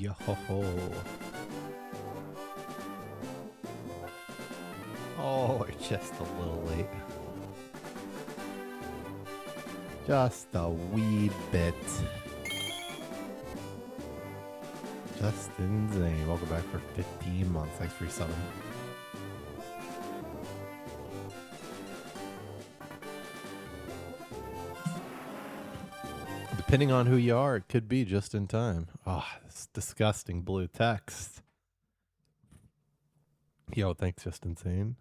Yo ho ho. Oh, we're just a little late. Just a wee bit. Just insane. Welcome back for 15 months. Thanks for your sub. Depending on who you are, it could be just in time. Oh, this disgusting blue text. Yo, thanks, just insane.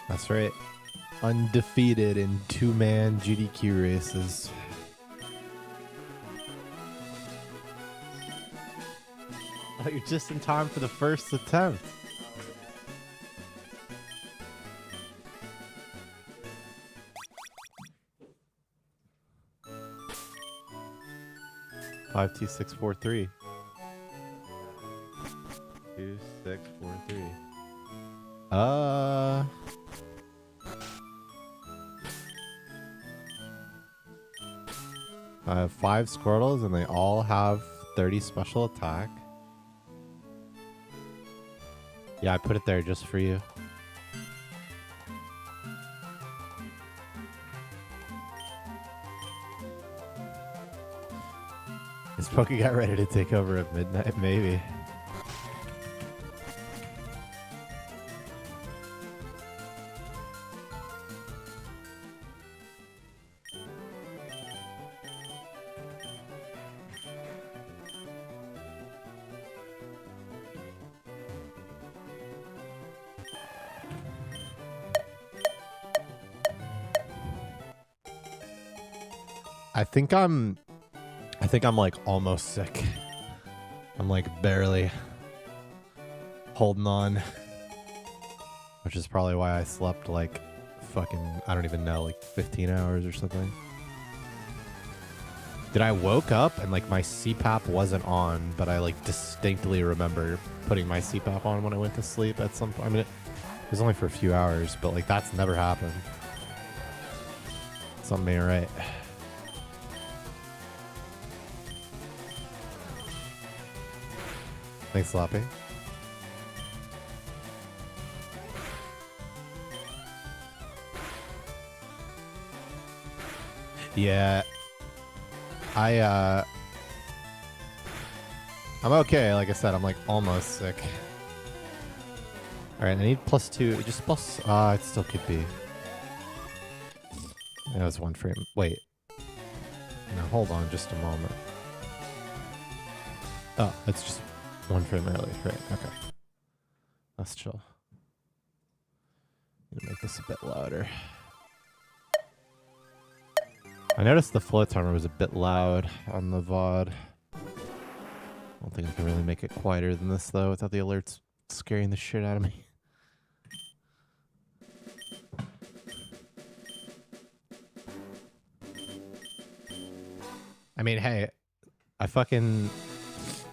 That's right. Undefeated in two-man GDQ races. Oh, you're just in time for the first attempt. Five, 2, 6, 4, 3. 2, 6, 4, 3. I have 5 Squirtles and they all have 30 special attack. Yeah, I put it there just for you. Is Pokegot ready to take over at midnight? Maybe. I think I'm like almost sick. I'm like barely holding on, which is probably why I slept like fucking, I don't even know, like 15 hours or something. Did I woke up and like my CPAP wasn't on, but I like distinctly remember putting my CPAP on when I went to sleep at some point. I mean, it was only for a few hours, but like that's never happened. Something ain't right. Thanks, Sloppy. Yeah. I'm okay. Like I said, I'm like almost sick. Alright, I need +2. Just plus... it still could be. That was 1 frame. Wait. Now, hold on just a moment. Oh, it's just 1 frame early. Right, okay. Let's chill. Need to make this a bit louder. I noticed the flow timer was a bit loud on the VOD. I don't think I can really make it quieter than this, though, without the alerts scaring the shit out of me. I mean, hey, I fucking...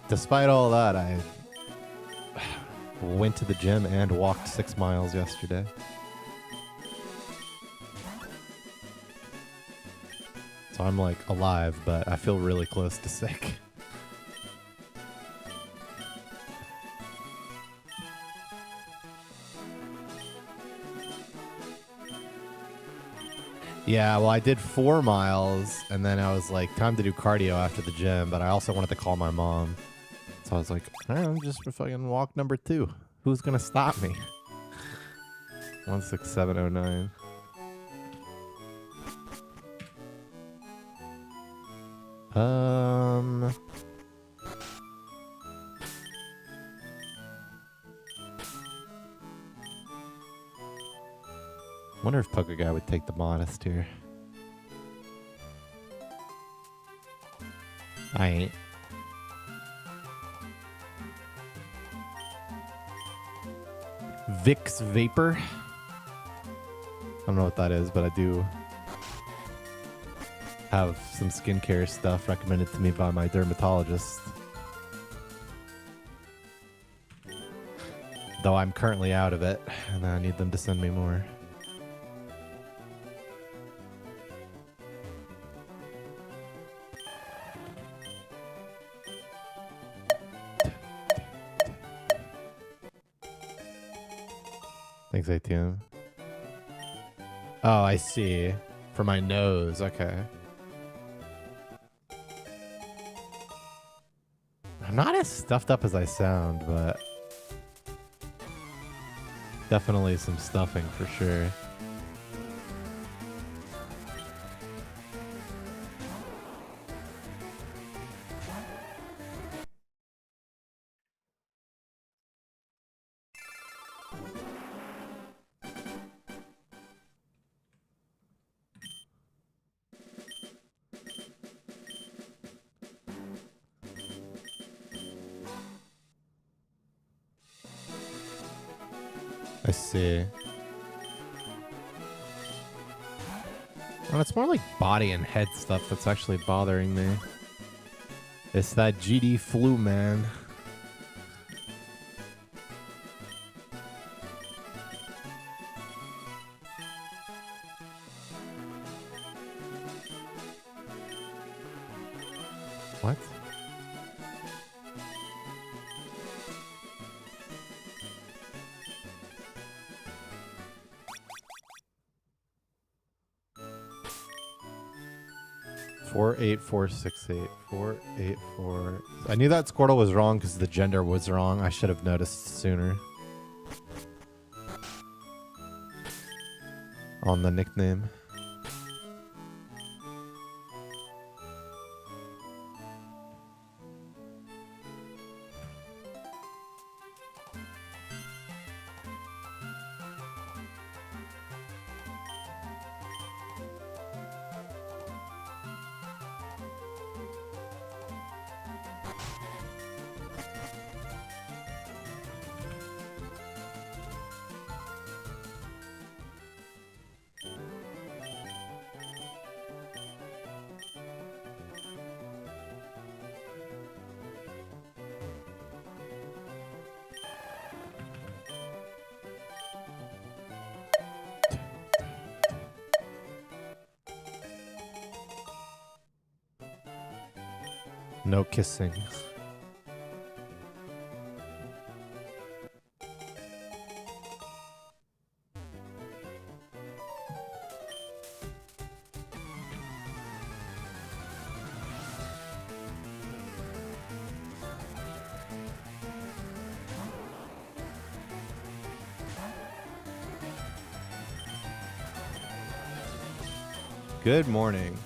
Despite all that, I went to the gym and walked 6 miles yesterday. So I'm like alive, but I feel really close to sick. Yeah, well, I did 4 miles, and then I was like, time to do cardio after the gym, but I also wanted to call my mom. So I was like, I'm just fucking walk number 2. Who's gonna stop me? 16709. Wonder if Poker Guy would take the modest here. I ain't. Vicks Vapor. I don't know what that is, but I do have some skincare stuff recommended to me by my dermatologist. Though I'm currently out of it, and I need them to send me more. Thanks, ATM. Oh, I see. For my nose, okay. I'm not as stuffed up as I sound, but definitely some stuffing for sure. I see. Well, it's more like body and head stuff that's actually bothering me. It's that GD flu, man. What? Four eight four six eight 484. I knew that Squirtle was wrong because the gender was wrong. I should have noticed sooner. On the nickname. No kissing. Good morning.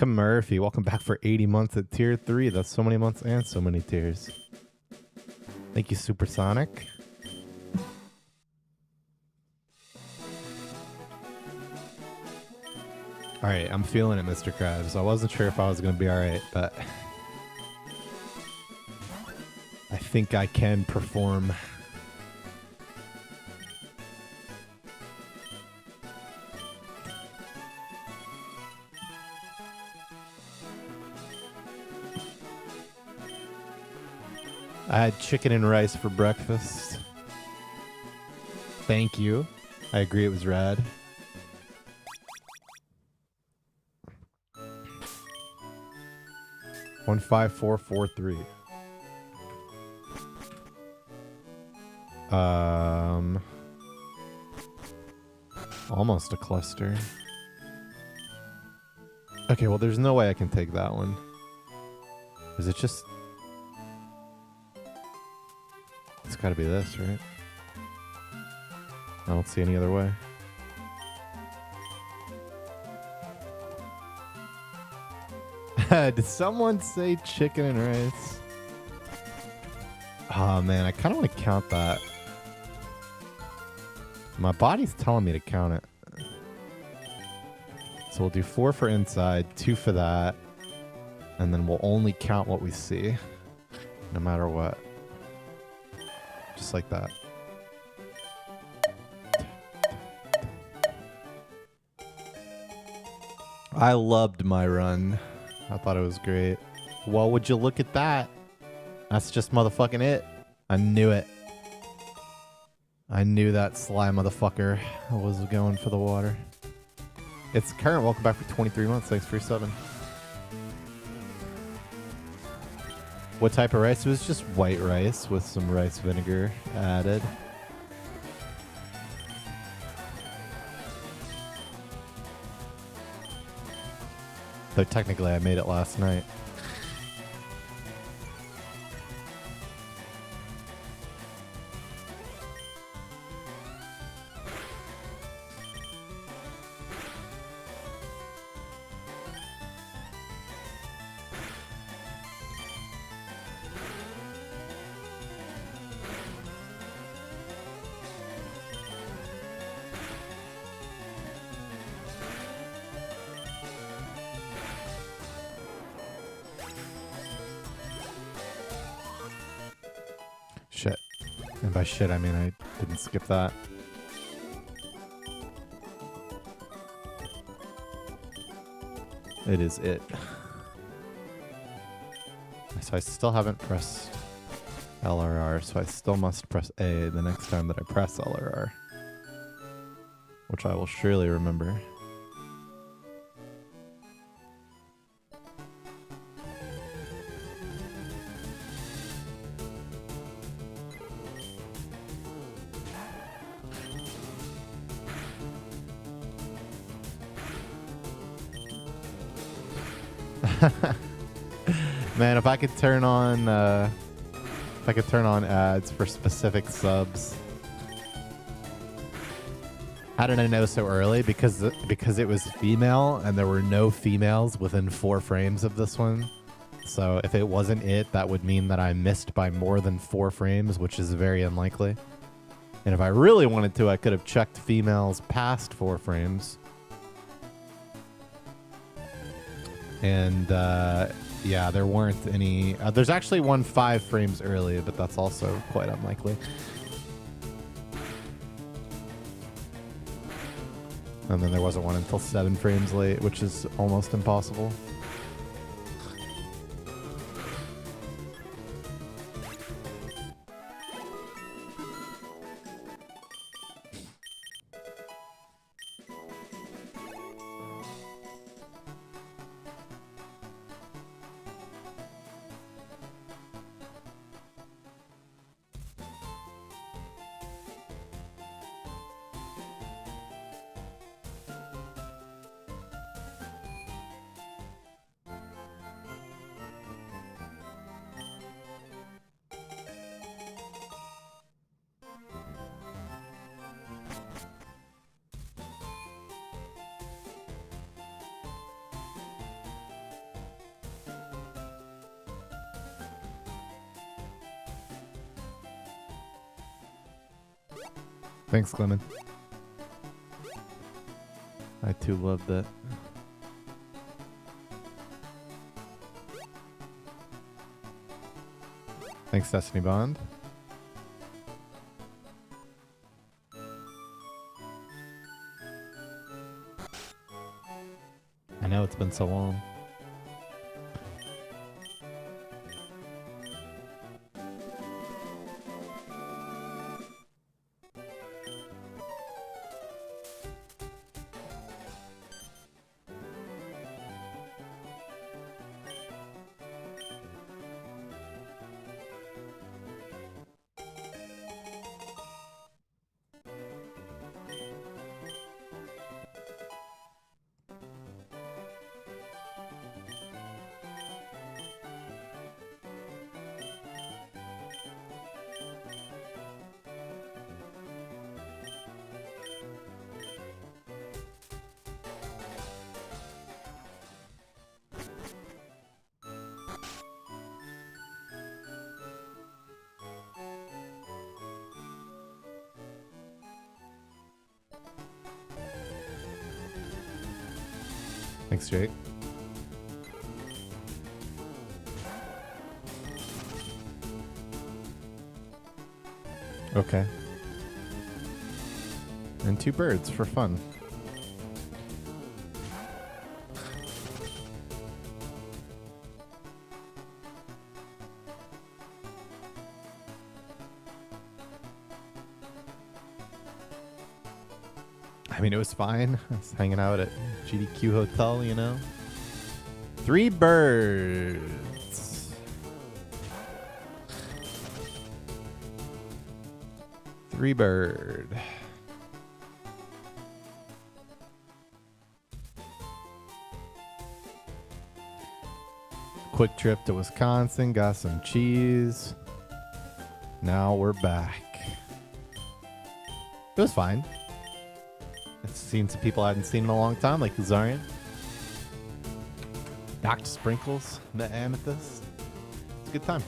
Murphy, welcome back for 80 months at tier 3. That's so many months and so many tiers. Thank you, Supersonic. Alright, I'm feeling it, Mr. Krabs. I wasn't sure if I was going to be alright, but I think I can perform. I had chicken and rice for breakfast. Thank you. I agree it was rad. One 15443. Almost a cluster. Okay, well there's no way I can take that one. Is it just... It's gotta be this, right? I don't see any other way. Did someone say chicken and rice? Oh man, I kind of want to count that. My body's telling me to count it. So we'll do 4 for inside, 2 for that, and then we'll only count what we see, no matter what. Just like that. I loved my run. I thought it was great. Well, would you look at that? That's just motherfucking it. I knew it. I knew that sly motherfucker was going for the water. It's Current. Welcome back for 23 months. Thanks for your 7. What type of rice? It was just white rice with some rice vinegar added. Though technically I made it last night. Shit. And by shit, I mean I didn't skip that. It is it. So I still haven't pressed LRR, so I still must press A the next time that I press LRR. Which I will surely remember. Man, if I could turn on ads for specific subs. How did I know so early? Because it was female and there were no females within 4 frames of this one. So if it wasn't it, that would mean that I missed by more than 4 frames, which is very unlikely. And if I really wanted to, I could have checked females past 4 frames. And yeah, there weren't any. There's actually one 5 frames early, but that's also quite unlikely. And then there wasn't one until 7 frames late, which is almost impossible. Thanks, Clement. I too love that. Thanks, Destiny Bond. I know it's been so long. Thanks, Jake. Okay. And 2 birds for fun. I mean, it was fine. I was hanging out at GDQ Hotel, you know. 3 birds. 3 bird. Quick trip to Wisconsin, got some cheese. Now we're back. It was fine. I've seen some people I hadn't seen in a long time, like Zarian. Dr. Sprinkles, met Amethyst. It's a good time.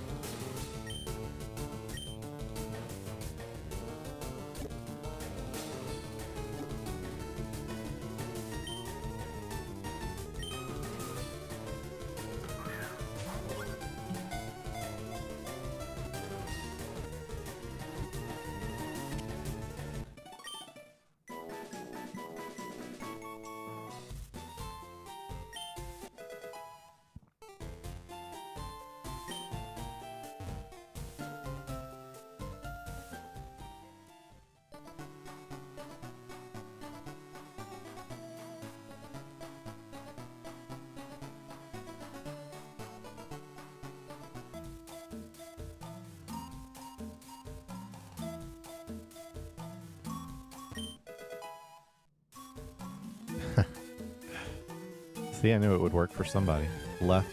See, I knew it would work for somebody. Left.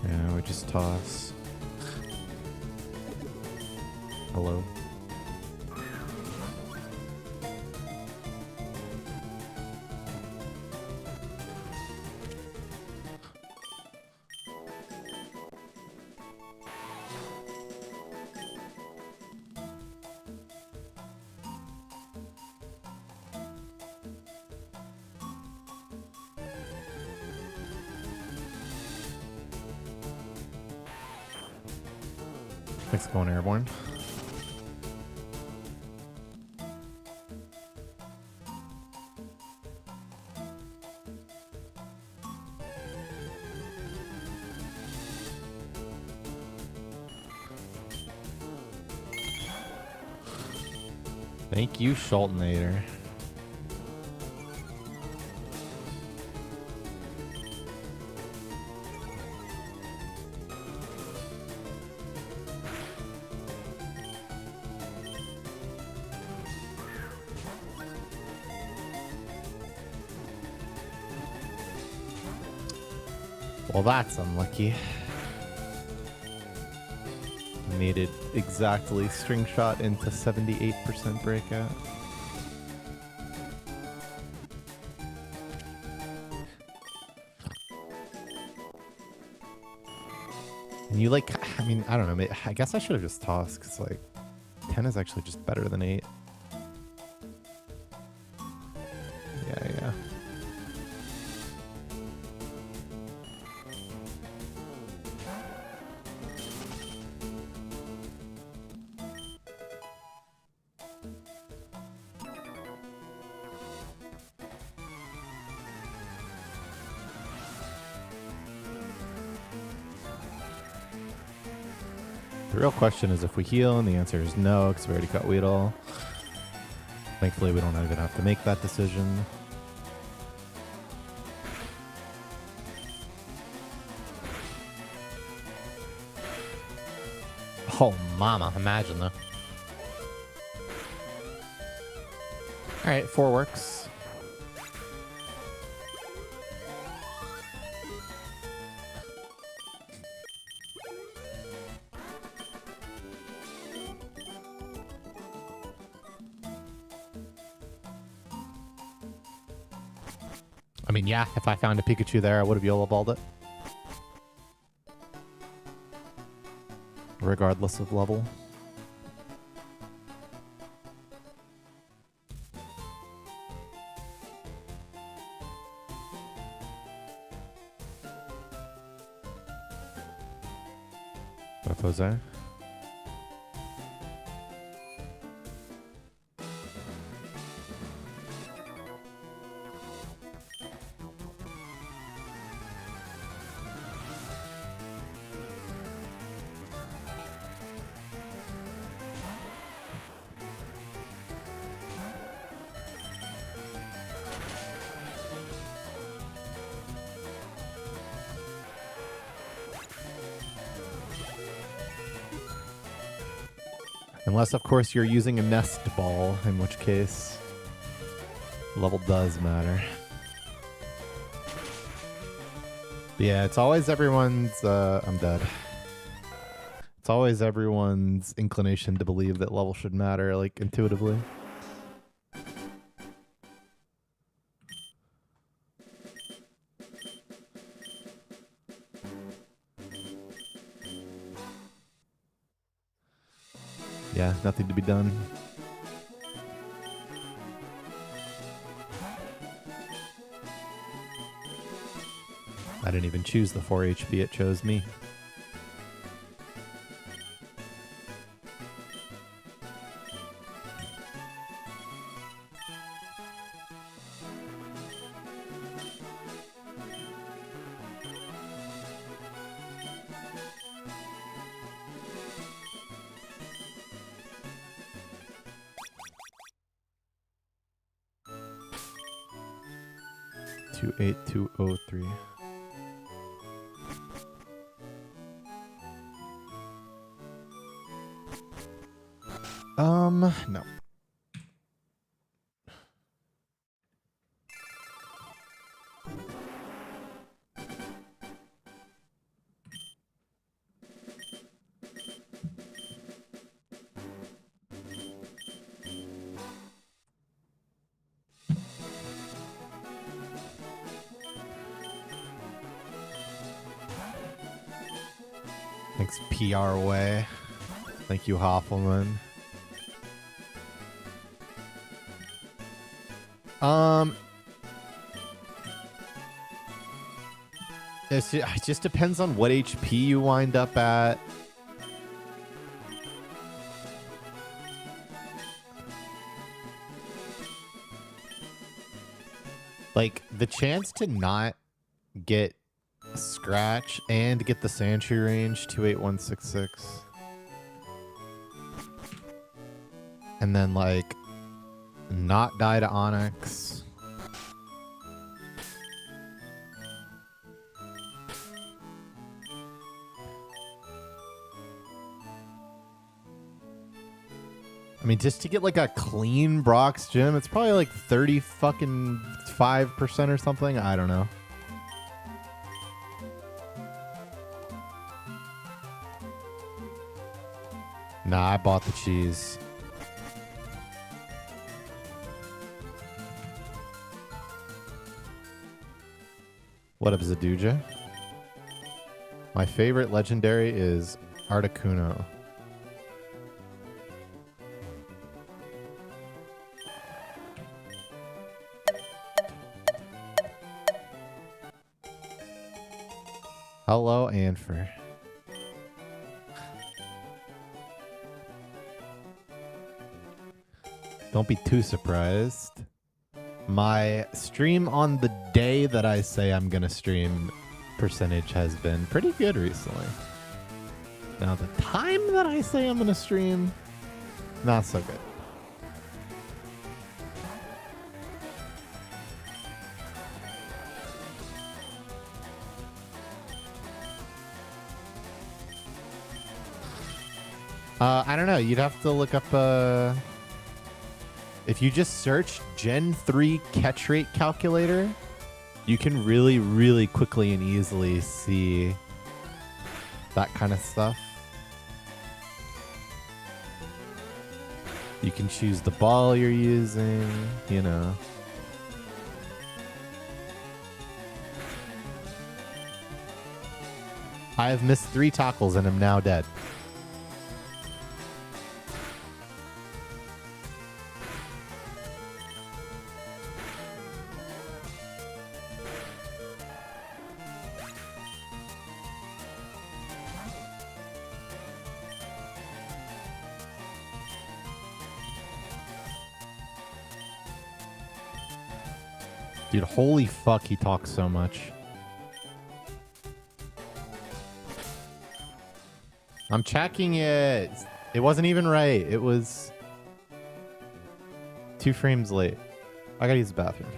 Yeah, we just toss. Hello. Thanks, going airborne. Thank you, Schultenator. Well, that's unlucky. Needed exactly string shot into 78% breakout. And you like, I mean, I don't know. I guess I should have just tossed because like 10 is actually just better than 8. Yeah. The real question is if we heal, and the answer is no, because we already cut Weedle. Thankfully, we don't even have to make that decision. Oh, mama, imagine though. Alright, 4 works. I mean, yeah, if I found a Pikachu there, I would have YOLO balled it. regardless of level. What up, Jose? Unless, of course, you're using a nest ball, in which case level does matter. But yeah, it's always everyone's... I'm dead. It's always everyone's inclination to believe that level should matter, like, intuitively. Yeah, nothing to be done. I didn't even choose the 4 HP, it chose me. Two 8203. No. Thanks, PR Way. Thank you, Hoffelman. It just depends on what HP you wind up at. Like, the chance to not get Scratch and get the Sandshrew range, 28166. And then, like, not die to Onyx. I mean, just to get like a clean Brock's Gym, it's probably like 5% or something. I don't know. Nah, I bought the cheese. What up, Zaduja? My favorite legendary is Articuno. Hello, Anfer. Don't be too surprised. My stream on the day that I say I'm gonna stream percentage has been pretty good recently. Now the time that I say I'm gonna stream, not so good. I don't know. You'd have to look up, if you just search Gen 3 catch rate calculator, you can really, really quickly and easily see that kind of stuff. You can choose the ball you're using, you know. I have missed 3 tackles and am now dead. Dude, holy fuck, he talks so much. I'm checking it. It wasn't even right. It was 2 frames late. I gotta use the bathroom.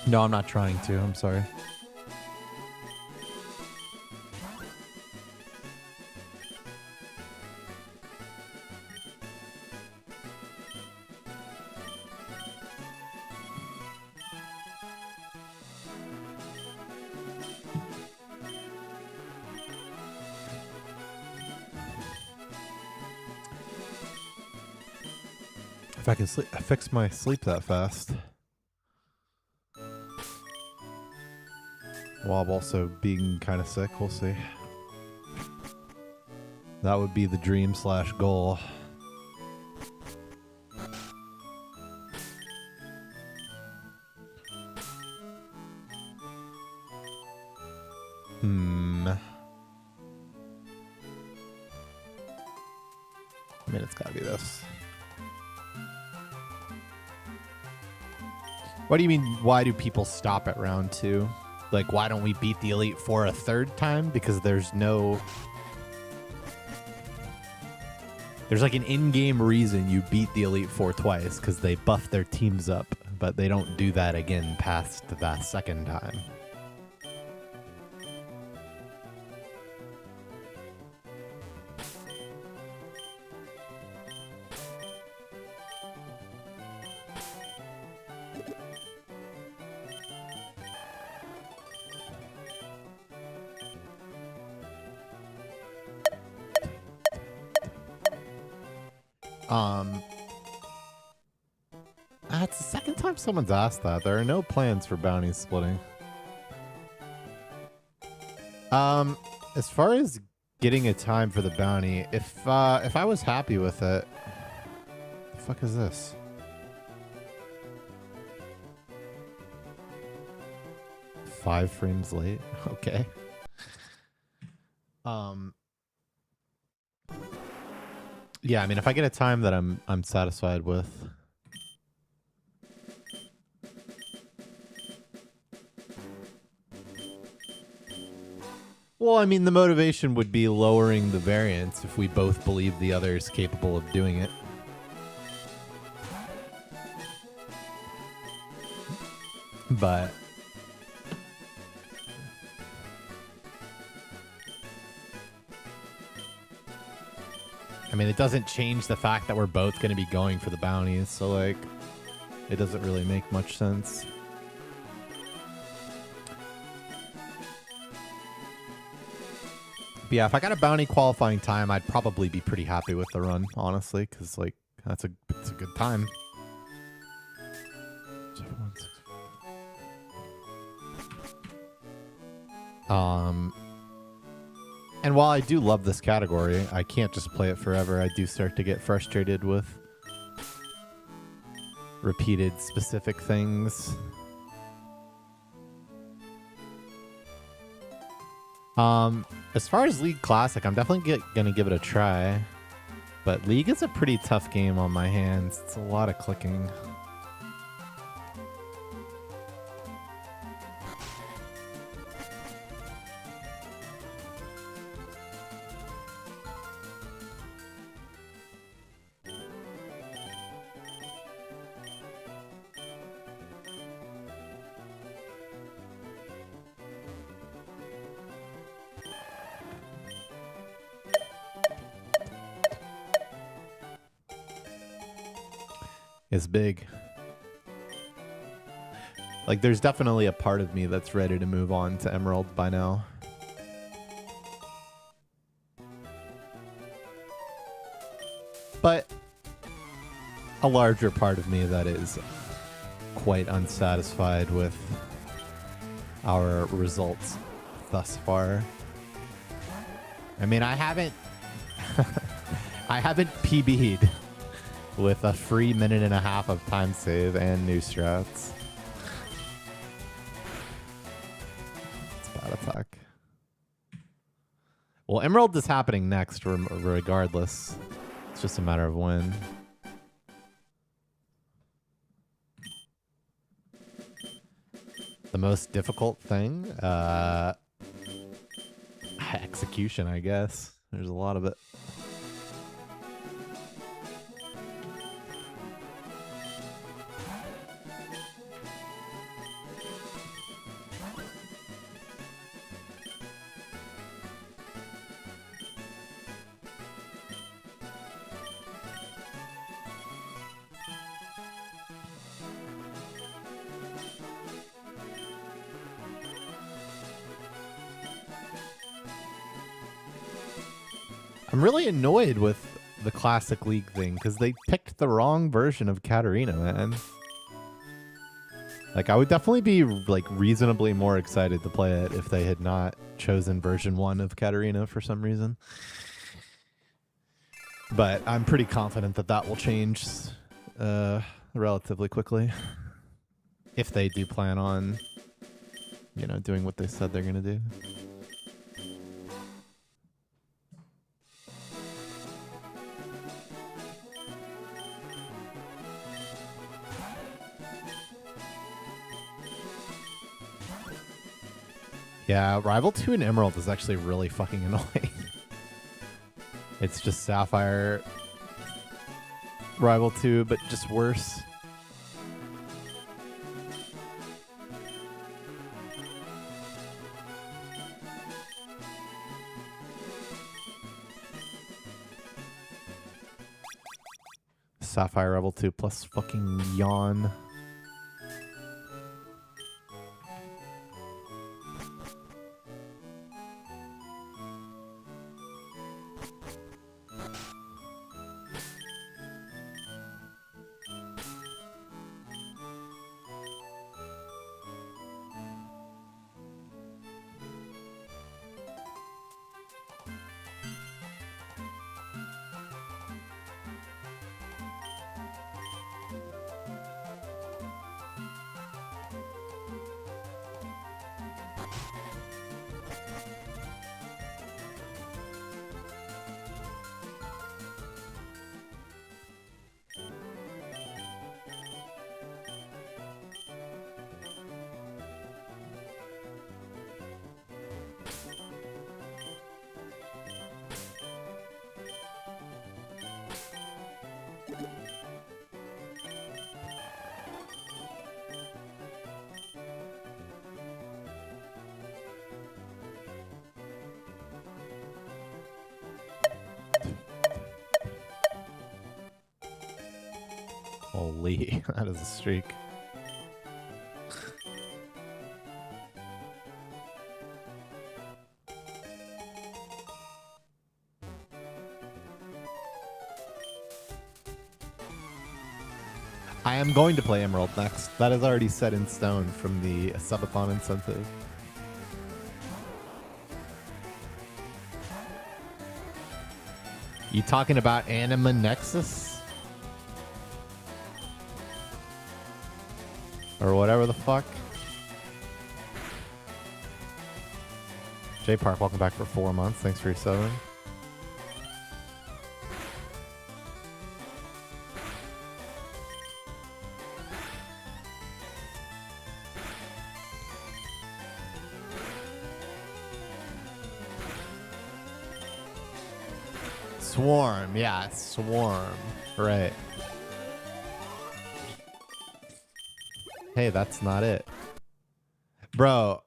No, I'm not trying to. I'm sorry. If I can fix my sleep that fast. While also being kind of sick, we'll see. That would be the dream / goal. I mean, it's gotta be this. What do you mean, why do people stop at round 2? Like, why don't we beat the Elite Four a third time? Because there's no... There's like an in-game reason you beat the Elite Four twice, because they buff their teams up, but they don't do that again past that second time. It's the second time someone's asked that. There are no plans for bounty splitting. As far as getting a time for the bounty, if I was happy with it, the fuck is this? Five frames late. Okay. Yeah, I mean, if I get a time that I'm satisfied with. Well, I mean, the motivation would be lowering the variance if we both believe the other is capable of doing it. But I mean, it doesn't change the fact that we're both going to be going for the bounties, so like, it doesn't really make much sense. But yeah, if I got a bounty qualifying time, I'd probably be pretty happy with the run, honestly, because like, it's a good time. And while I do love this category, I can't just play it forever. I do start to get frustrated with repeated specific things. As far as League Classic, I'm definitely gonna give it a try. But League is a pretty tough game on my hands. It's a lot of clicking. It's big. Like, there's definitely a part of me that's ready to move on to Emerald by now. But a larger part of me that is quite unsatisfied with our results thus far. I mean, I haven't I haven't PB'd with a free minute and a half of time save and new strats. It's bad attack. Well, Emerald is happening next regardless. It's just a matter of when. The most difficult thing? Execution, I guess. There's a lot of it. I'm really annoyed with the classic League thing because they picked the wrong version of Katarina, man. Like, I would definitely be, like, reasonably more excited to play it if they had not chosen version 1 of Katarina for some reason. But I'm pretty confident that that will change relatively quickly. If they do plan on, you know, doing what they said they're going to do. Yeah, Rival 2 and Emerald is actually really fucking annoying. It's just Sapphire Rival 2, but just worse. Sapphire Rival 2 plus fucking Yawn. Holy, that is a streak. I am going to play Emerald next. That is already set in stone from the subathon incentive. You talking about Anima Nexus? Or whatever the fuck. J Park, welcome back for 4 months. Thanks for your 7. Swarm, yeah, Swarm. Right. Hey, that's not it. Bro.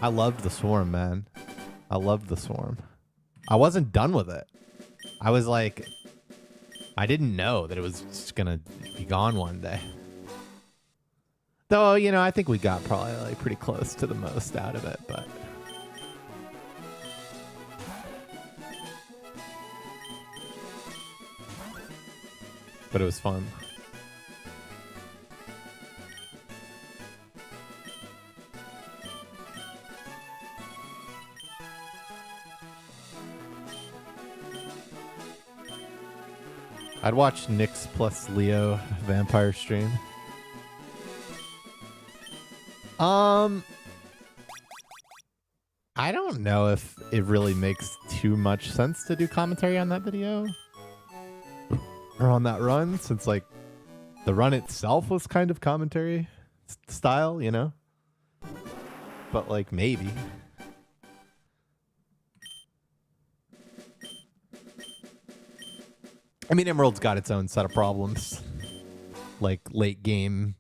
I loved the Swarm, man. I loved the Swarm. I wasn't done with it. I was like, I didn't know that it was just gonna be gone one day. Though, you know, I think we got probably like pretty close to the most out of it, but... But it was fun. I'd watch Nyx plus Leo vampire stream. I don't know if it really makes too much sense to do commentary on that video. Or on that run, since like the run itself was kind of commentary style, you know? But like maybe. I mean, Emerald's got its own set of problems. Like late game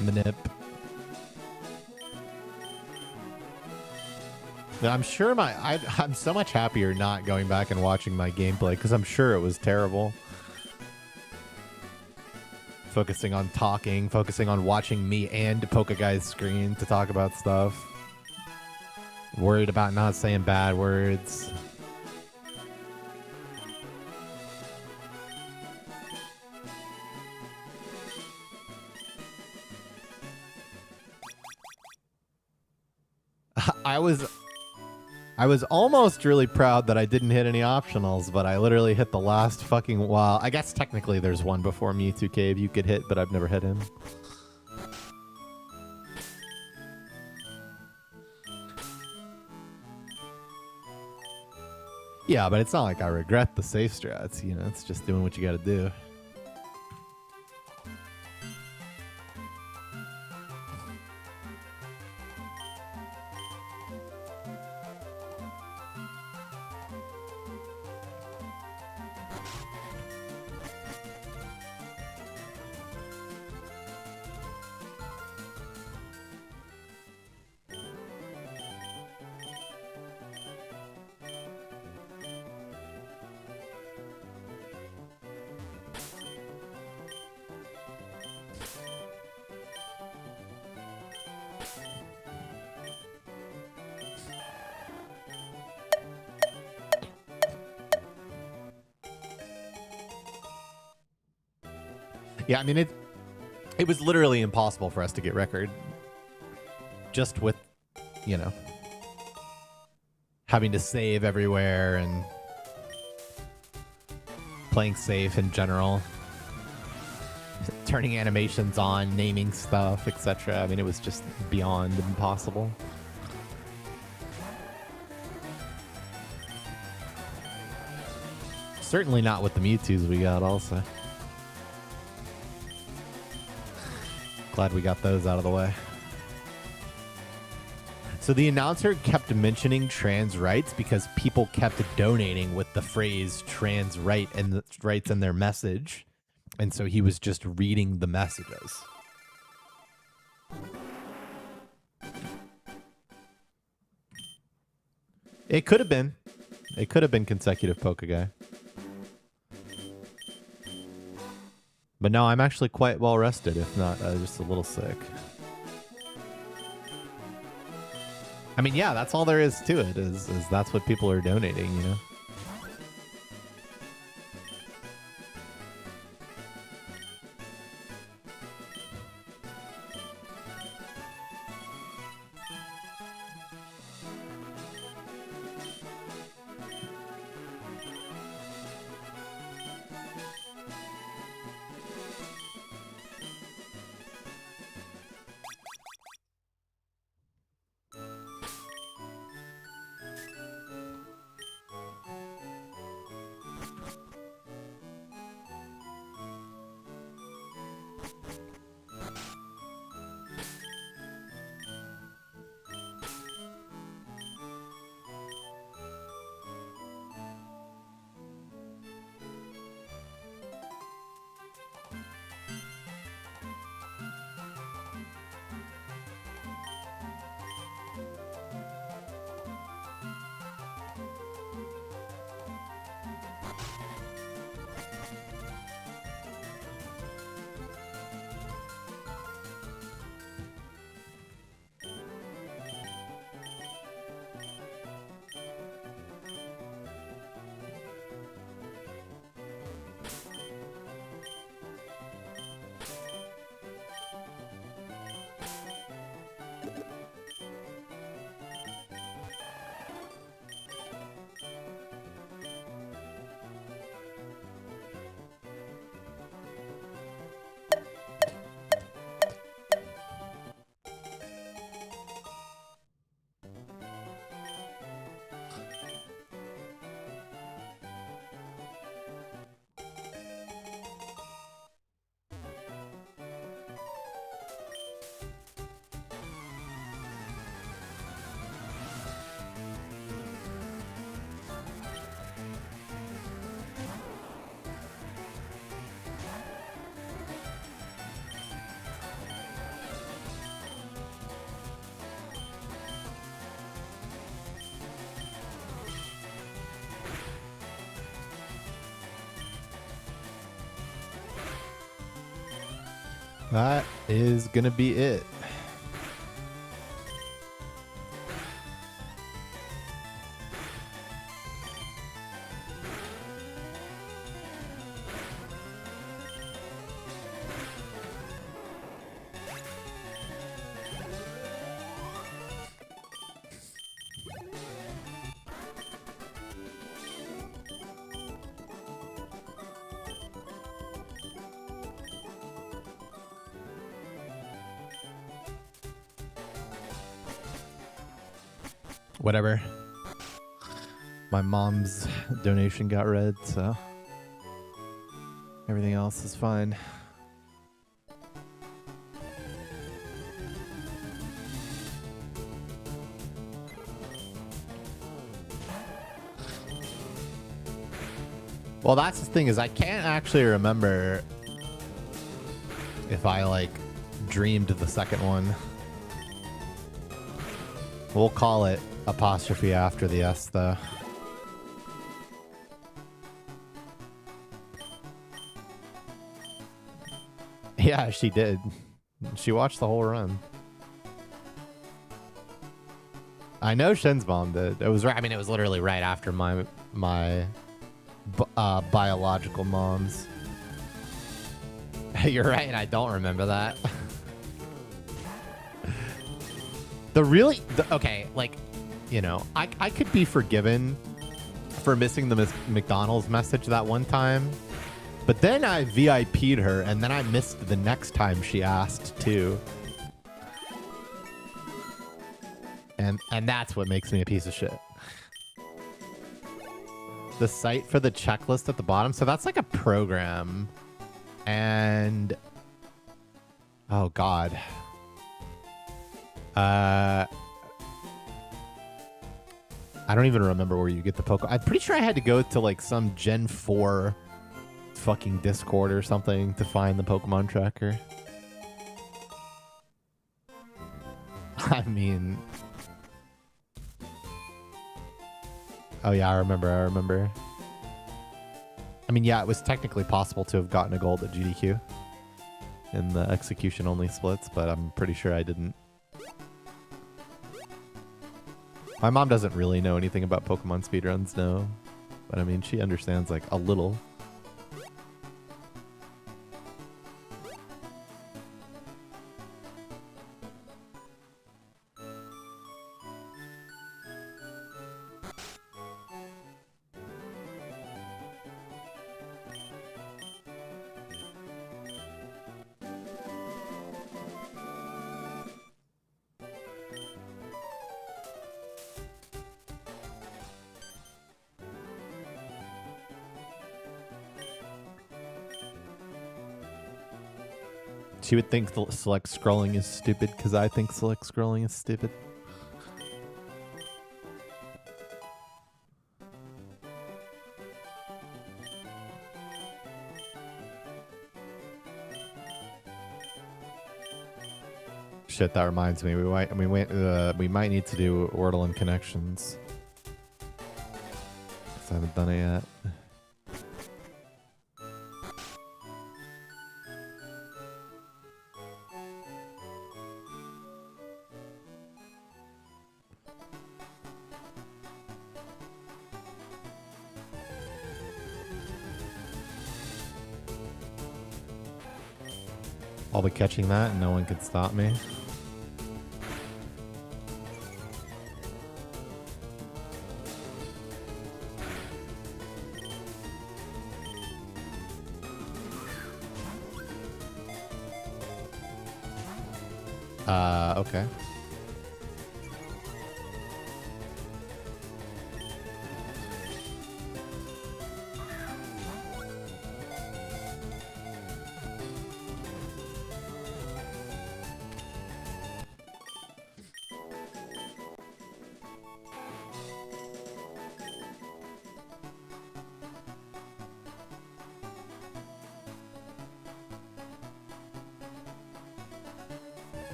manip. I'm sure I'm so much happier not going back and watching my gameplay because I'm sure it was terrible. Focusing on talking, focusing on watching me and Poke Guy's screen to talk about stuff. Worried about not saying bad words. I was almost really proud that I didn't hit any optionals, but I literally hit the last fucking... Well, I guess technically there's one before Mewtwo Cave you could hit, but I've never hit him. Yeah, but it's not like I regret the safe strats, you know, it's just doing what you gotta do. Yeah, I mean, it was literally impossible for us to get record. Just with, you know, having to save everywhere and playing safe in general. Turning animations on, naming stuff, etc. I mean, it was just beyond impossible. Certainly not with the Mewtwo's we got also. Glad we got those out of the way. So the announcer kept mentioning trans rights because people kept donating with the phrase trans right and the rights in their message. And so he was just reading the messages. It could have been. It could have been consecutive Pokeguy. But no, I'm actually quite well rested, if not just a little sick. I mean, yeah, that's all there is to it, is that's what people are donating, you know? That is gonna be it. Whatever. My mom's donation got read, so everything else is fine. Well, that's the thing, is I can't actually remember if I, like, dreamed the second one. We'll call it apostrophe after the S, though. Yeah, she did. She watched the whole run. I know Shen's mom did. It was right. I mean, it was literally right after my biological mom's. You're right. I don't remember that. Okay, like, you know, I could be forgiven for missing the McDonald's message that one time. But then I VIP'd her, and then I missed the next time she asked, too. And that's what makes me a piece of shit. The site for the checklist at the bottom. So that's like a program. And... oh, God. I don't even remember where you get the Pokemon. I'm pretty sure I had to go to, like, some Gen 4... fucking Discord or something to find the Pokemon tracker. I mean... oh yeah, I remember. I mean, yeah, it was technically possible to have gotten a gold at GDQ in the execution only splits, but I'm pretty sure I didn't. My mom doesn't really know anything about Pokemon speedruns, no. But I mean, she understands, like, a little. She would think the select scrolling is stupid because I think select scrolling is stupid. Shit, that reminds me. We might need to do Wordle and Connections. 'Cause I haven't done it yet. I'll be catching that and no one can stop me. Okay.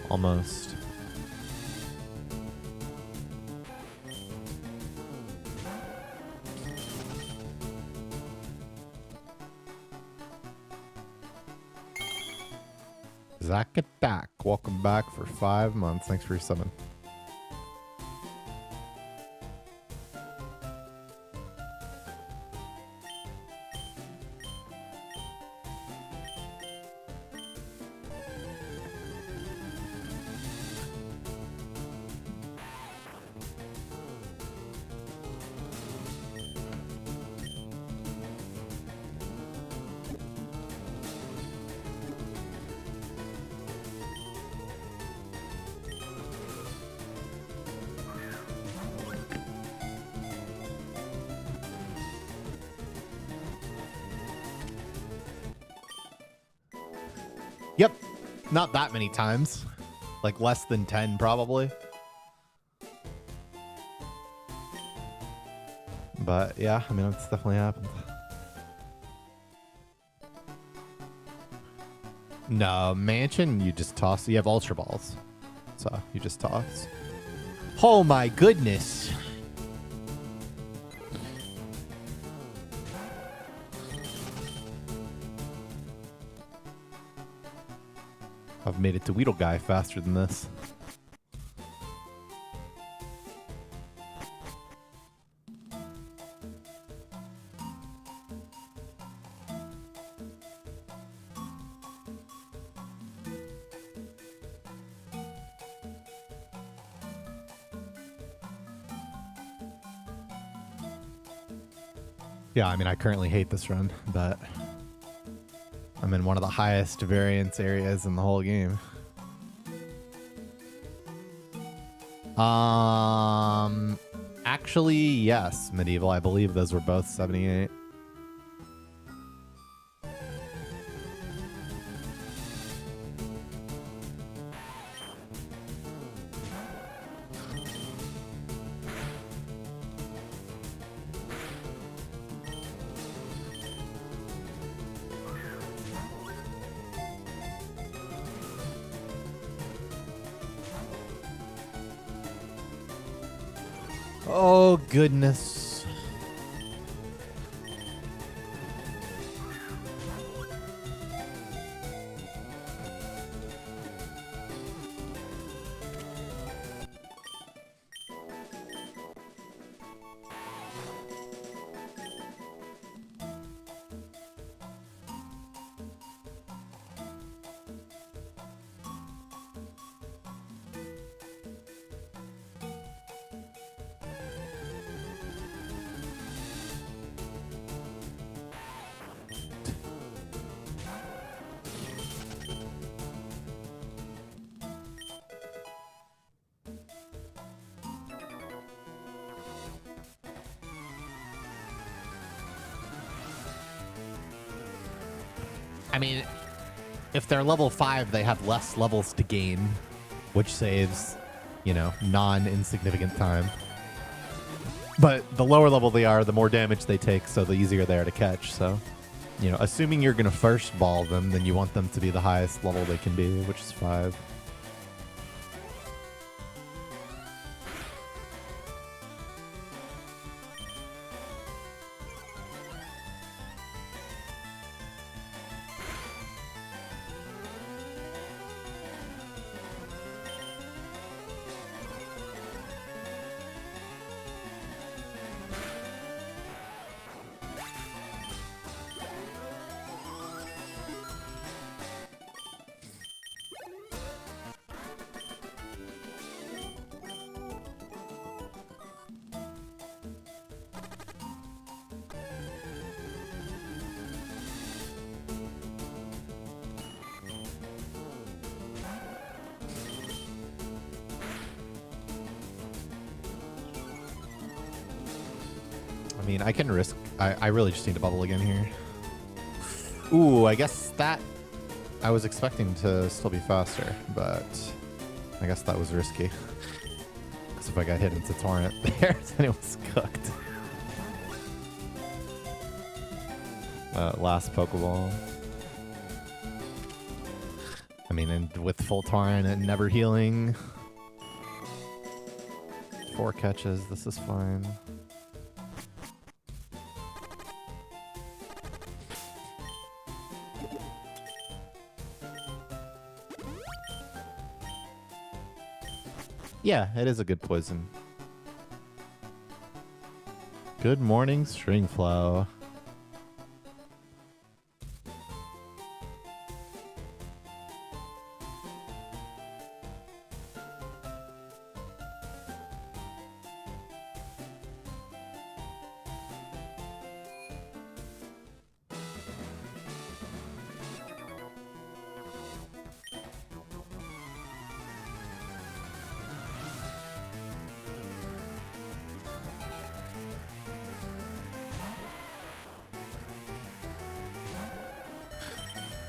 Almost. Zach Attack, welcome back for 5 months. Thanks for your summon. Yep. Not that many times. Like less than 10 probably. But yeah, I mean, it's definitely happened. No, Mansion, you just toss. You have Ultra Balls. So you just toss. Oh my goodness. I've made it to Weedle Guy faster than this. Yeah, I mean, I currently hate this run, but I'm in one of the highest variance areas in the whole game. Actually, yes, Medieval. I believe those were both 78. Oh, goodness. I mean, if they're level 5, they have less levels to gain, which saves, you know, non-insignificant time. But the lower level they are, the more damage they take, so the easier they are to catch. So, you know, assuming you're going to first ball them, then you want them to be the highest level they can be, which is 5. I mean, I can risk... I really just need to bubble again here. Ooh, I guess that... I was expecting to still be faster, but I guess that was risky. Because if I got hit into Torrent there, then it was cooked. Last Pokeball. I mean, and with full Torrent and never healing. 4 catches, this is fine. Yeah, it is a good poison. Good morning, Stringflow.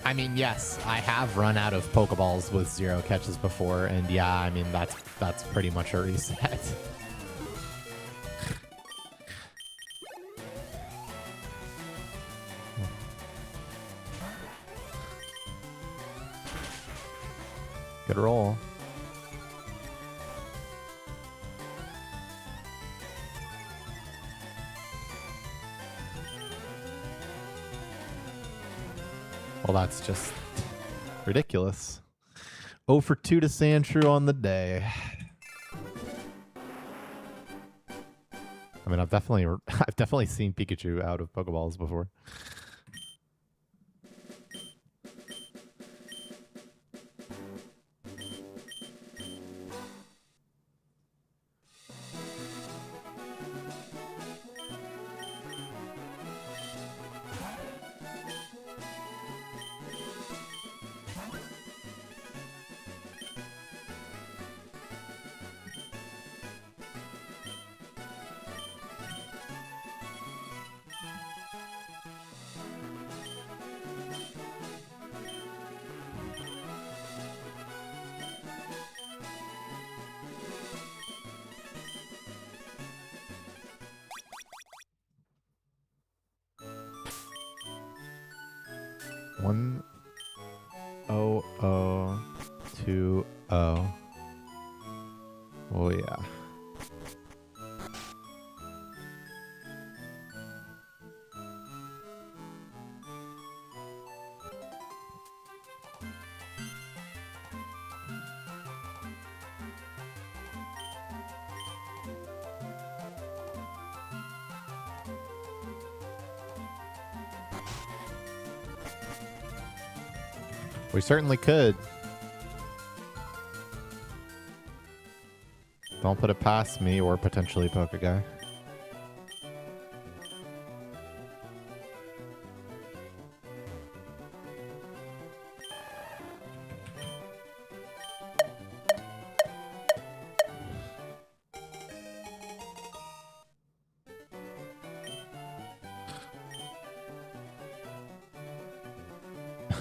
I mean, yes, I have run out of Pokeballs with 0 catches before, and yeah, I mean, that's pretty much a reset. Good roll. Well, that's just ridiculous. 0 for 2 to Sandshrew on the day. I mean, I've definitely seen Pikachu out of Pokeballs before. One, 0, 0, 2, 0. Oh yeah. We certainly could. Don't put it past me or potentially Pokeguy.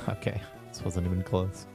Okay, this wasn't even close.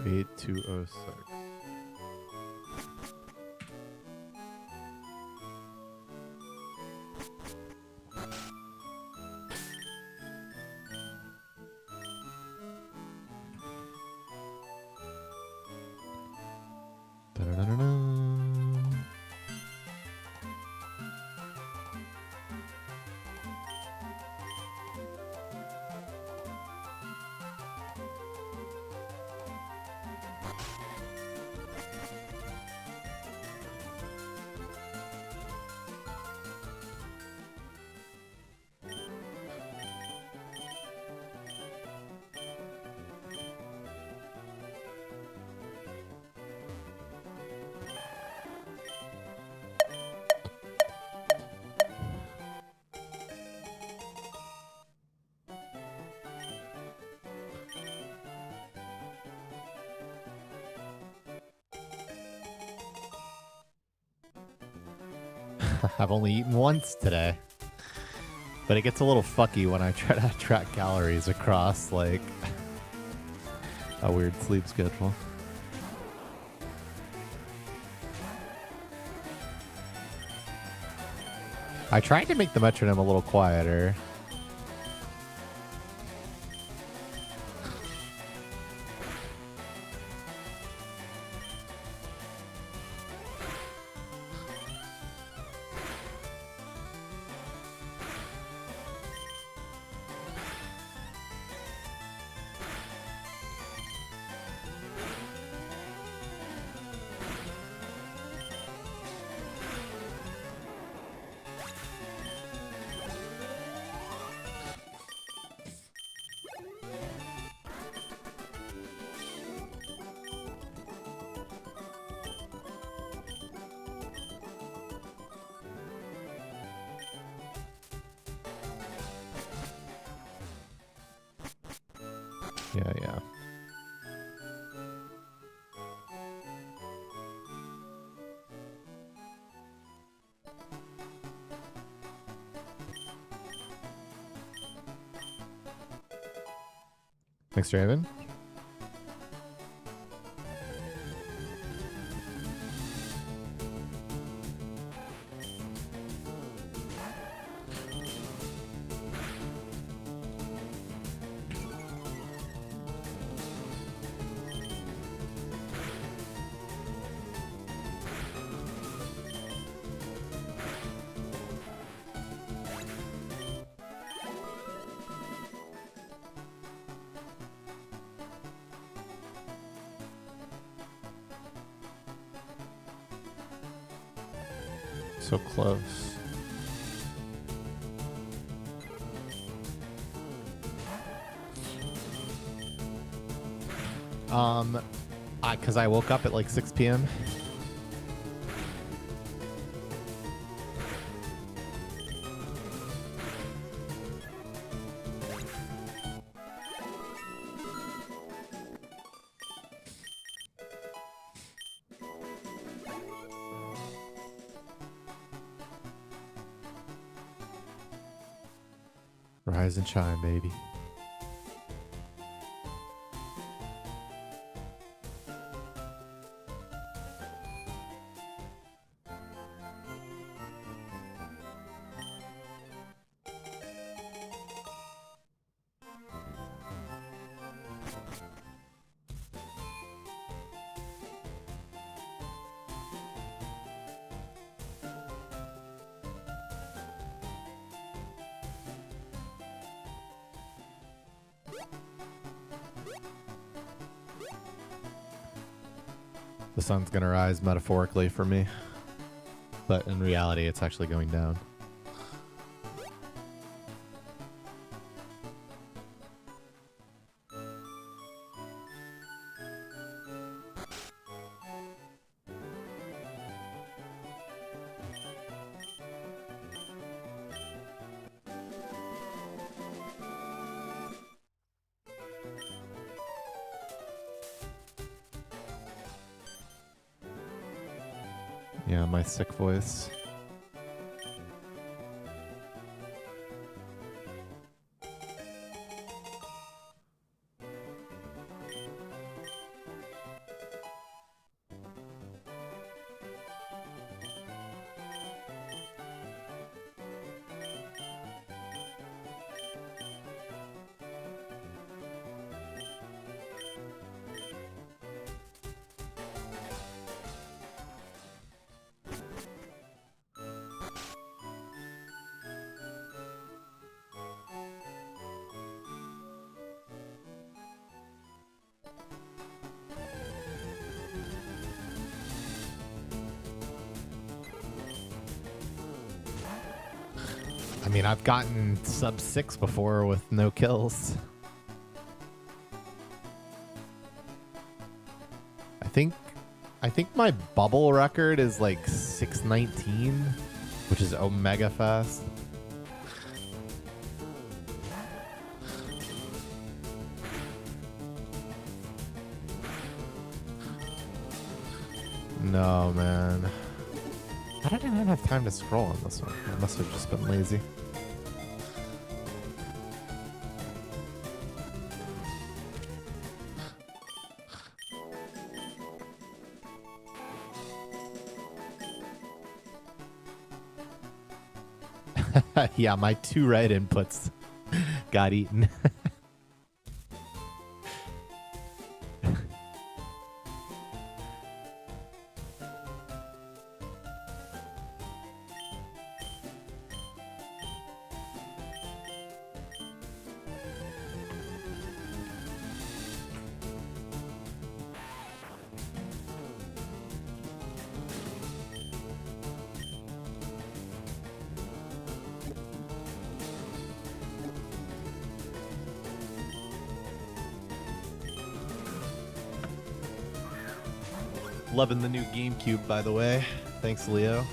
Eight 206. I've only eaten once today. But it gets a little fucky when I try to track calories across, like, a weird sleep schedule. I tried to make the metronome a little quieter. Yeah, yeah. Thanks, Draven. So close. Because I woke up at like 6 p.m. Rise and shine, baby. The sun's gonna rise metaphorically for me, but in reality, it's actually going down. Yeah, my sick voice. I mean, I've gotten sub 6 before with no kills. I think my bubble record is like 619, which is omega fast. No, man. How did I not have time to scroll on this one? I must have just been lazy. Yeah, my 2 right inputs got eaten. Loving the new GameCube, by the way. Thanks, Leo.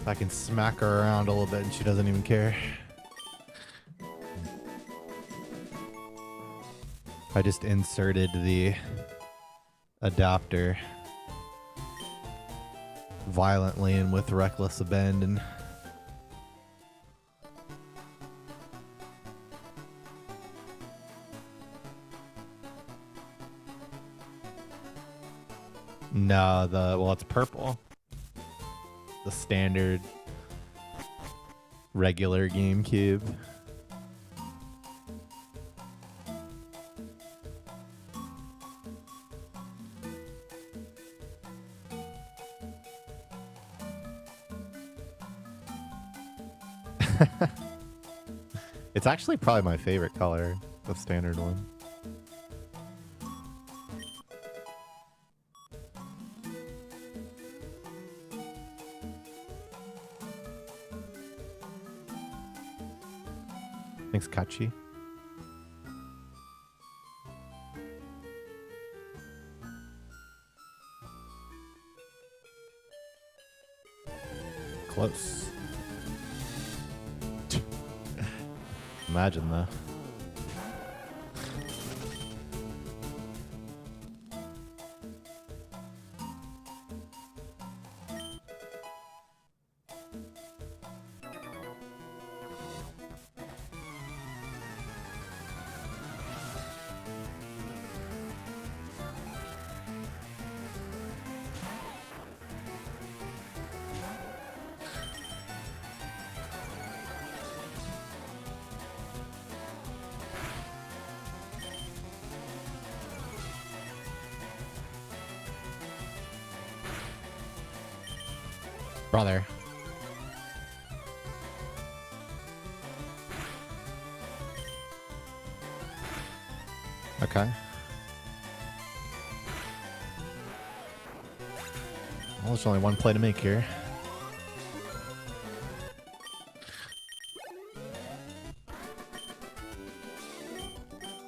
I can smack her around a little bit and she doesn't even care. I just inserted the adapter violently and with reckless abandon. No, well, it's purple. The standard regular GameCube. It's actually probably my favorite color, the standard one. Thanks, Kachi. Close. Imagine that. Brother. Okay. Well, there's only one play to make here.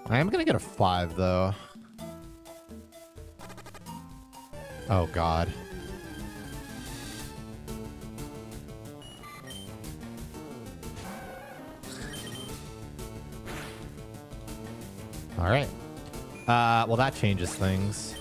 I am gonna get a 5 though. Oh God. All right. Well, that changes things.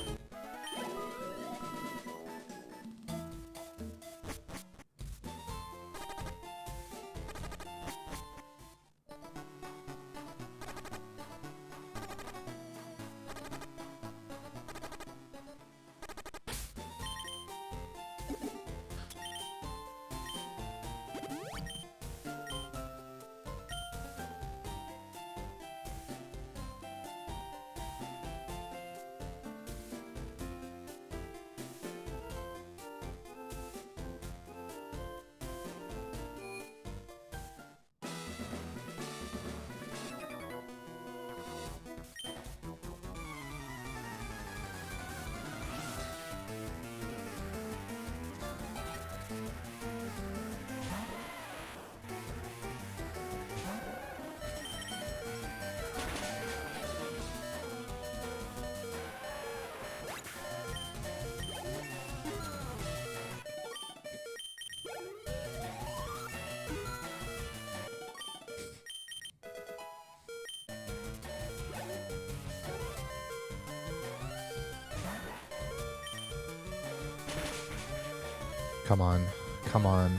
Come on. Come on.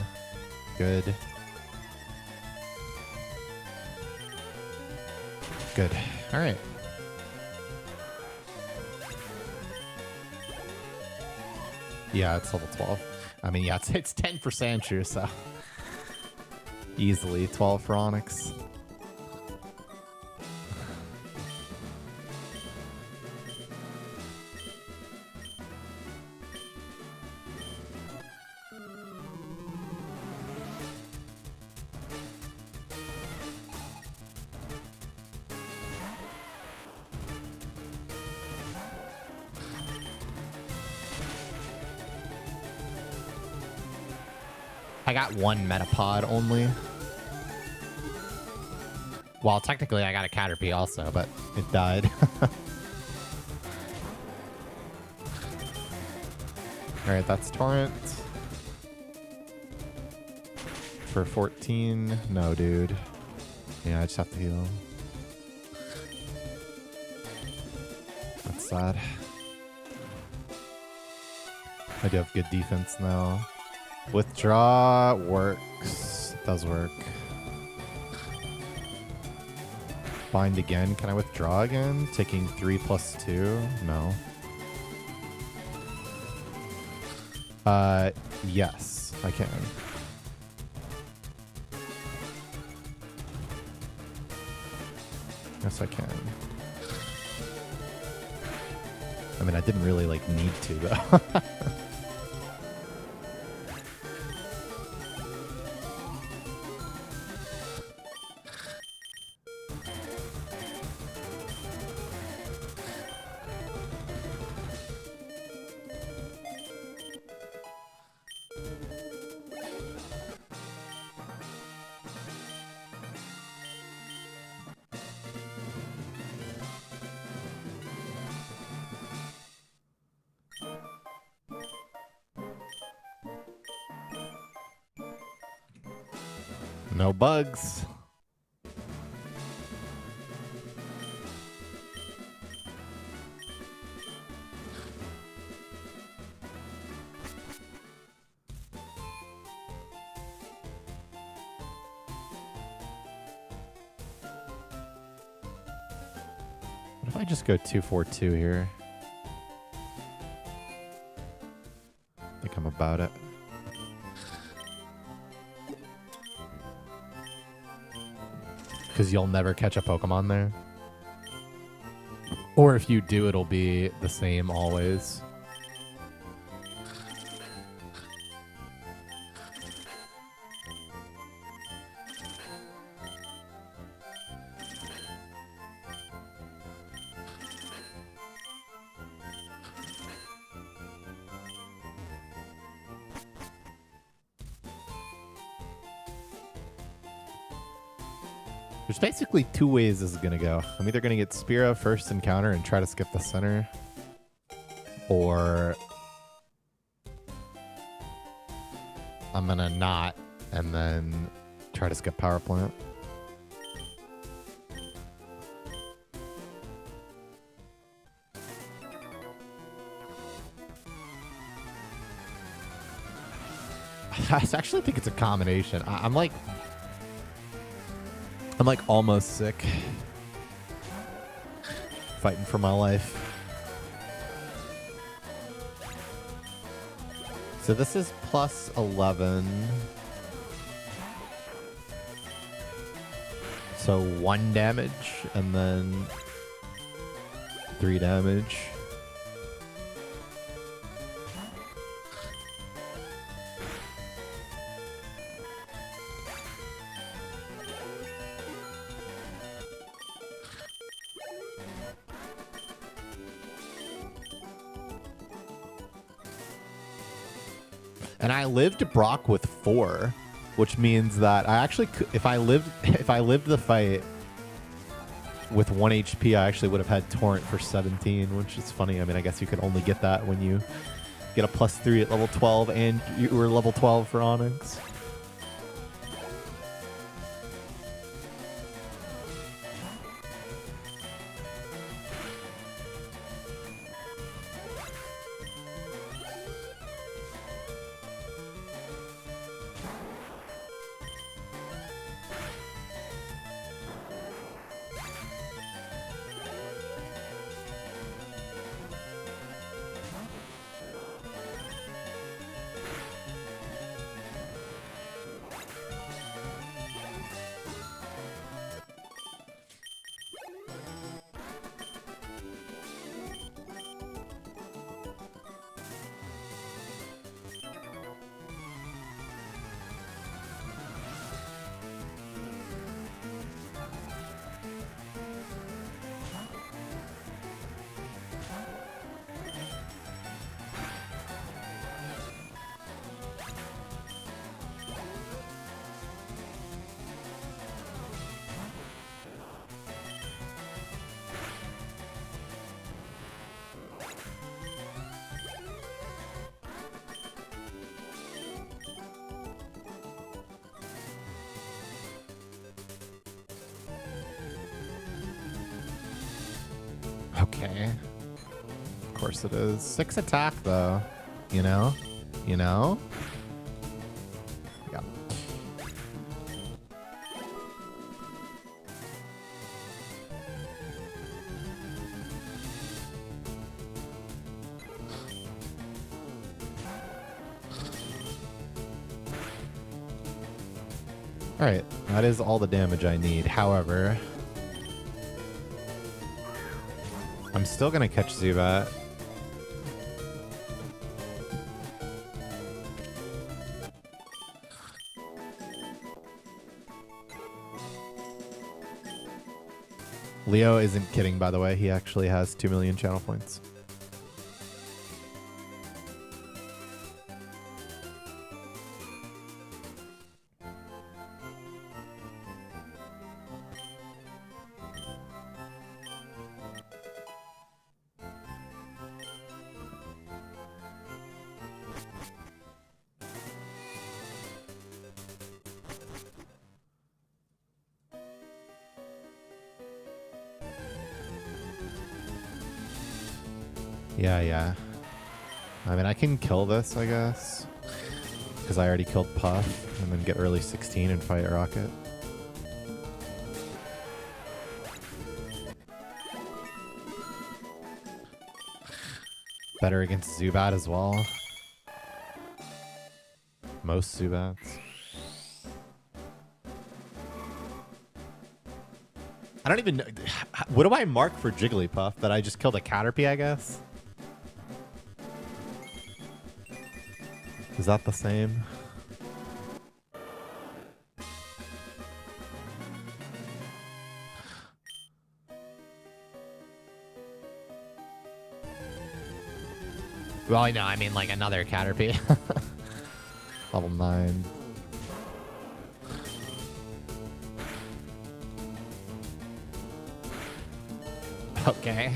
Good. Good. All right. Yeah, it's level 12. I mean, yeah, it's 10% true, so easily 12 for Onyx. I got one Metapod only. Well, technically I got a Caterpie also, but it died. Alright, that's Torrent. For 14. No, dude. Yeah, I just have to heal. That's sad. I do have good defense now. Withdraw works. It does work. Bind again. Can I withdraw again? Taking 3 plus 2? No. Yes, I can. Yes, I can. I mean, I didn't really, like, need to, though. No bugs. What if I just go 2-4-2 here? I think I'm about it. Because you'll never catch a Pokemon there. Or if you do, it'll be the same always. There's basically 2 ways this is going to go. I'm either going to get Spearow first encounter and try to skip the center, or I'm going to not and then try to skip Power Plant. I actually think it's a combination. I'm like almost sick. Fighting for my life. So this is plus 11. So 1 damage and then 3 damage. And I lived Brock with 4, which means that I actually could, if I lived the fight with 1 HP, I actually would have had Torrent for 17, which is funny. I mean, I guess you could only get that when you get a +3 at level 12 and you were level 12 for Onyx. Okay. course it is. 6 attack, though. You know? You know? Yeah. Alright, that is all the damage I need. However, I'm still gonna catch Zubat. Leo isn't kidding, by the way. He actually has 2 million channel points. Yeah. I mean, I can kill this, I guess. Because I already killed Puff. And then get early 16 and fight Rocket. Better against Zubat as well. Most Zubats. I don't even know. What do I mark for Jigglypuff? That I just killed a Caterpie, I guess? Is that the same? Well, I know. I mean, like another Caterpie. Level 9. Okay.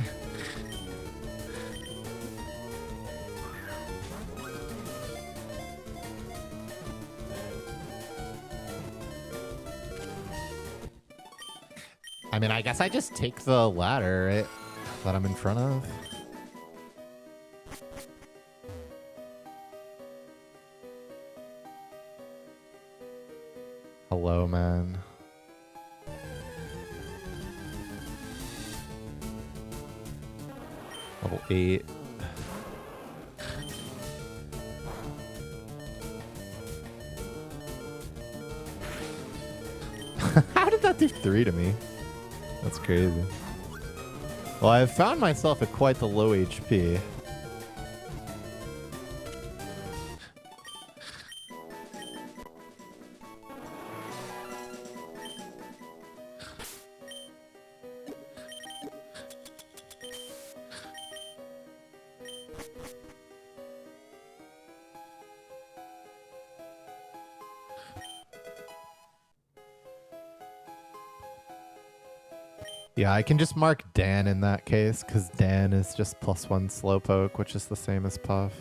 I mean, I guess I just take the ladder, right? That I'm in front of. Hello, man. Level 8. How did that do 3 to me? That's crazy. Well, I've found myself at quite the low HP. Yeah, I can just mark Dan in that case, because Dan is just +1 Slowpoke, which is the same as Puff.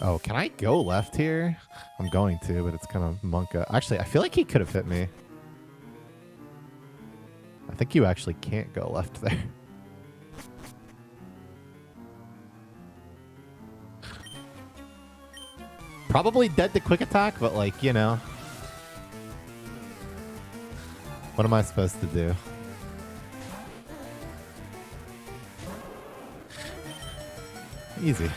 Oh, can I go left here? I'm going to, but it's kind of monka. Actually, I feel like he could have hit me. I think you actually can't go left there. Probably dead to quick attack, but like, you know. What am I supposed to do? Easy.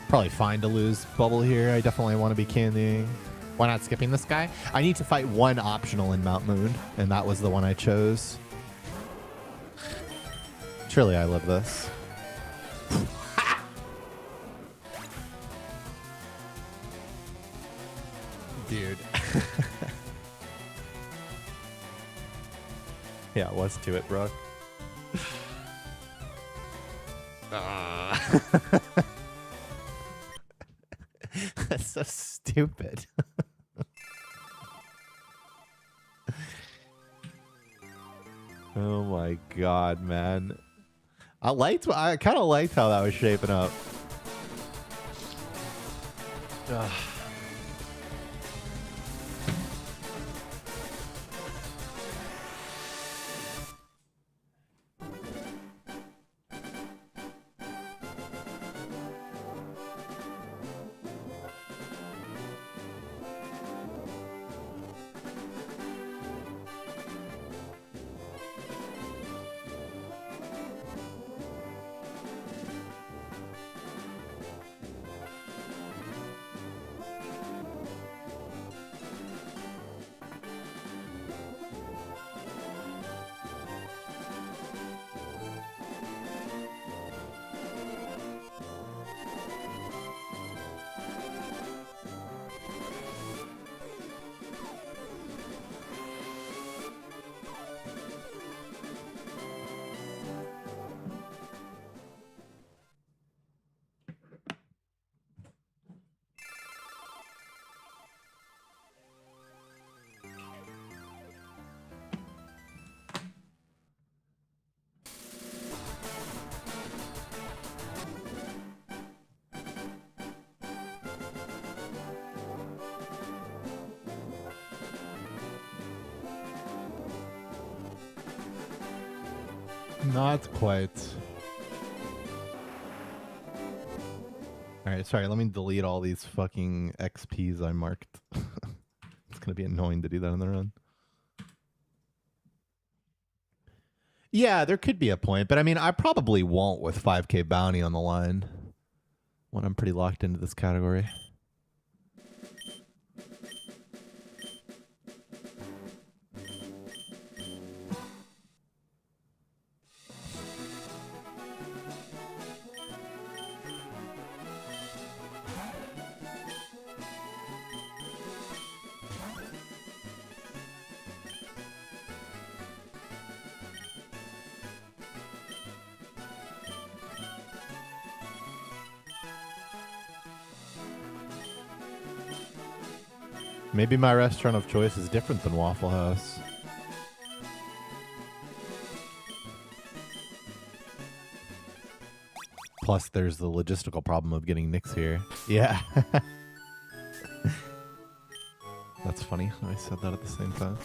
Probably fine to lose Bubble here. I definitely want to be candying. Why not skipping this guy? I need to fight one optional in Mount Moon, and that was the one I chose. Surely I live this. Yeah, it was to it, bro. That's so stupid. Oh my god, man. I kind of liked how that was shaping up. Ugh. Not quite. Alright, sorry, let me delete all these fucking XPs I marked. It's gonna be annoying to do that on the run. Yeah, there could be a point, but I mean, I probably won't with 5k bounty on the line when I'm pretty locked into this category. Maybe my restaurant of choice is different than Waffle House. Plus, there's the logistical problem of getting Nick's here. Yeah. That's funny. I said that at the same time.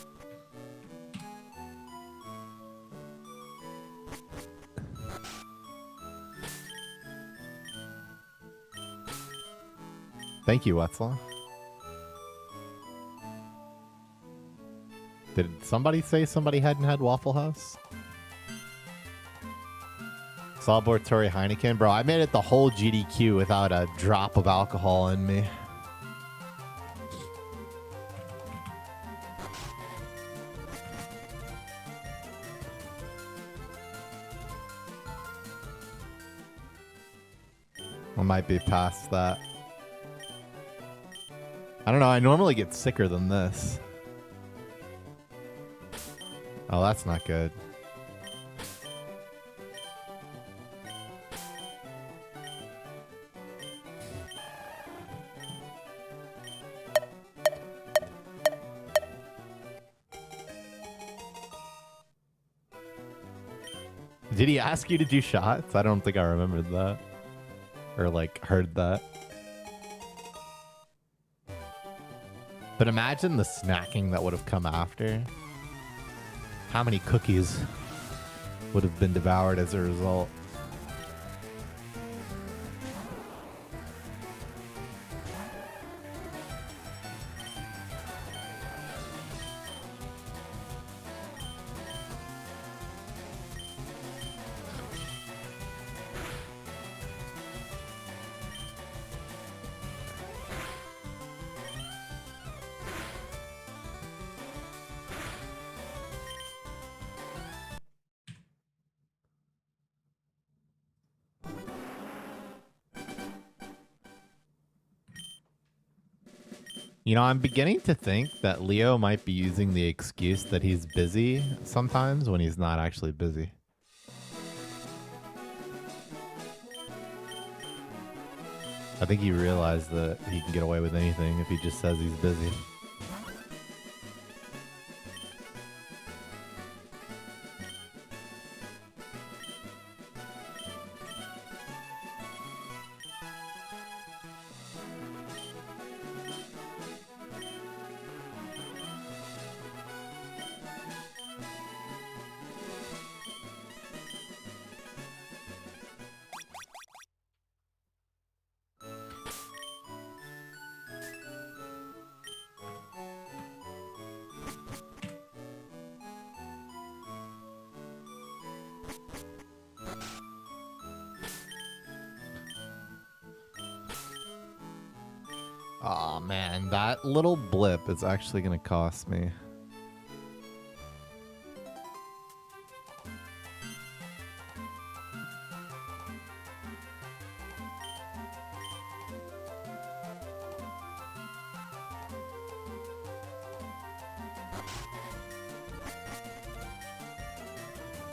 Thank you, Wetzlaw. Did somebody say somebody hadn't had Waffle House? Celebratory Heineken? Bro, I made it the whole GDQ without a drop of alcohol in me. I might be past that. I don't know, I normally get sicker than this. Oh, that's not good. Did he ask you to do shots? I don't think I remembered that. Or, like, heard that. But imagine the snacking that would have come after. How many cookies would have been devoured as a result? You know, I'm beginning to think that Leo might be using the excuse that he's busy sometimes when he's not actually busy. I think he realized that he can get away with anything if he just says he's busy. Oh man, that little blip is actually going to cost me.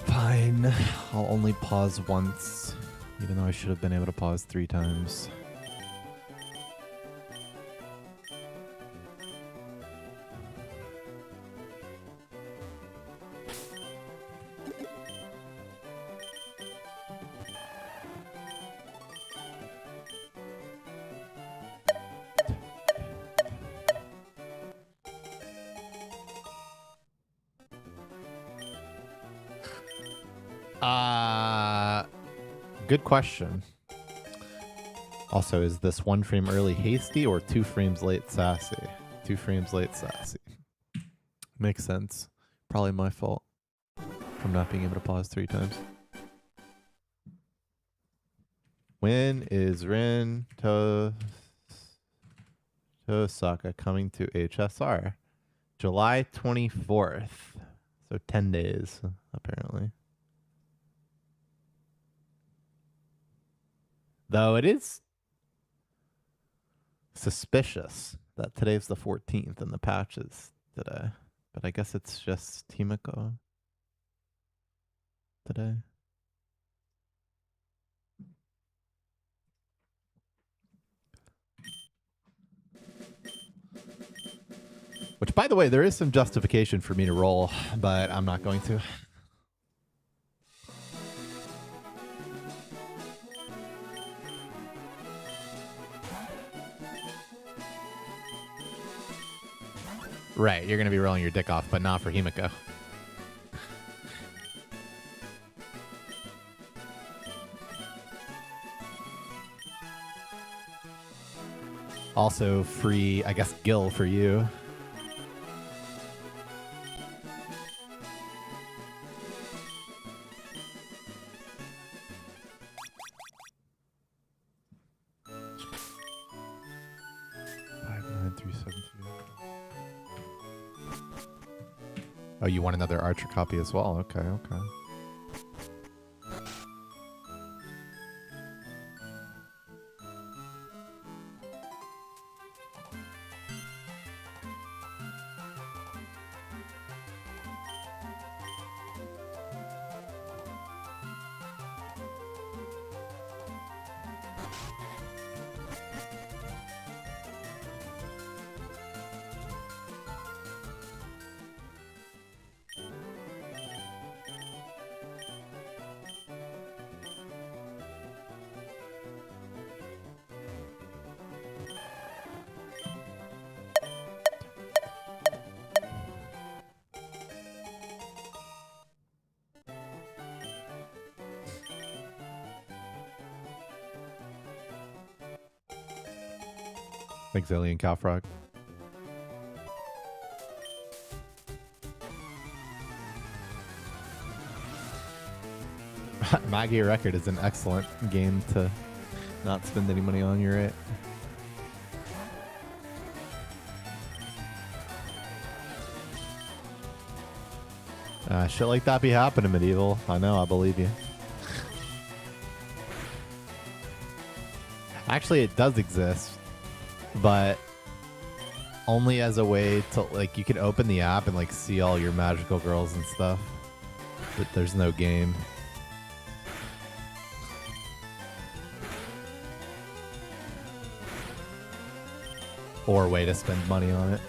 Fine, I'll only pause once, even though I should have been able to pause 3 times. Good question. Also, is this 1 frame early hasty or 2 frames late sassy? 2 frames late sassy. Makes sense. Probably my fault from not being able to pause 3 times. When is Rin Tosaka coming to HSR? July 24th. So 10 days, apparently. Though it is suspicious that today's the 14th and the patch is today. But I guess it's just Timiko today. Which, by the way, there is some justification for me to roll, but I'm not going to. Right, you're going to be rolling your dick off, but not for Himiko. Also free, I guess, Gil for you. Oh, you want another Archer copy as well? Okay, okay. Thanks, Alien Cowfrog. Maggie Record is an excellent game to not spend any money on, you're right. Shit like that be happening, Medieval. I know, I believe you. Actually, it does exist, but only as a way to, like, you can open the app and, like, see all your magical girls and stuff. But there's no game. Or way to spend money on it.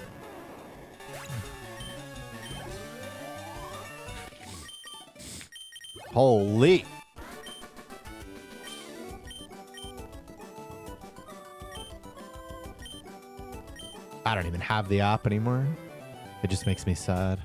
Holy! I don't even have the app anymore. It just makes me sad.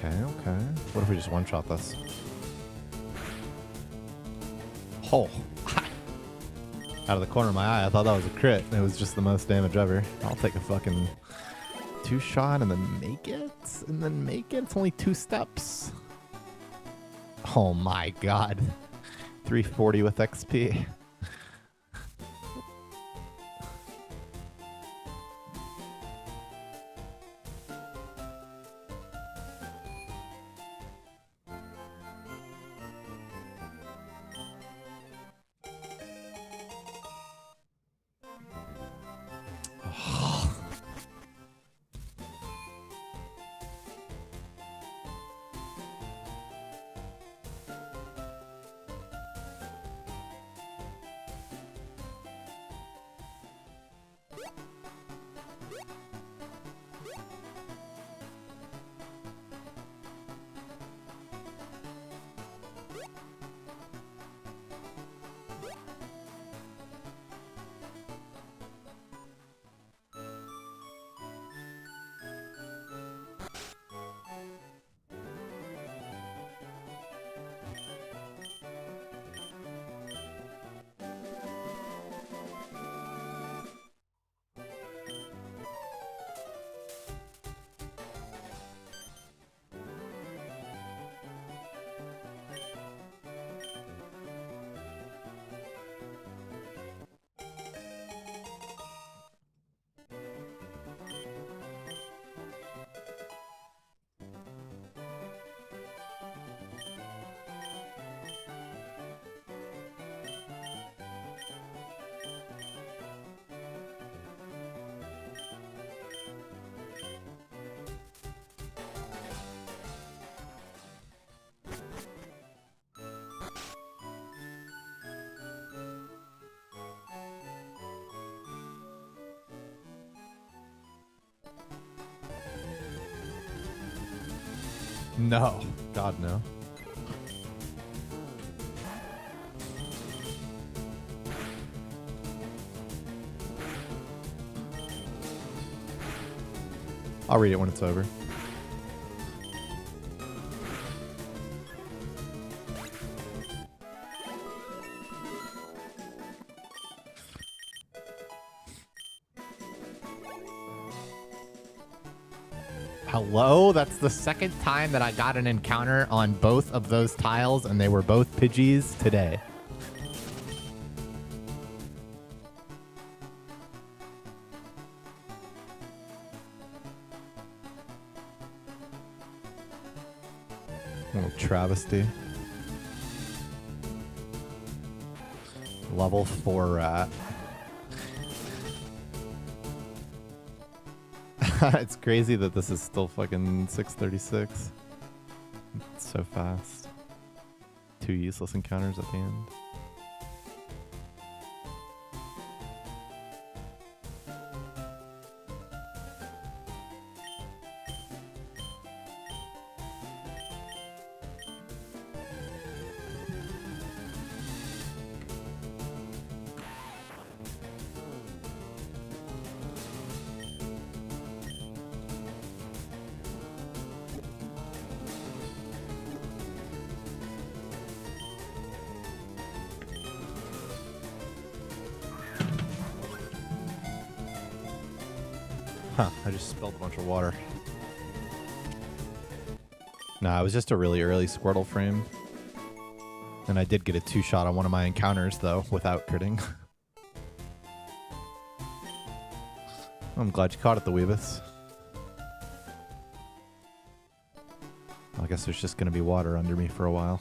Okay. What if we just one-shot this? Oh. Out of the corner of my eye, I thought that was a crit. It was just the most damage ever. I'll take a fucking 2-shot and then make it? And then make it? It's only 2 steps. Oh my god. 340 with XP. No. God, no. I'll read it when it's over. Hello? That's the second time that I got an encounter on both of those tiles, and they were both Pidgeys today. Little travesty. Level 4 rat. It's crazy that this is still fucking 636. It's so fast. 2 useless encounters at the end. Huh, I just spilled a bunch of water. Nah, it was just a really early Squirtle frame. And I did get a 2-shot on one of my encounters, though, without critting. I'm glad you caught it, the Weebus. I guess there's just going to be water under me for a while.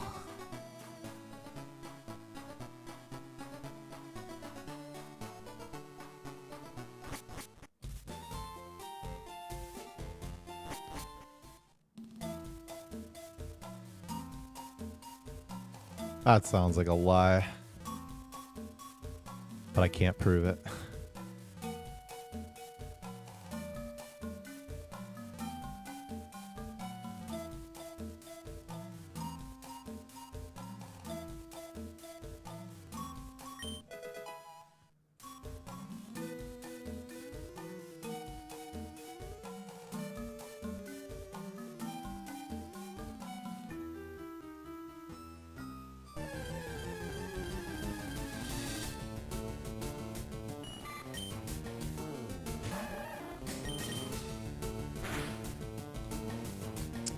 That sounds like a lie. But I can't prove it.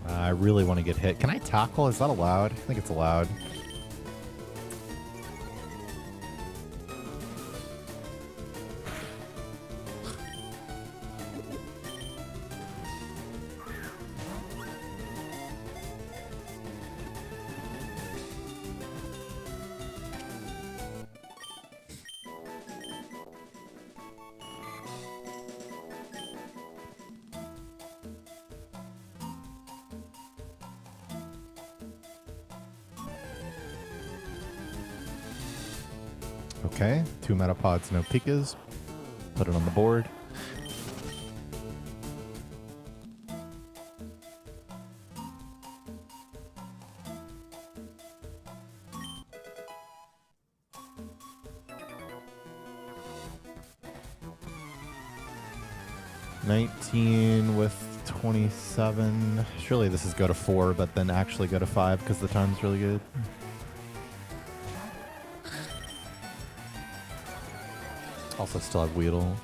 I really want to get hit. Can I tackle? Is that allowed? I think it's allowed. Okay, 2 Metapods, no Pikas. Put it on the board. $19 with 27. Surely this is go to 4, but then actually go to 5 because the time's really good. Also still have Weedle.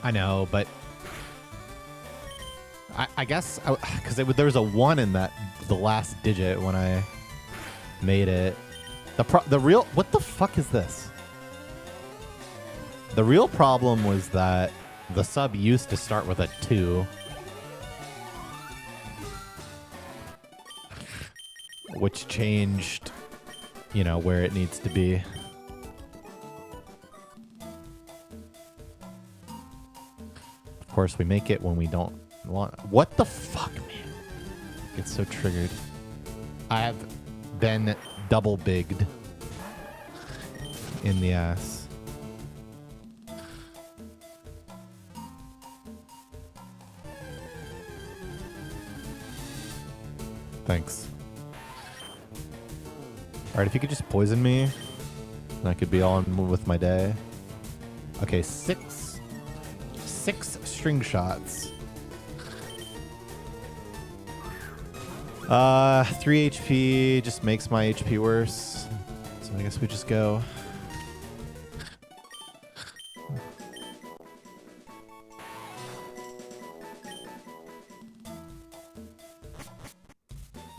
I know, but I guess because there was a 1 in the last digit when I made it. The real what the fuck is this? The real problem was that the sub used to start with a 2, which changed, you know, where it needs to be. Of course, we make it when we don't want. What the fuck, man? Get so triggered. I have been double bigged in the ass. Thanks. Alright, if you could just poison me, then I could be on with my day. Okay, 6 string shots. 3 HP just makes my HP worse. So I guess we just go.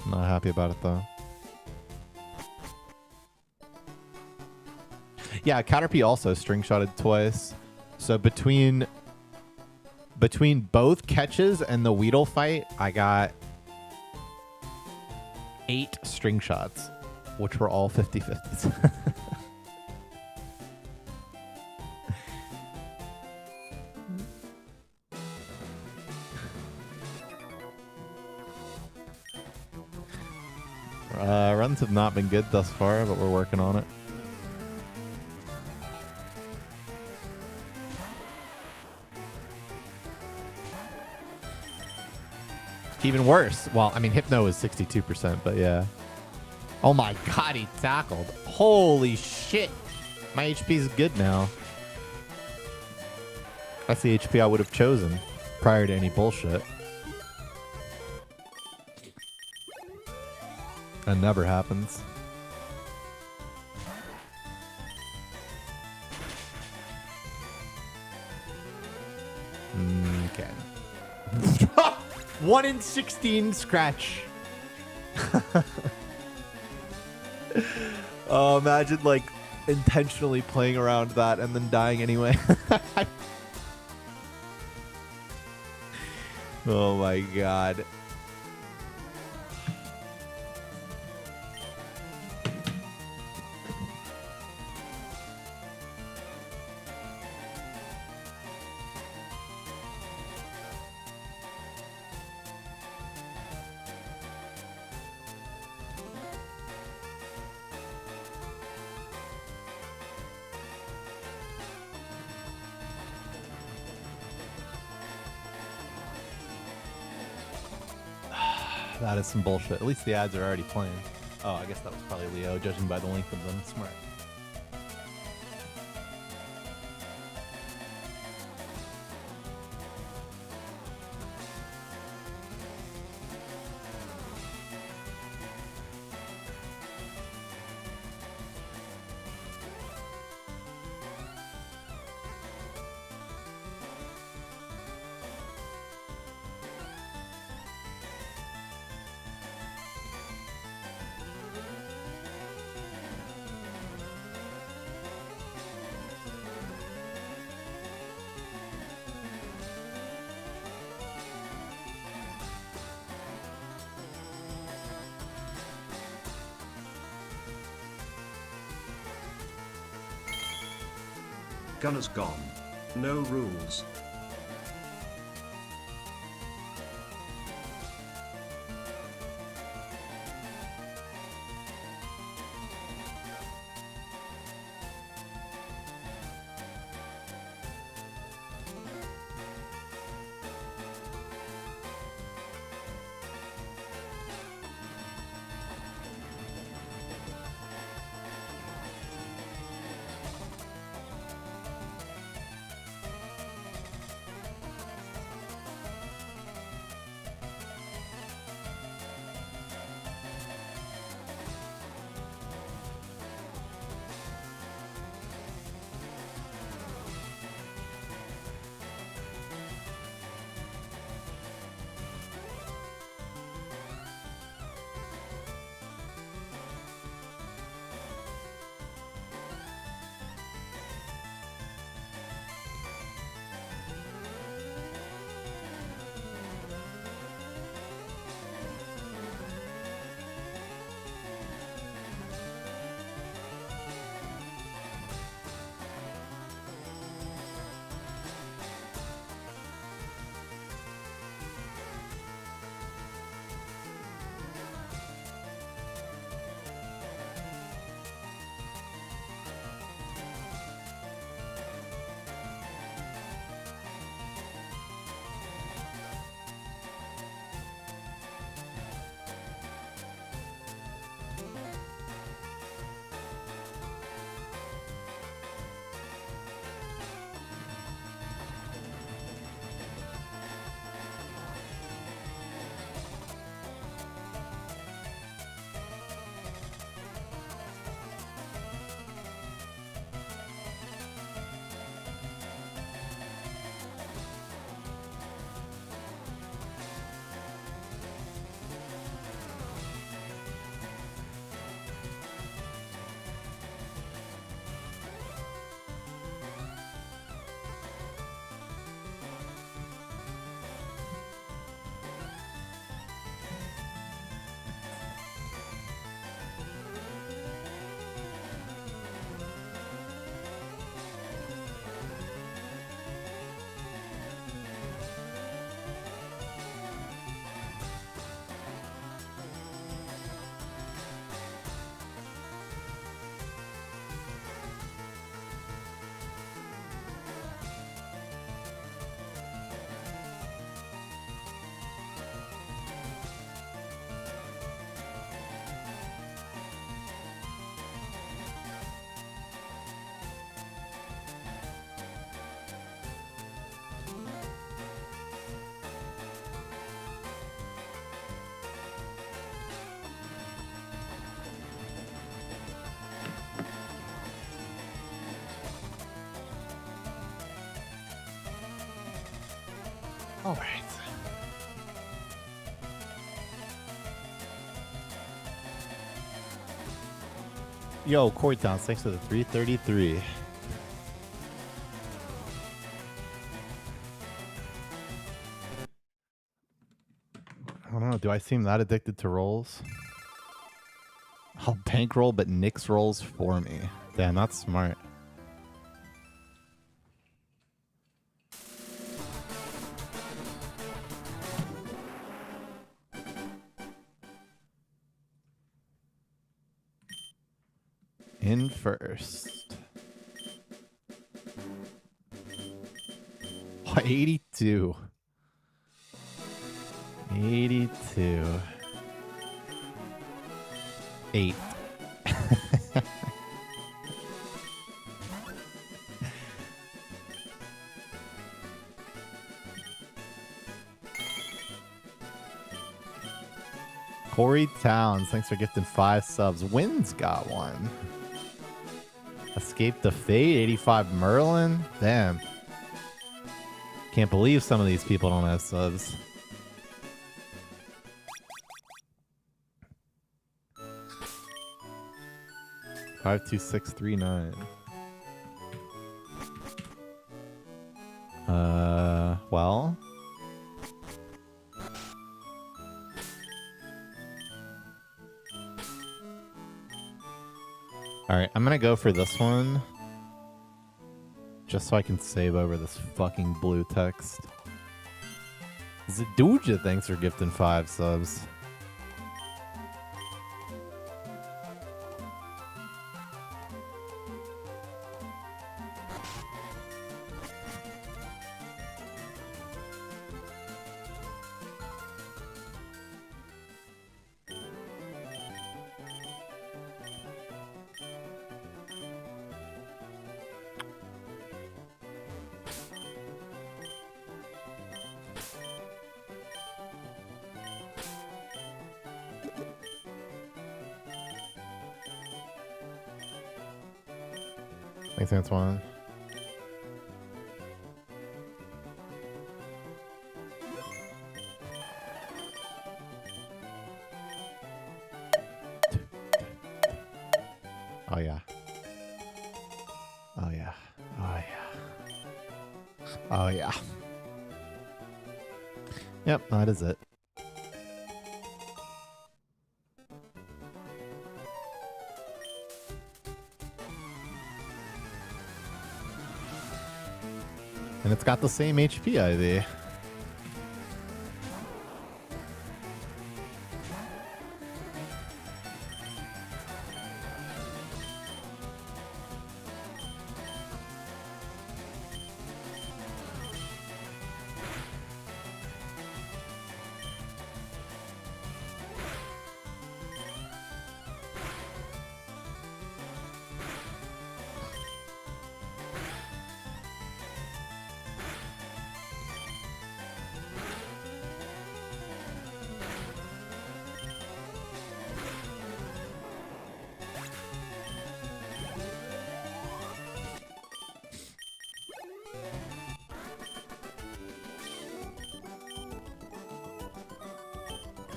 Not happy about it though. Yeah, Caterpie also string shotted twice. So between both catches and the Weedle fight, I got 8 string shots, which were all 50-50s. Runs have not been good thus far, but we're working on it. Even worse. Well, I mean, Hypno is 62%, but yeah. Oh my god, he tackled. Holy shit. My HP is good now. That's the HP I would have chosen prior to any bullshit. That never happens. Okay. 1 in 16 scratch. Oh, imagine like intentionally playing around that and then dying anyway. Oh my god. That is some bullshit. At least the ads are already playing. Oh, I guess that was probably Leo, judging by the length of them. Smart. Gunner's gone. No rules. All right. Yo, Corey Town, thanks for the 333. I don't know. Do I seem that addicted to rolls? I'll bankroll, but Nick's rolls for me. Damn, that's smart. In first. 82. 82. 8. Corey Towns, thanks for gifting 5 subs. Wynn's got one. Escape the Fate, 85 Merlin. Damn. Can't believe some of these people don't have subs. Five, 2, 6, 3, 9. Well. Alright, I'm gonna go for this one. Just so I can save over this fucking blue text. Zaduja, thanks for gifting 5 subs. Thanks, Antoine. Oh, yeah. Oh, yeah. Oh, yeah. Oh, yeah. Yep, that is it. And it's got the same HP ID.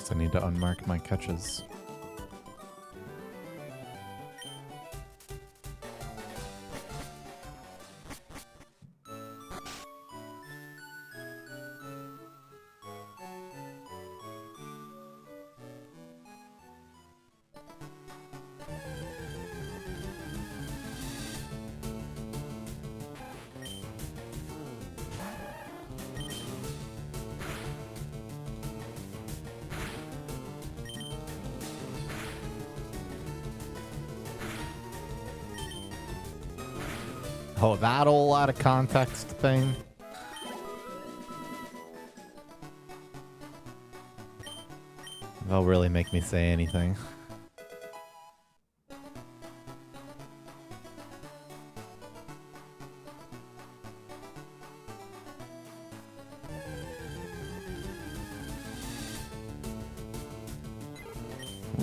I need to unmark my catches. Oh, that old out of context thing. That'll really make me say anything.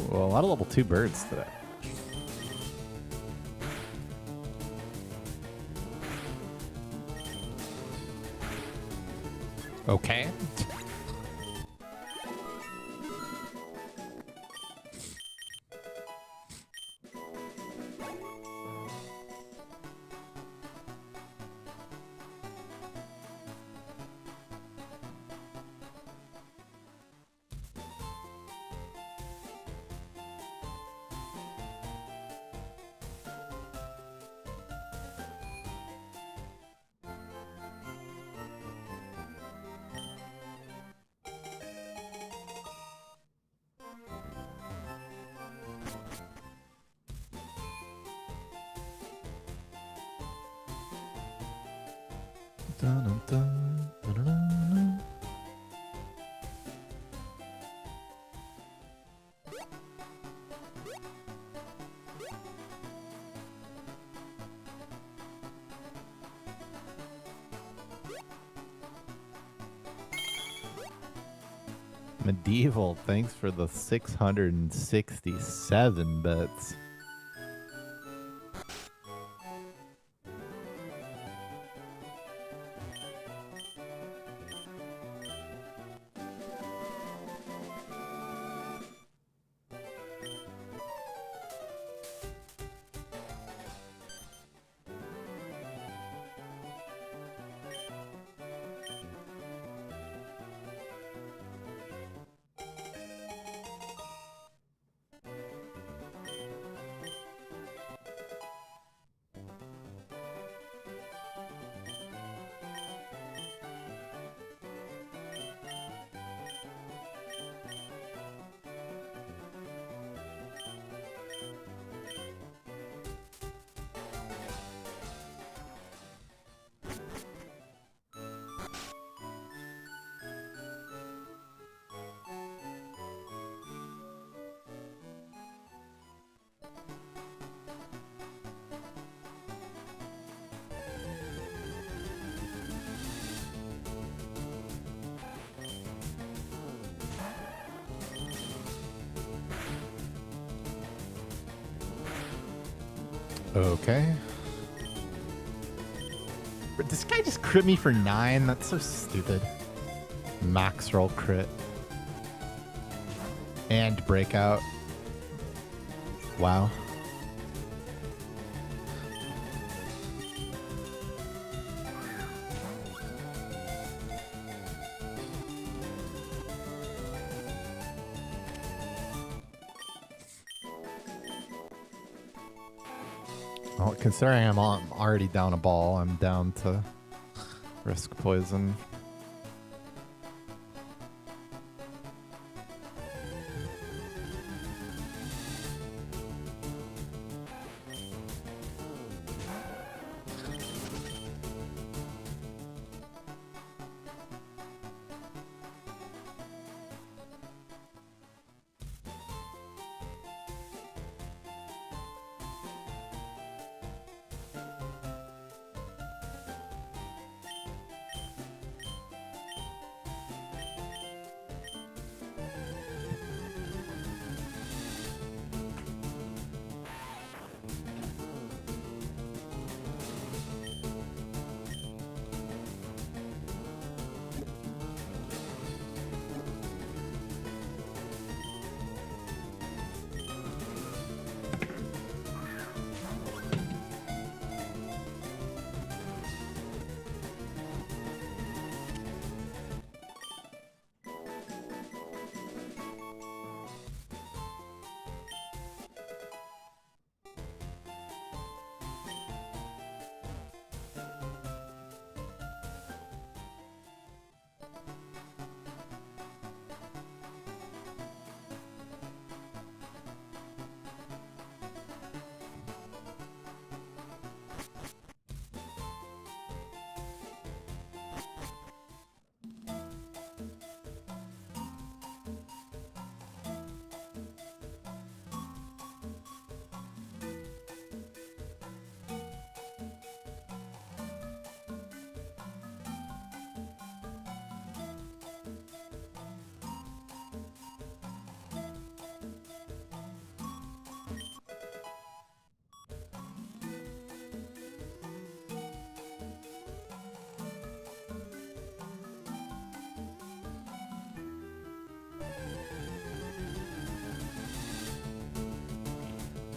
Well, a lot of level 2 birds today. Okay. Dun, dun, dun, dun, dun, dun. Medieval, thanks for the 667 bits. Okay. But this guy just crit me for 9. That's so stupid. Max roll crit. And breakout. Wow. Well, considering I'm already down a ball, I'm down to risk poison.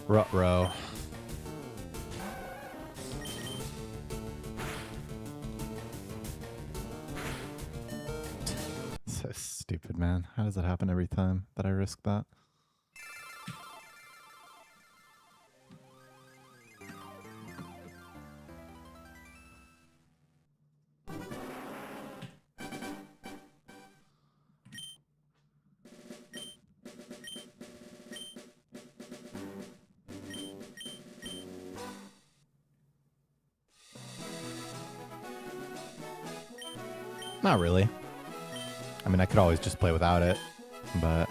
Ruh-roh. So stupid, man. How does it happen every time that I risk that? Not really. I mean, I could always just play without it, but,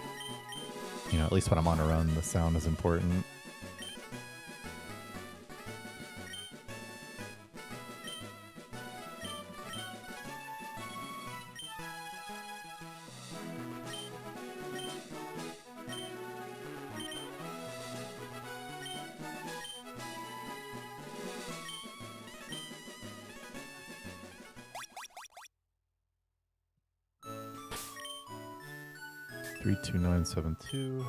you know, at least when I'm on a run, the sound is important. Three, 2, 9, 7, 2.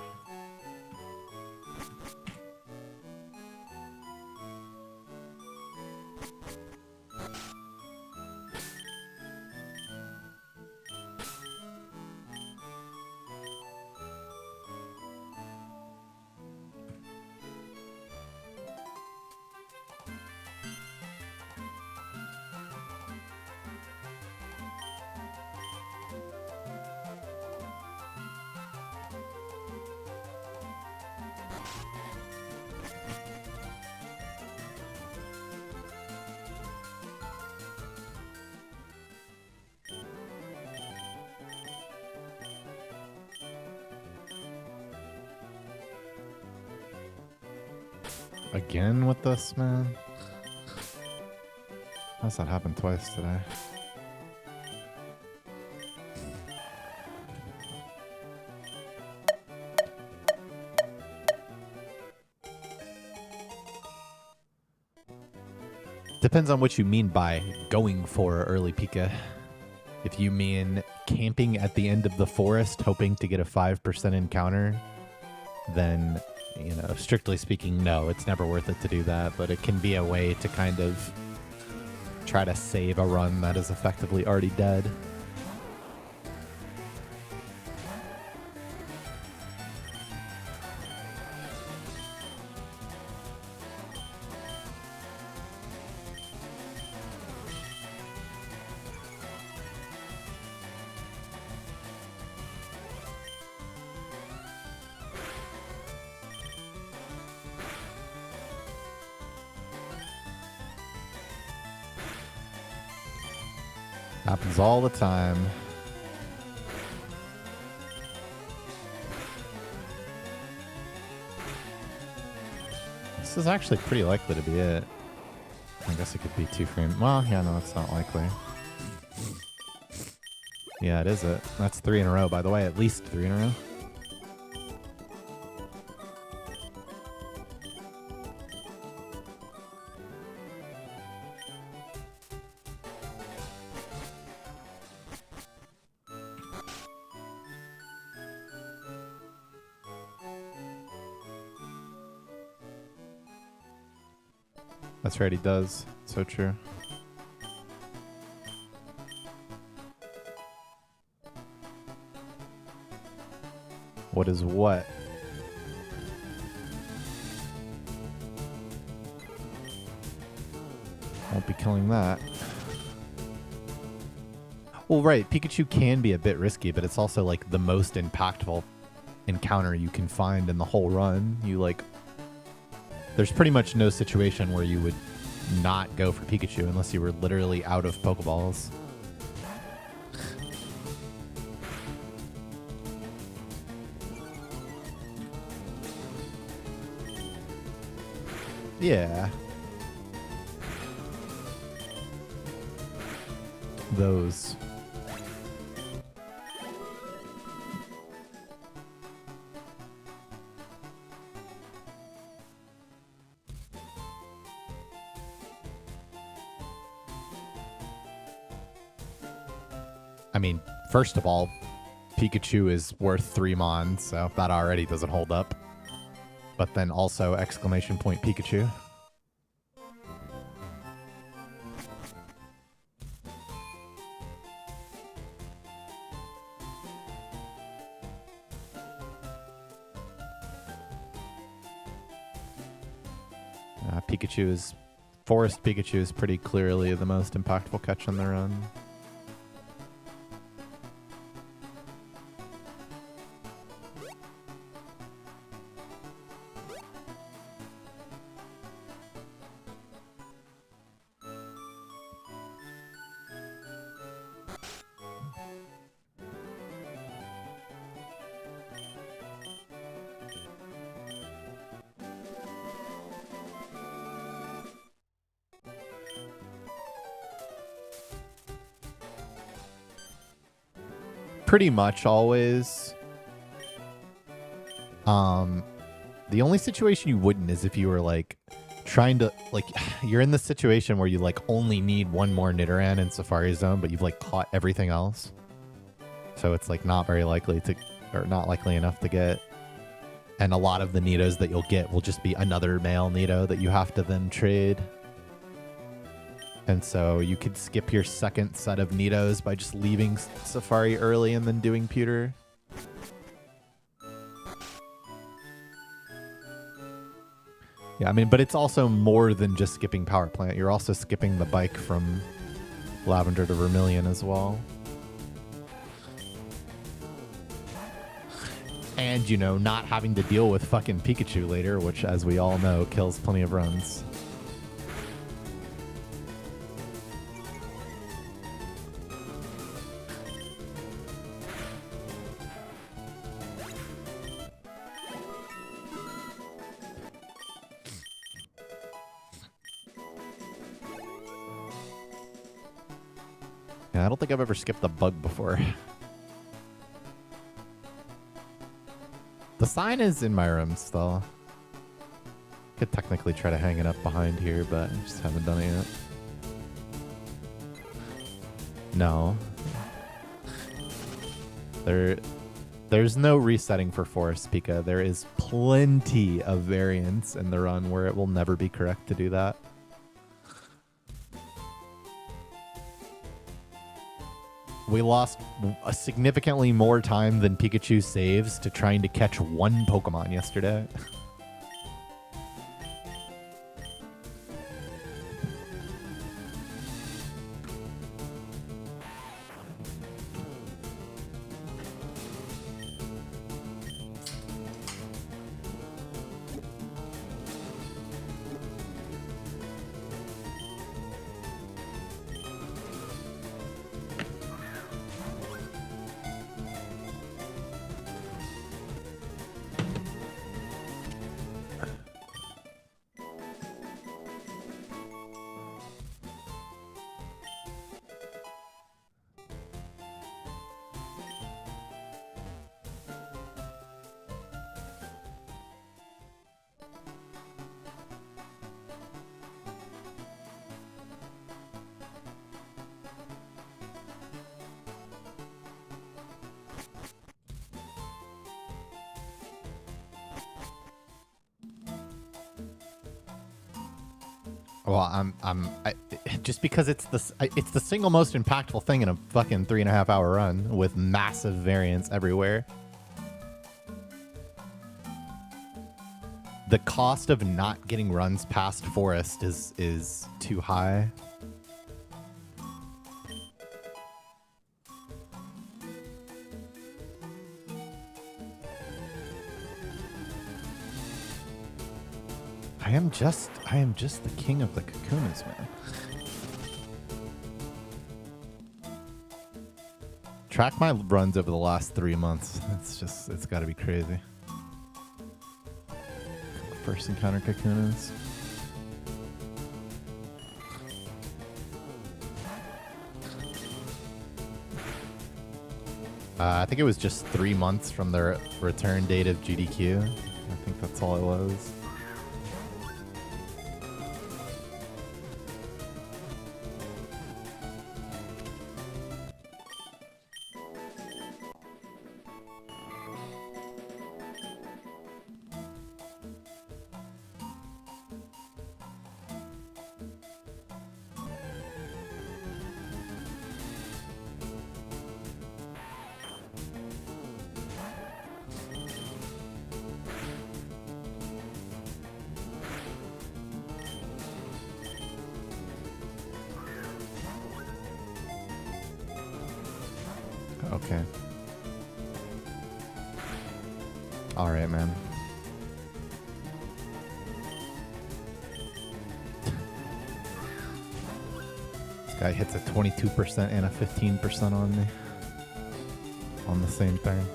Again with this, man? How's that happen twice today? Depends on what you mean by going for early Pika. If you mean camping at the end of the forest hoping to get a 5% encounter, then, you know, strictly speaking, no, it's never worth it to do that, but it can be a way to kind of try to save a run that is effectively already dead. Happens all the time. This is actually pretty likely to be it. I guess it could be 2 frame. Well, yeah, no, it's not likely. Yeah, it is it. That's 3 in a row, by the way. At least 3 in a row. That's right, he does. So true. What is what? Won't be killing that. Well, right, Pikachu can be a bit risky, but it's also like the most impactful encounter you can find in the whole run. You like... There's pretty much no situation where you would not go for Pikachu unless you were literally out of Pokeballs. Yeah. Those. I mean, first of all, Pikachu is worth 3 Mon, so that already doesn't hold up. but then also exclamation point Pikachu. Forest Pikachu is pretty clearly the most impactful catch on the run. Pretty much always. The only situation you wouldn't is if you were like trying to like you're in the situation where you like only need one more Nidoran in Safari Zone, but you've like caught everything else. So it's like not very likely to, or not likely enough to get. And a lot of the Nidos that you'll get will just be another male Nido that you have to then trade. And so you could skip your second set of Nidos by just leaving Safari early and then doing Pewter. Yeah, I mean, but it's also more than just skipping Power Plant. You're also skipping the bike from Lavender to Vermilion as well. And, you know, not having to deal with fucking Pikachu later, which, as we all know, kills plenty of runs. Yeah, I don't think I've ever skipped a bug before. The sign is in my room still. Could technically try to hang it up behind here, but I just haven't done it yet. No. There's no resetting for Forest Pika. There is plenty of variance in the run where it will never be correct to do that. We lost a significantly more time than Pikachu saves to trying to catch one Pokemon yesterday. Well, just because it's the single most impactful thing in a fucking 3.5-hour run with massive variance everywhere. The cost of not getting runs past Forest is too high. I am just the king of the Kakunas, man. Track my runs over the last 3 months. It's got to be crazy. First encounter Kakunas. I think it was just 3 months from the return date of GDQ. I think that's all it was. Okay. All right, man. This guy hits a 22% and a 15% on me. On the same thing.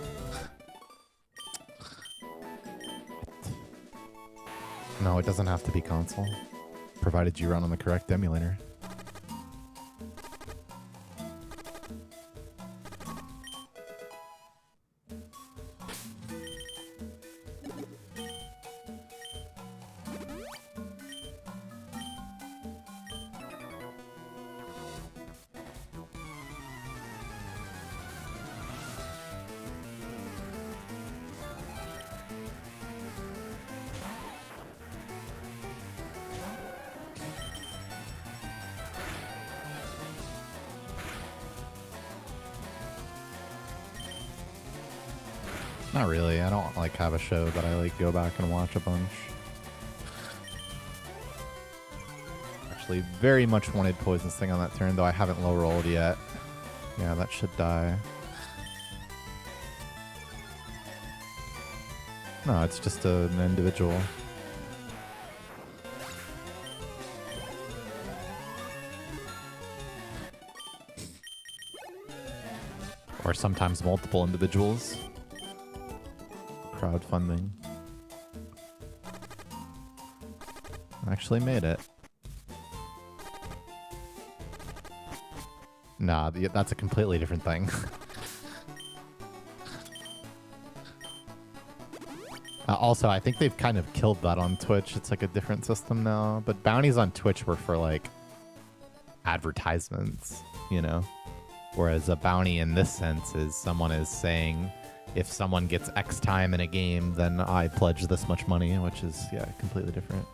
No, it doesn't have to be console. Provided you run on the correct emulator. Not really. I don't like have a show that I like go back and watch a bunch. Actually, very much wanted Poison's thing on that turn, though I haven't low rolled yet. Yeah, that should die. No, it's just an individual. Or sometimes multiple individuals. Crowdfunding. Actually made it. Nah, that's a completely different thing. Also, I think they've kind of killed that on Twitch. It's like a different system now. But bounties on Twitch were for like advertisements, you know? Whereas a bounty in this sense is someone is saying, if someone gets X time in a game, then I pledge this much money, which is, yeah, completely different.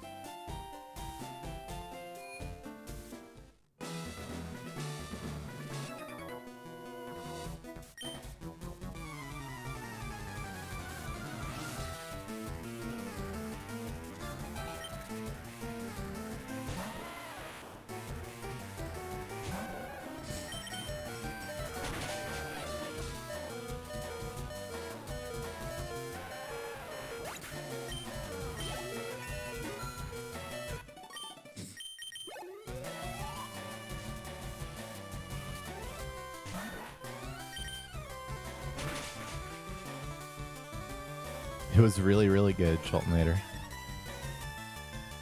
It was really, really good, Schultinator.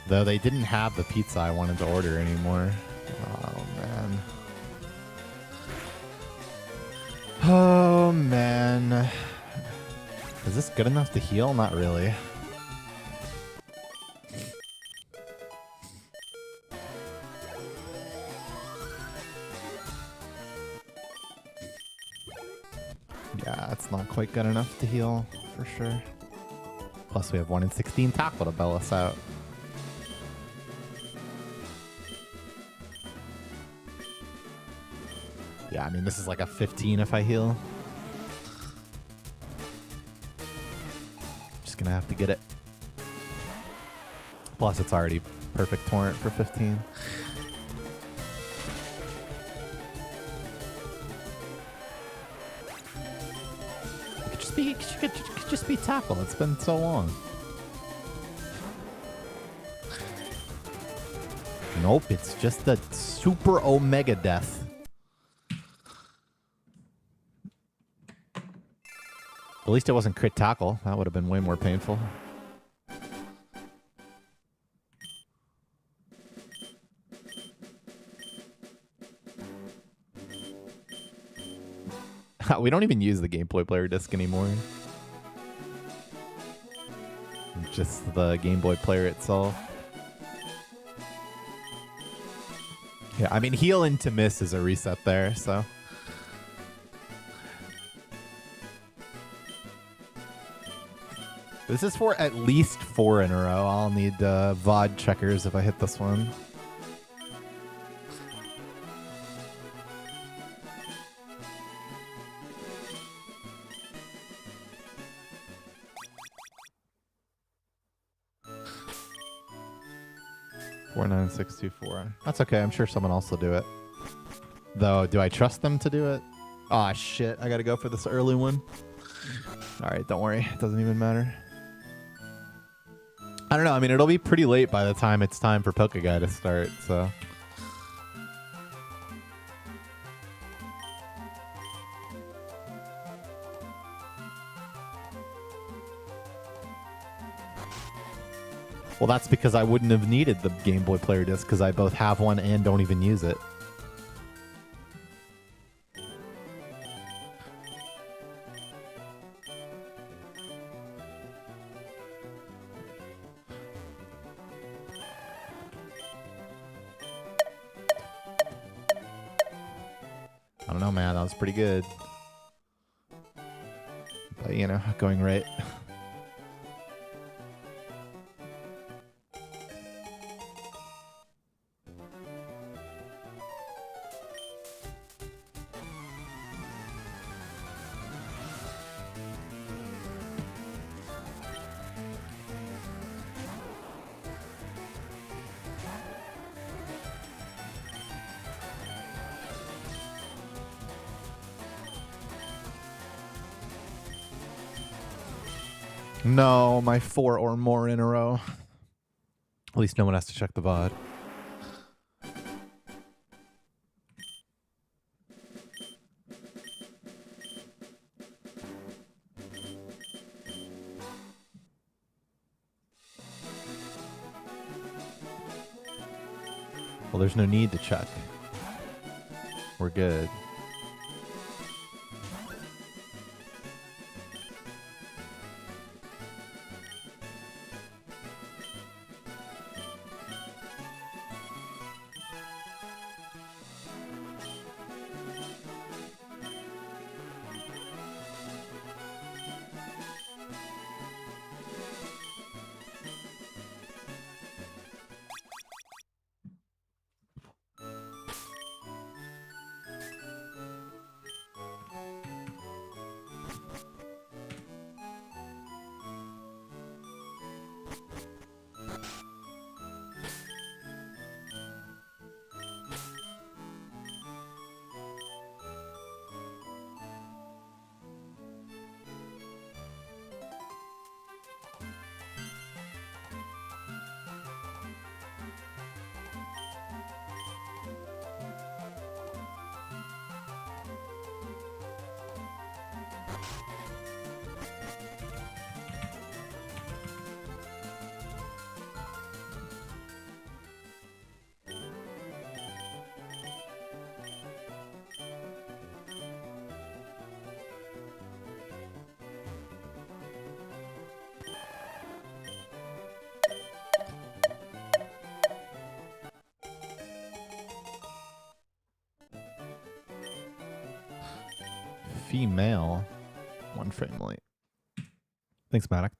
Though they didn't have the pizza I wanted to order anymore. Oh, man. Oh, man. Is this good enough to heal? Not really. Yeah, it's not quite good enough to heal, for sure. Plus, we have 1 in 16 tackle to bail us out. Yeah, I mean, this is like a 15 if I heal. Just gonna have to get it. Plus, it's already perfect torrent for 15. It could just be tackle. It's been so long. Nope, it's just a super omega death. At least it wasn't crit tackle. That would have been way more painful. We don't even use the Game Boy Player disc anymore. Just the Game Boy Player itself. Yeah, I mean, heal into miss is a reset there, so. This is for at least 4 in a row. I'll need VOD checkers if I hit this one. That's okay. I'm sure someone else will do it. Though, do I trust them to do it? Aw, shit. I gotta go for this early one. Alright, don't worry. It doesn't even matter. I don't know. I mean, it'll be pretty late by the time it's time for Pokeguy to start, so... Well, that's because I wouldn't have needed the Game Boy Player disc because I both have one and don't even use it. I don't know, man. That was pretty good. But, you know, going right. No, my 4 or more in a row. At least no one has to check the VOD. Well, there's no need to check. We're good. Female. 1 frame late. Thanks, Maddox.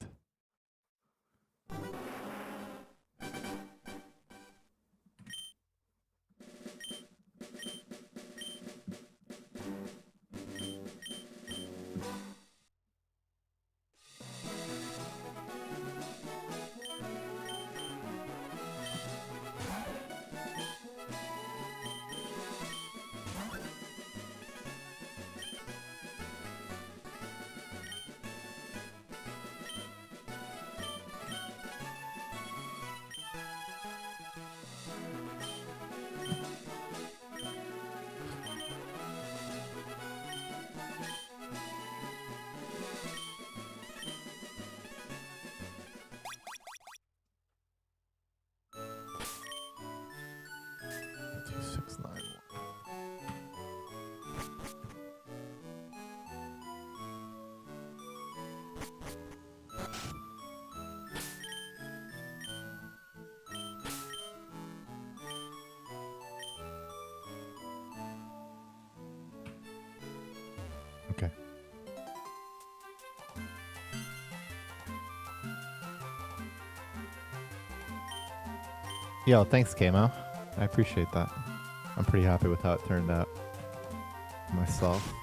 Okay. Yo, thanks, Kamo. I appreciate that. I'm pretty happy with how it turned out myself.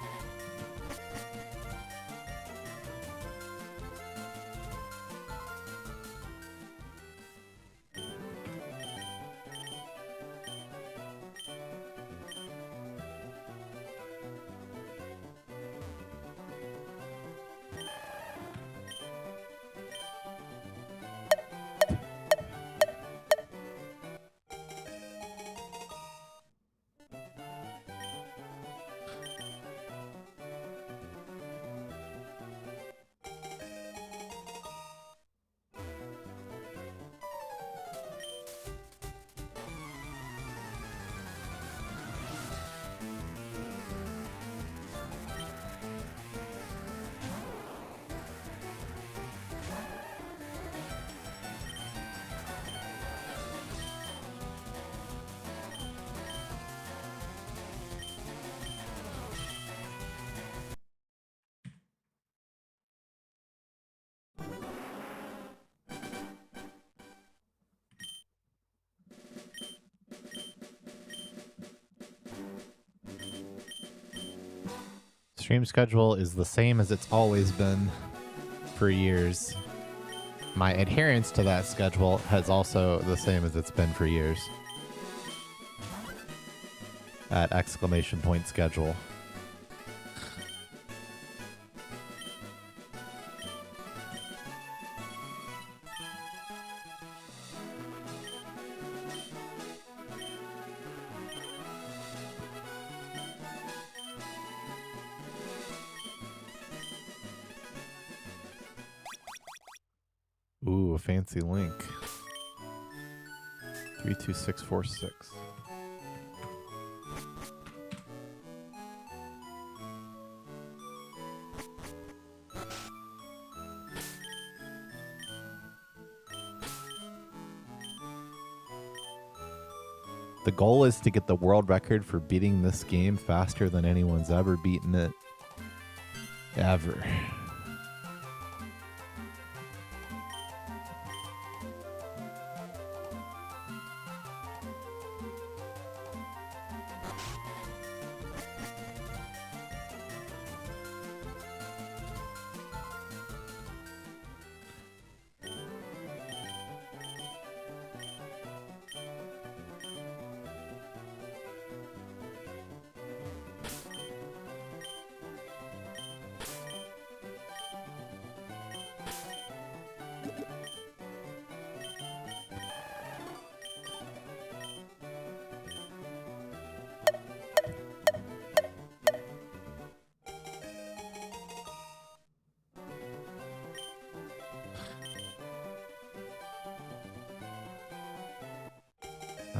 stream schedule is the same as it's always been for years. My adherence to that schedule has also the same as it's been for years. At exclamation point schedule. Ooh, a fancy link. 32646. The goal is to get the world record for beating this game faster than anyone's ever beaten it. Ever.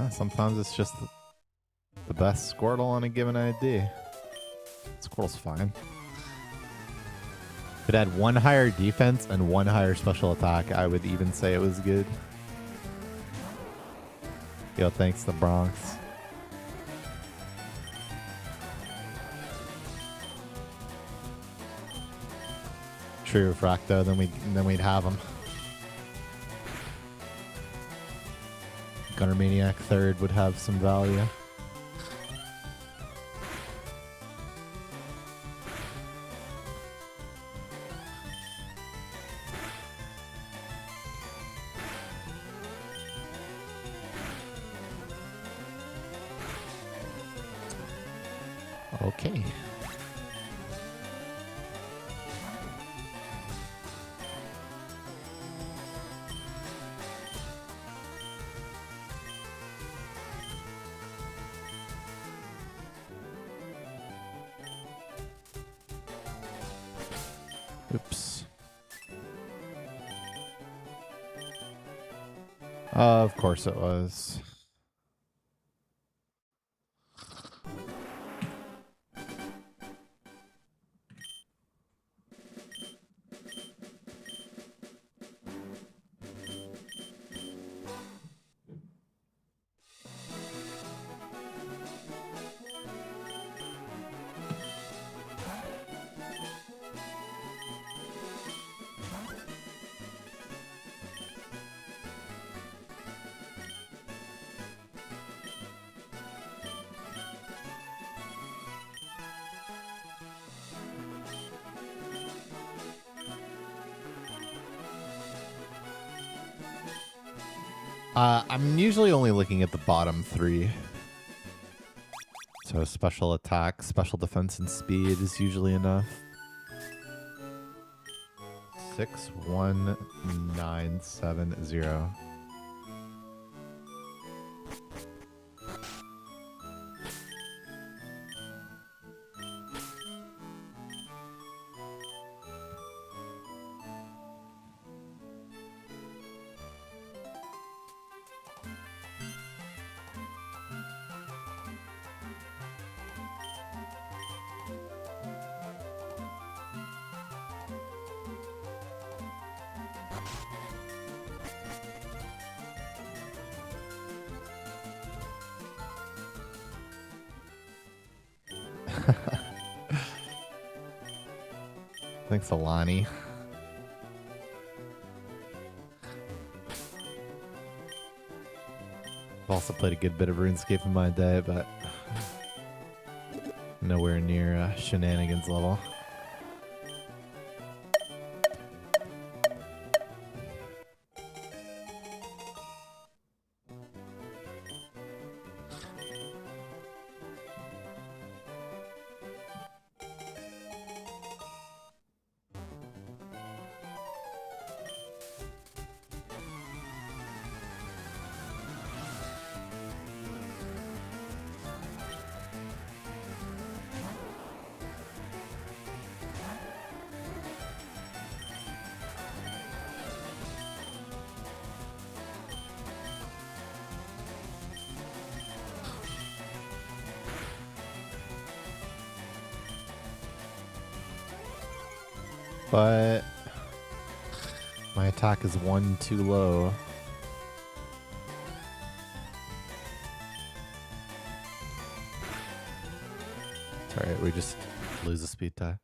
Sometimes it's just the best Squirtle on a given ID. Squirtle's fine. If it had one higher defense and one higher special attack, I would even say it was good. Yo, thanks the Bronx. True, Fracto, then we'd have him. Gunnermaniac third would have some value. Okay. Oops. Of course it was. I'm usually only looking at the bottom three. So special attack, special defense, and speed is usually enough. 61970. Thanks, Alani. I've also played a good bit of RuneScape in my day, but nowhere near shenanigans level. But my attack is one too low. It's alright, we just lose a speed tie.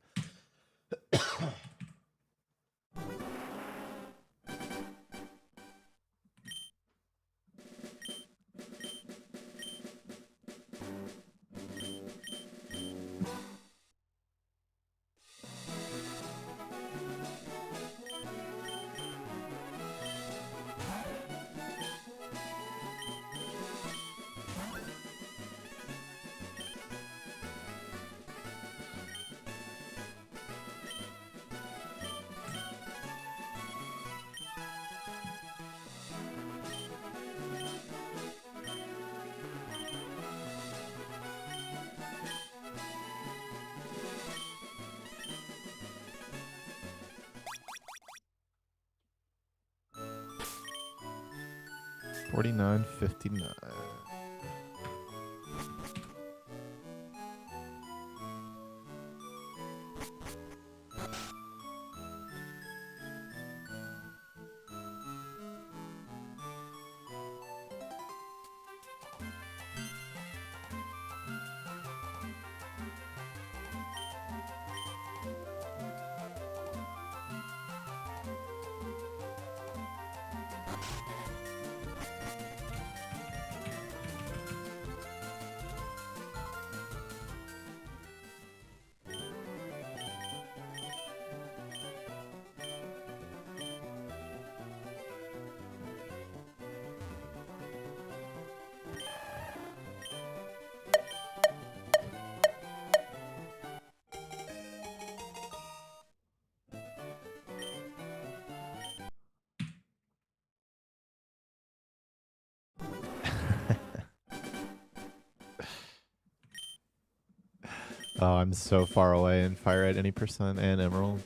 $49.59. Oh, I'm so far away in fire at any percent and emerald.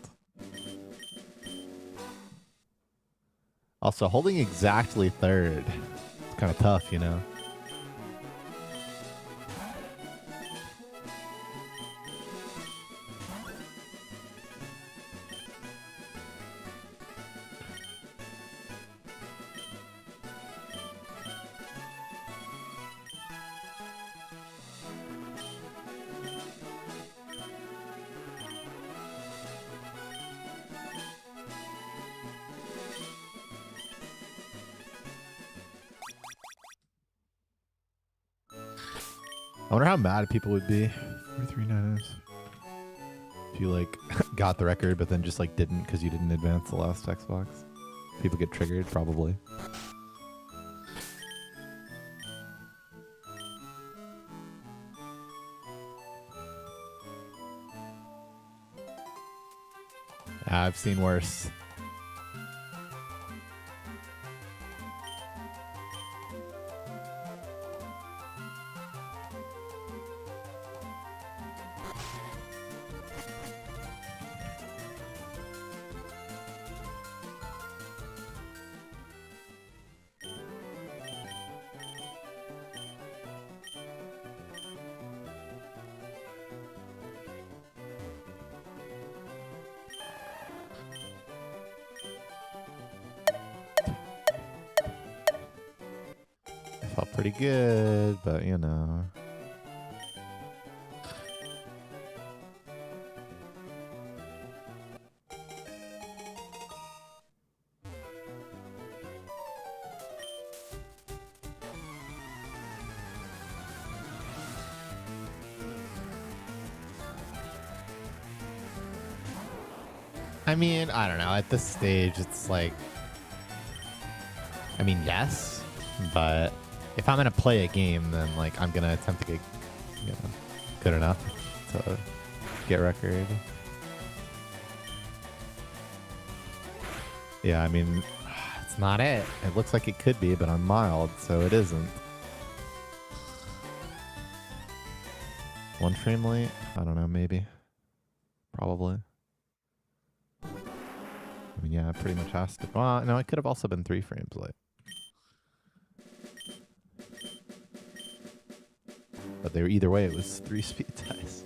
Also, holding exactly third. It's kind of tough, you know? I wonder how mad people would be. 43.9. If you like got the record but then just like didn't because you didn't advance the last Xbox. People get triggered, probably. I've seen worse. Felt pretty good, but you know. I mean, I don't know. At this stage, it's like, I mean, yes, but if I'm gonna play a game, then like I'm gonna attempt to get, you know, good enough to get record. Yeah, I mean, it's not it. It looks like it could be, but I'm mild, so it isn't. One frame late? I don't know, maybe. Probably. I mean, yeah, it pretty much has to. Well, no, it could have also been 3 frames late. But they were, either way, it was 3 speed ties.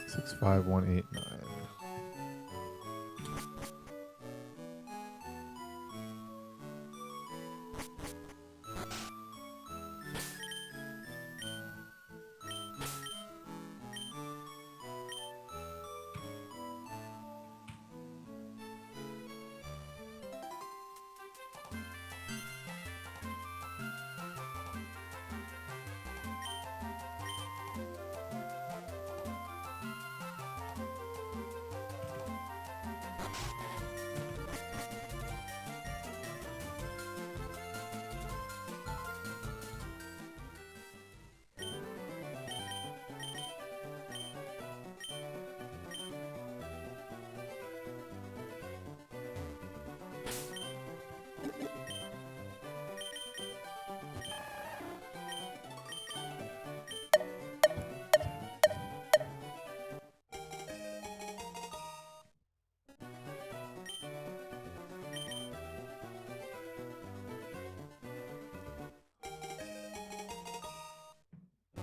Six, 5, 1, 8, 9.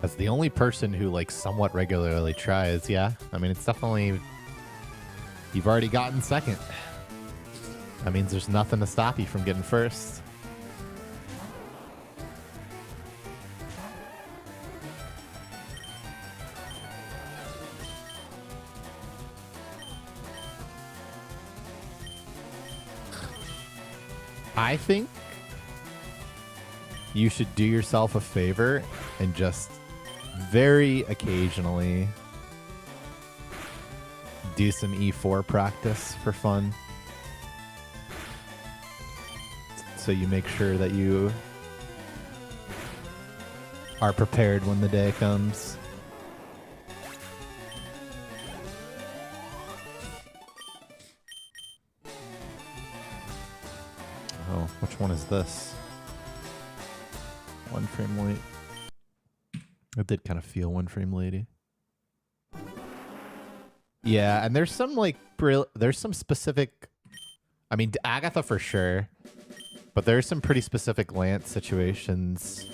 As the only person who like somewhat regularly tries, yeah. I mean, it's definitely, you've already gotten second. That means there's nothing to stop you from getting first. I think you should do yourself a favor and just very occasionally do some E4 practice for fun. So you make sure that you are prepared when the day comes. Oh, which one is this? One frame late. It did kind of feel one frame lady. Yeah, and there's some like there's some specific. I mean, Agatha for sure, but there's some pretty specific Lance situations,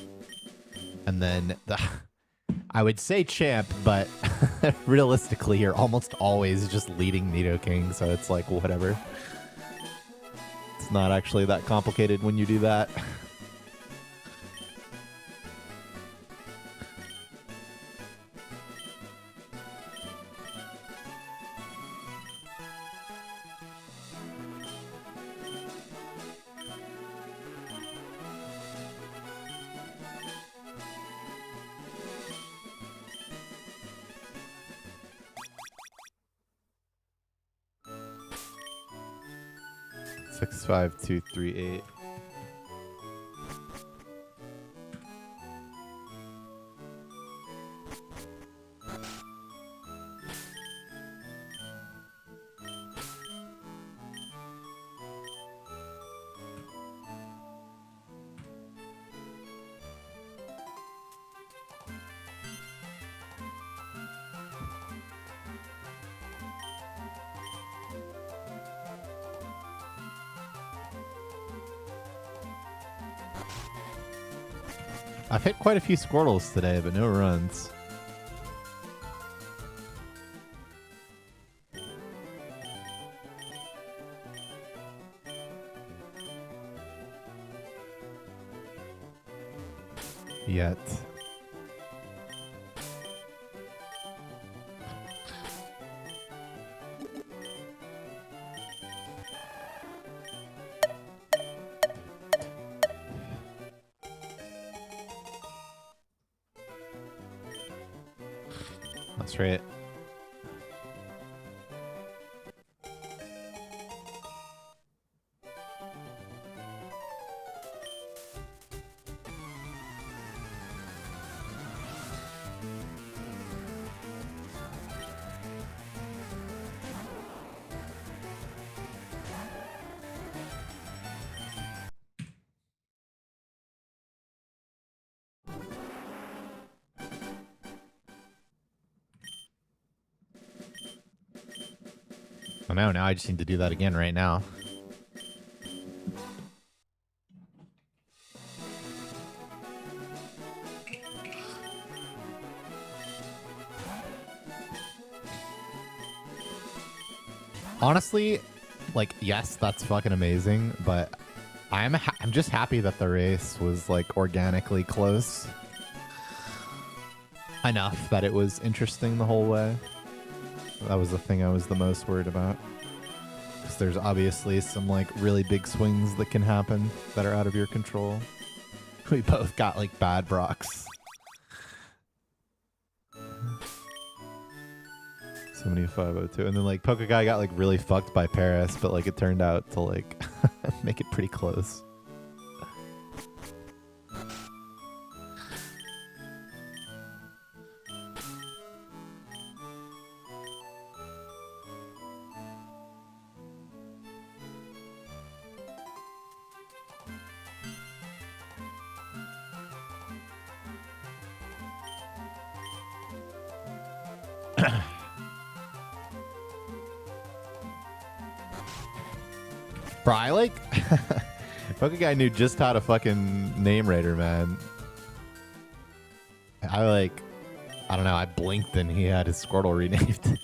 and then I would say Champ, but realistically, you're almost always just leading Nidoking, so it's like whatever. It's not actually that complicated when you do that. 65238. I've hit quite a few Squirtles today, but no runs. Yet. That's right. Oh no, now I just need to do that again right now. Honestly, like, yes, that's fucking amazing, but I'm just happy that the race was like organically close enough that it was interesting the whole way. That was the thing I was the most worried about. Because there's obviously some like really big swings that can happen that are out of your control. We both got like bad Brocks. 7502. And then like Poke Guy got like really fucked by Paris, but like it turned out to like make it pretty close. Bro, I like Poke Guy knew just how to fucking name Raider, man. I don't know, I blinked and he had his Squirtle renamed.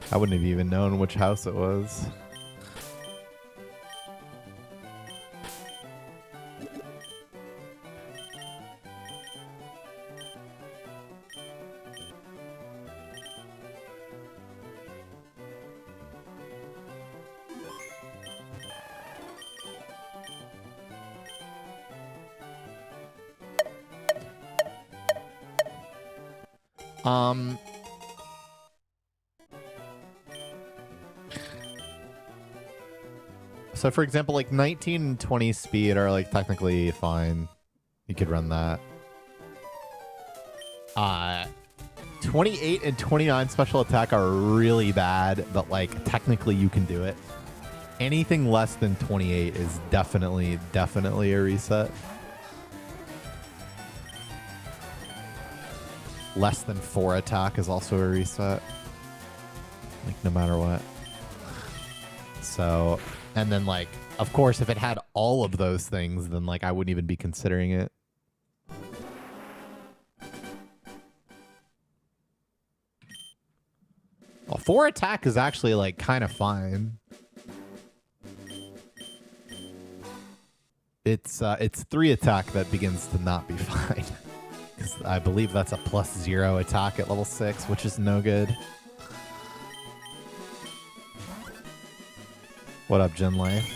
I wouldn't have even known which house it was. So for example, like 19 and 20 speed are like technically fine. You could run that. 28 and 29 special attack are really bad, but like technically you can do it. Anything less than 28 is definitely a reset. Less than 4 attack is also a reset. Like no matter what. So, and then like, of course, if it had all of those things, then like I wouldn't even be considering it. Well, 4 attack is actually like kind of fine. It's 3 attack that begins to not be fine. Because I believe that's a +0 attack at level 6, which is no good. What up, Gen Life?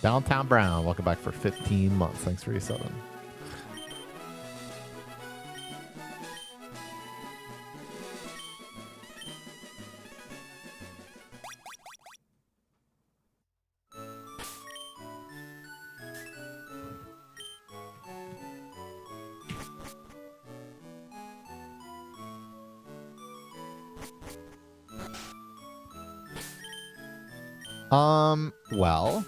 Downtown Brown, welcome back for 15 months. Thanks for resetting. Well,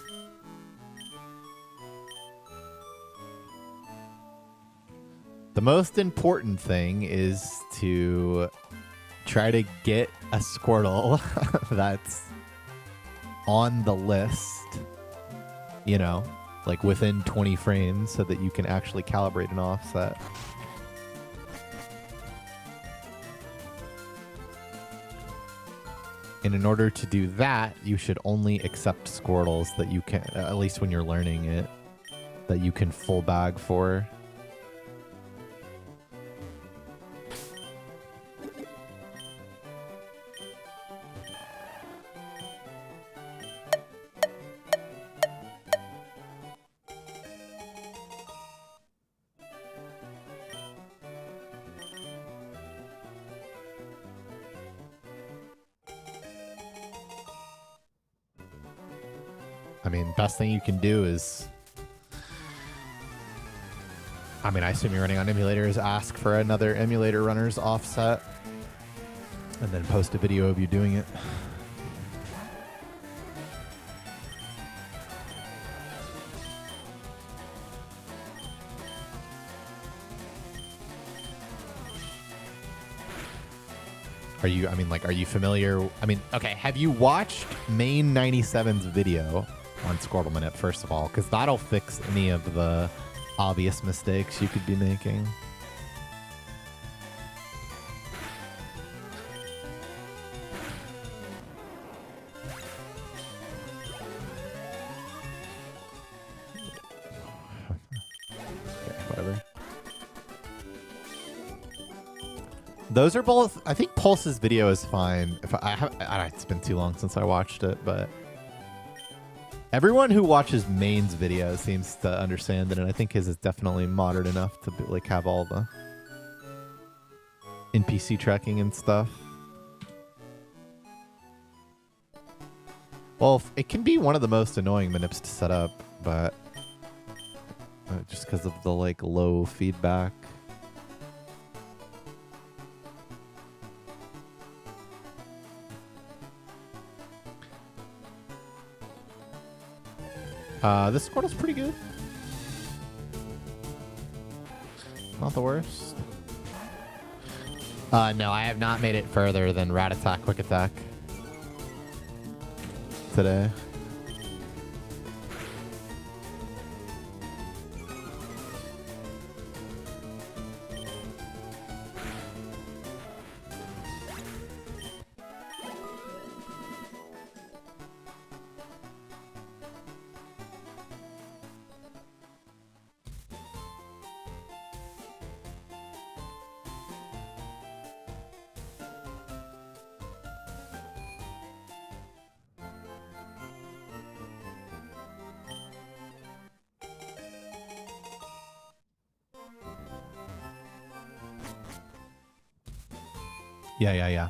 The most important thing is to try to get a Squirtle that's on the list, you know, like within 20 frames so that you can actually calibrate an offset. And in order to do that, you should only accept Squirtles that you can, at least when you're learning it, that you can full bag for. I mean, best thing you can do is, I mean, I assume you're running on emulators, ask for another emulator runner's offset, and then post a video of you doing it. Are you, I mean, like, are you familiar? I mean, okay, have you watched Main 97's video on Gunnermaniac, first of all? Because that'll fix any of the obvious mistakes you could be making. Okay, whatever. Those are both, I think Pulse's video is fine. If I have, it's been too long since I watched it, but everyone who watches Main's video seems to understand it, and I think his is definitely modern enough to like have all the NPC tracking and stuff. Well, it can be one of the most annoying manips to set up, but just because of the like low feedback. This Squirtle's pretty good. Not the worst. No, I have not made it further than Rat Attack, Quick Attack today. Yeah.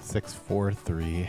643.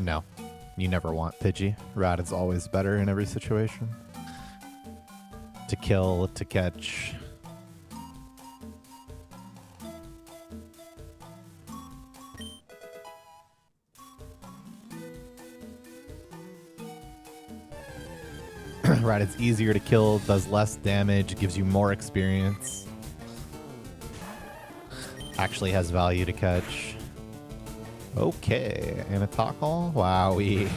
No. You never want Pidgey. Rat is always better in every situation. To kill, to catch. Rat is easier to kill, does less damage, gives you more experience. Actually has value to catch. Okay, and a tackle? Wowie.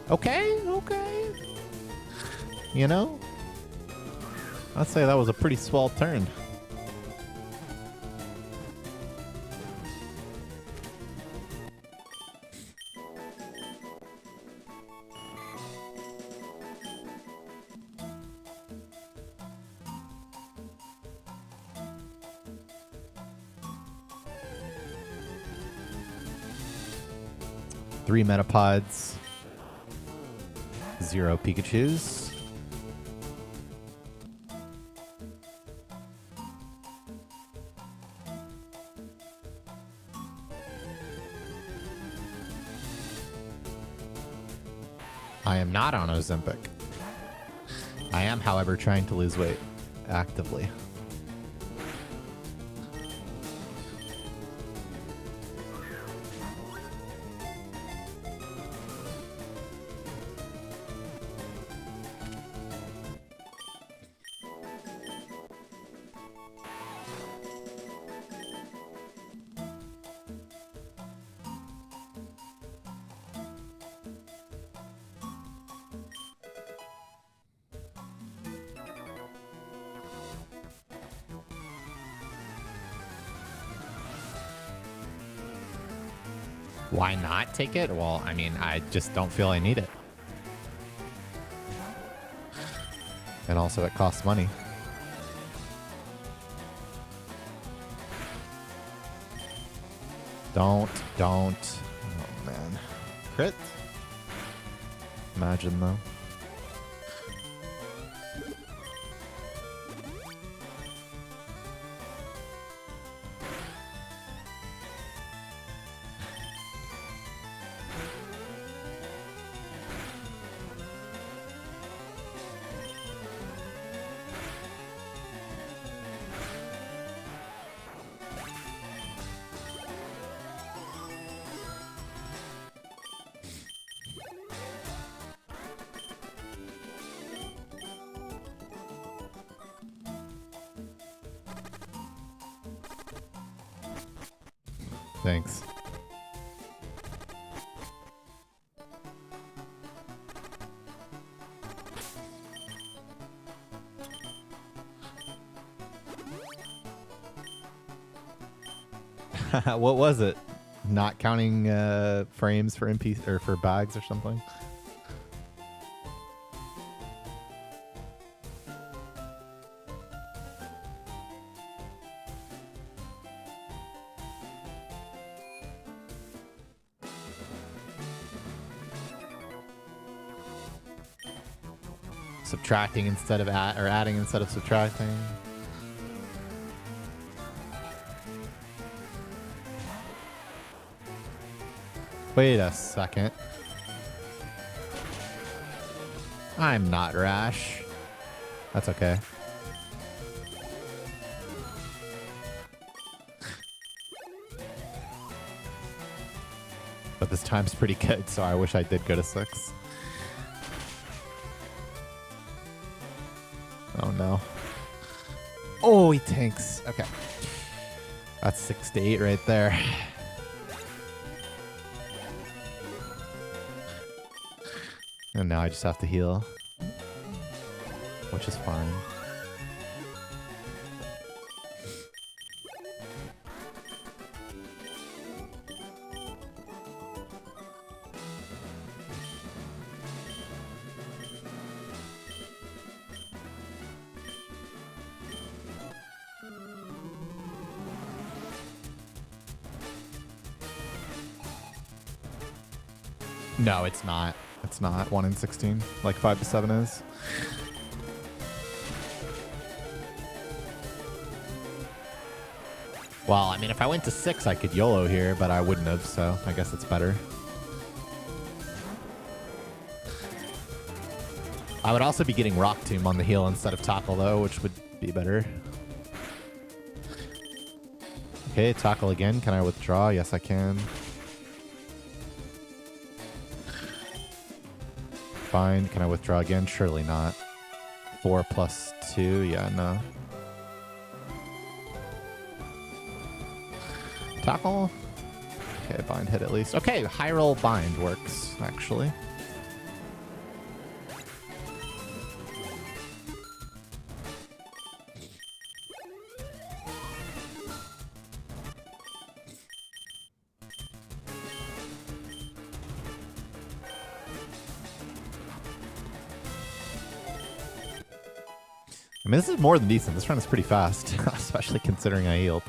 Okay, okay. You know? I'd say that was a pretty swell turn. Three Metapods. 0 Pikachus. I am not on Ozempic. I am, however, trying to lose weight actively. Why not take it? Well, I mean, I just don't feel I need it. And also it costs money. Don't. Oh, man. Crit? Imagine, though. Thanks. What was it? Not counting frames for MP or for bags or something? subtracting instead of or adding instead of subtracting. Wait a second. I'm not rash. That's okay. But this time's pretty good, so I wish I did go to 6. Oh no. Oh, he tanks. Okay. That's 6 to 8 right there. And now I just have to heal, which is fine. No, it's not. It's not 1 in 16, like 5 to 7 is. Well, I mean, if I went to 6, I could YOLO here, but I wouldn't have, so I guess it's better. I would also be getting Rock Tomb on the heal instead of Tackle, though, which would be better. Okay, Tackle again. Can I withdraw? Yes, I can. Fine. Can I withdraw again? Surely not. 4 plus 2. Yeah, no. Tackle. Okay, bind hit at least. Okay, high roll bind works, actually. I mean, this is more than decent. This run is pretty fast, especially considering I healed.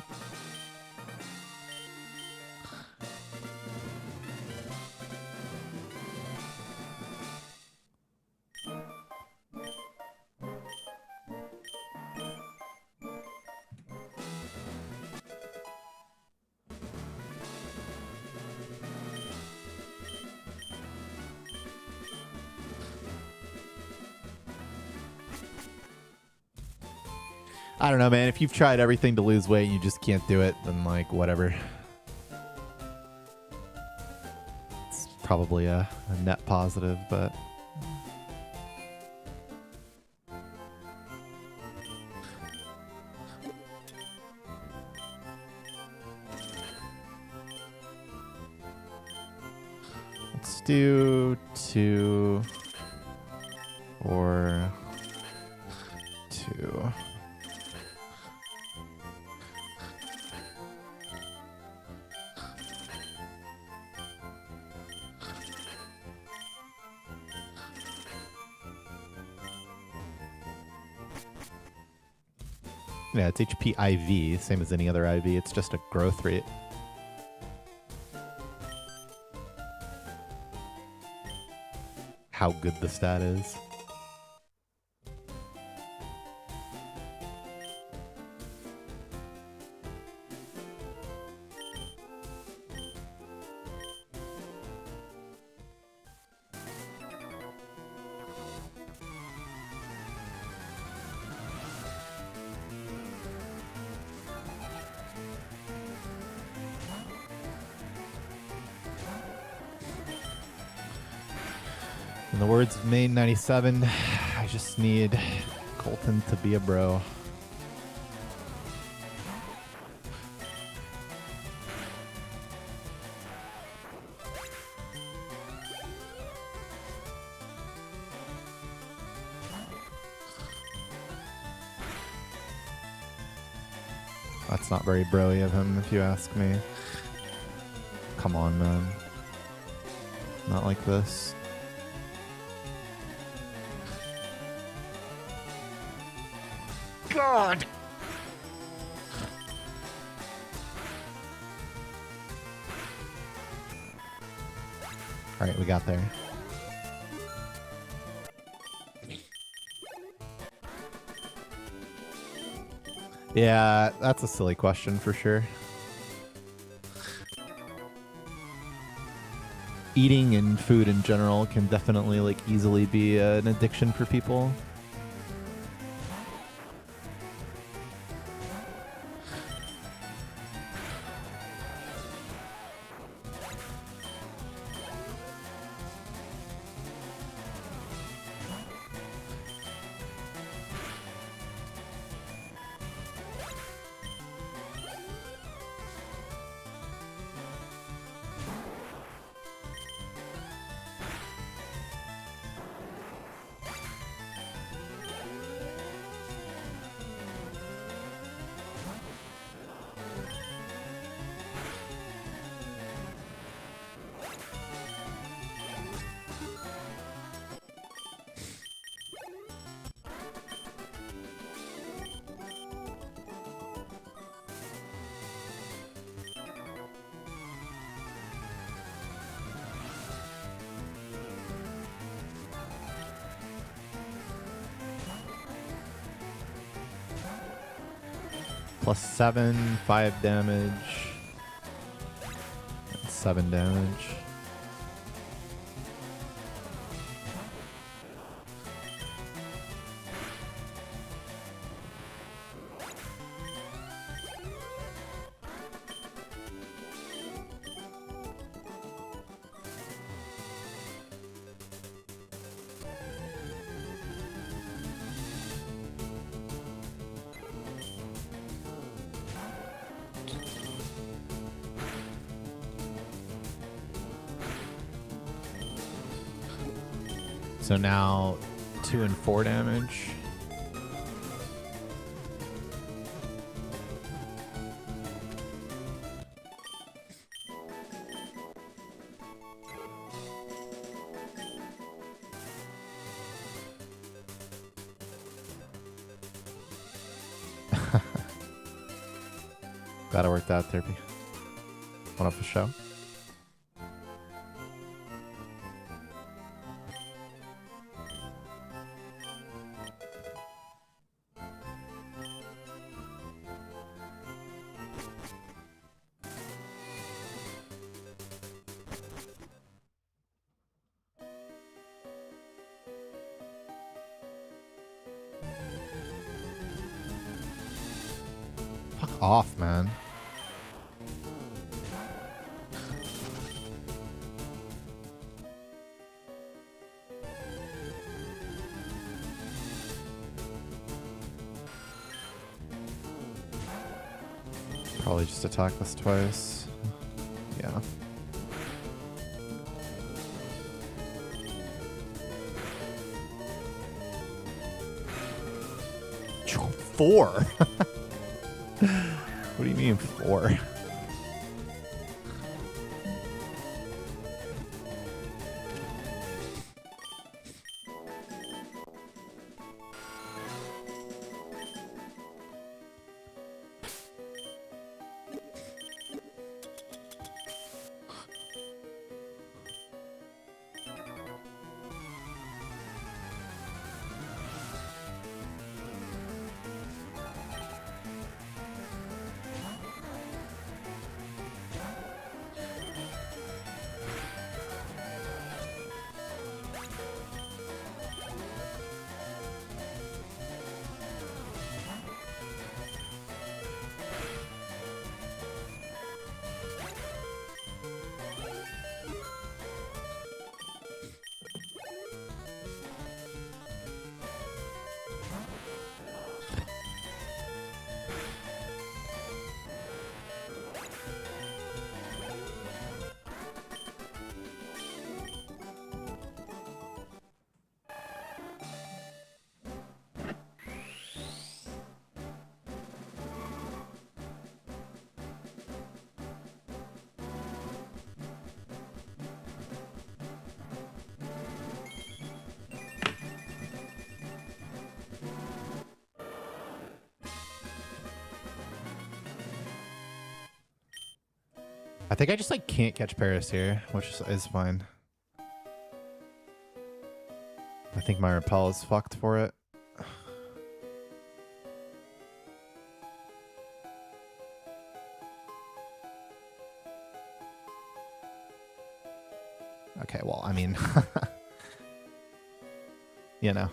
I don't know, man. If you've tried everything to lose weight and you just can't do it, then, like, whatever. It's probably a net positive, but... Let's do 2 or 2. Yeah, it's HP IV, same as any other IV. It's just a growth rate. How good the stat is. In the words of Main 97, I just need Colton to be a bro. That's not very bro-y of him, if you ask me. Come on, man. Not like this. God! Alright, we got there. Yeah, that's a silly question for sure. Eating and food in general can definitely like easily be an addiction for people. +7, 5 damage, and 7 damage. So now 2 and 4 damage. Glad it worked out, Therapy. One up the show. Fuck off, man. Probably just attack this twice. Yeah. Four. What do you mean 4? I think I just like can't catch Paris here, which is fine. I think my repel is fucked for it. Okay, well, I mean, you know.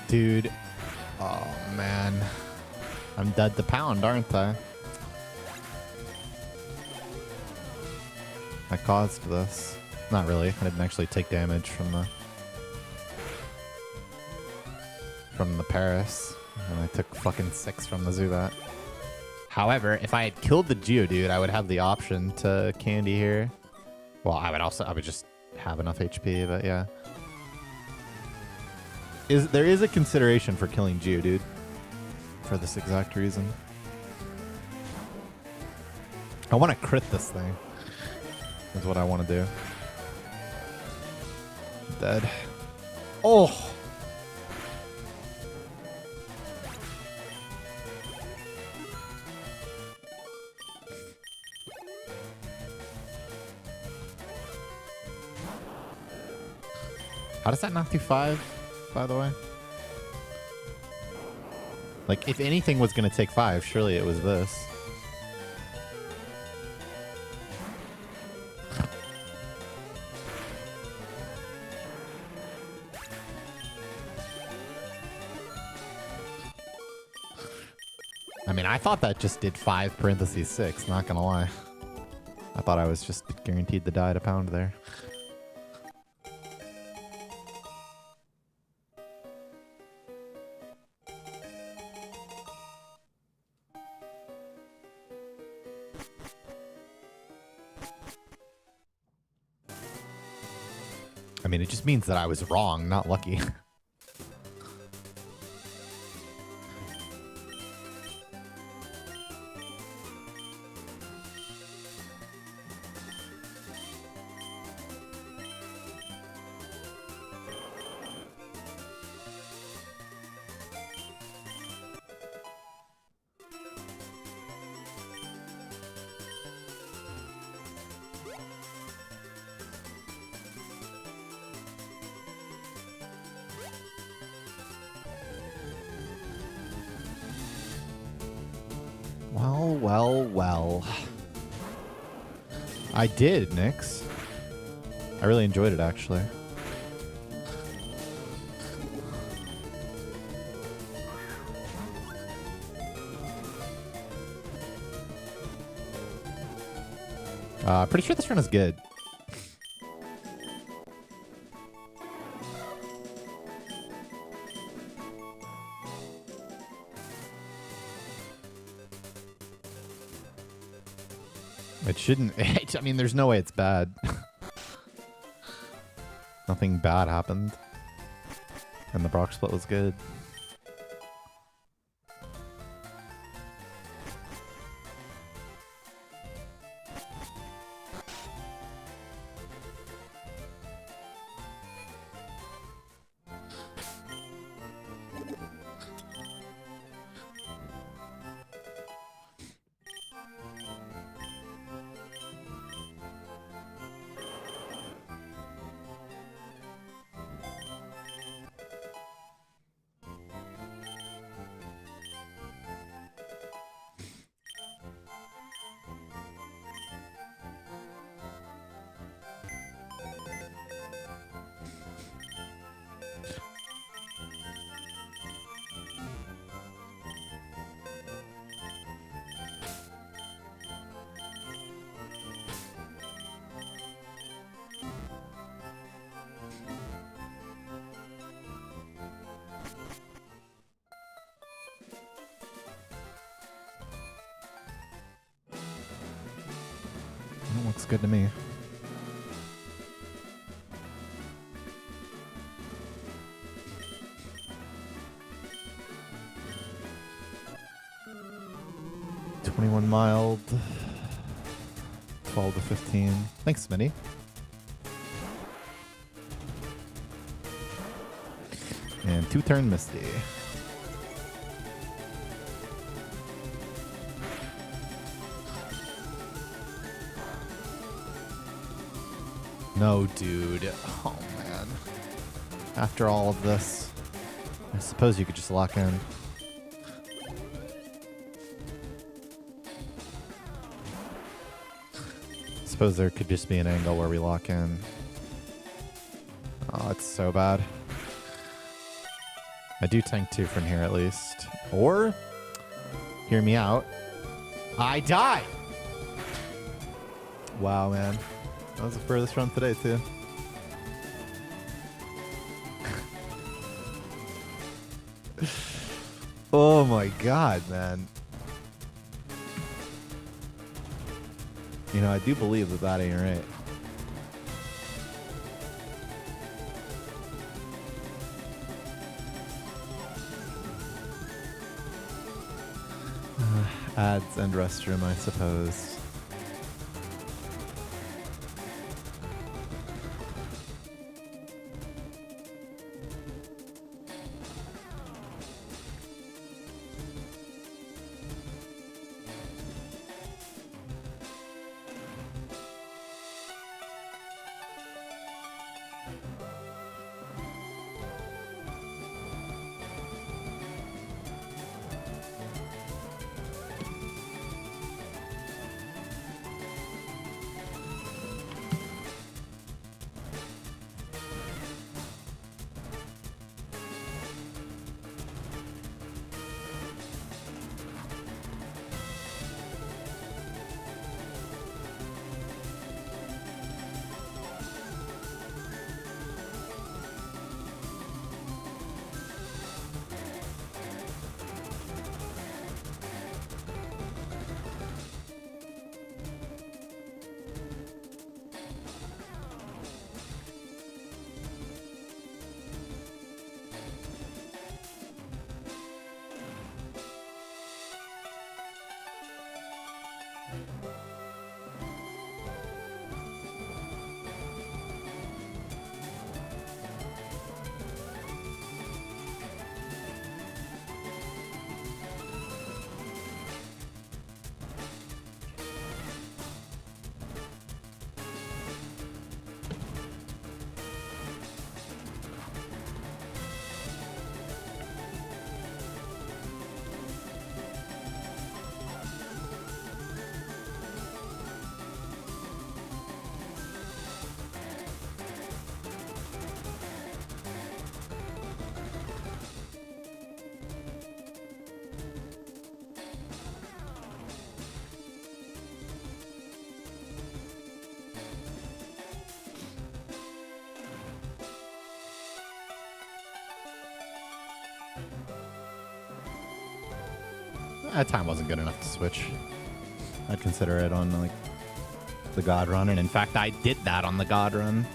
Dude. Oh, man. I'm dead to pound, aren't I? I caused this. Not really. I didn't actually take damage from the Paris. And I took fucking 6 from the Zubat. However, if I had killed the Geodude, I would have the option to candy here. Well, I would just have enough HP, but yeah. There is a consideration for killing Geodude for this exact reason. I want to crit this thing. That's what I want to do. Dead. Oh! How does that not do 5? By the way, like, if anything was going to take 5, surely it was this. I mean, I thought that just did 5 parentheses 6, not gonna lie. I thought I was just guaranteed to die to pound there. I mean, it just means that I was wrong, not lucky. Well. I did, Nyx. I really enjoyed it, actually. Pretty sure this run is good. It shouldn't. I mean, there's no way it's bad. Nothing bad happened. And the Brock split was good. Looks good to me. $21 mild. 12 to 15. Thanks, Smitty. And 2-turn Misty. No, dude. Oh, man. After all of this, I suppose you could just lock in. Suppose there could just be an angle where we lock in. Oh, it's so bad. I do tank 2 from here at least. Or, hear me out, I die! Wow, man. That was the furthest run today, too. Oh my god, man. You know, I do believe that that ain't right. Ads and restroom, I suppose. That time wasn't good enough to switch. I'd consider it on like the God run, and in fact, I did that on the God run.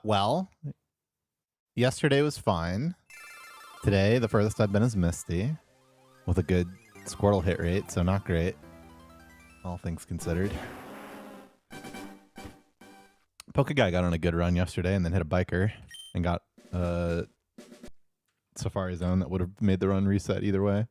Well, yesterday was fine. Today, the furthest I've been is Misty, with a good Squirtle hit rate, so not great, all things considered. Poke Guy got on a good run yesterday and then hit a biker and got Safari Zone that would have made the run reset either way.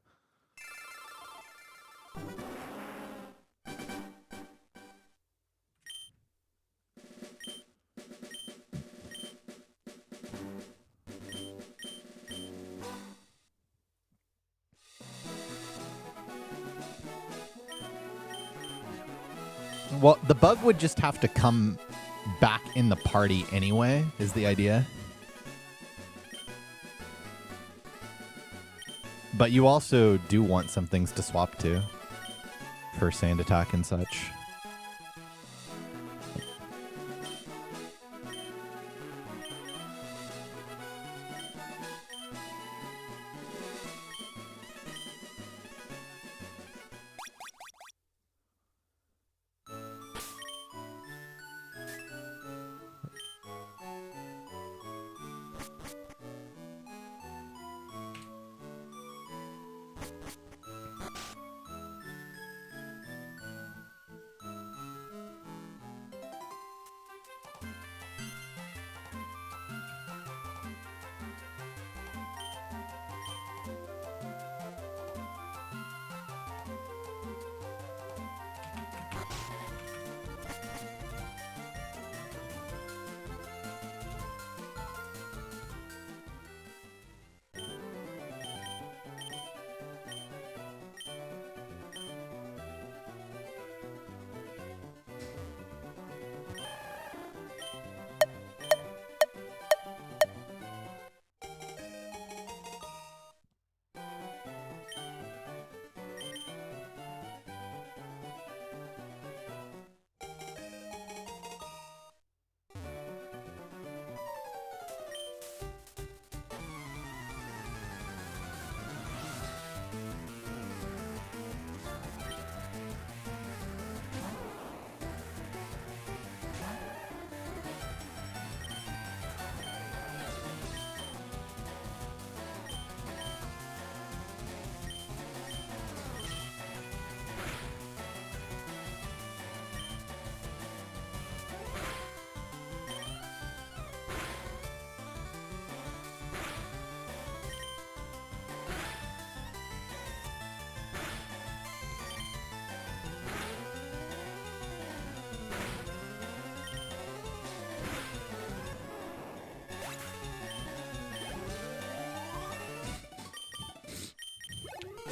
Well, the bug would just have to come back in the party anyway, is the idea. But you also do want some things to swap to for Sand Attack and such.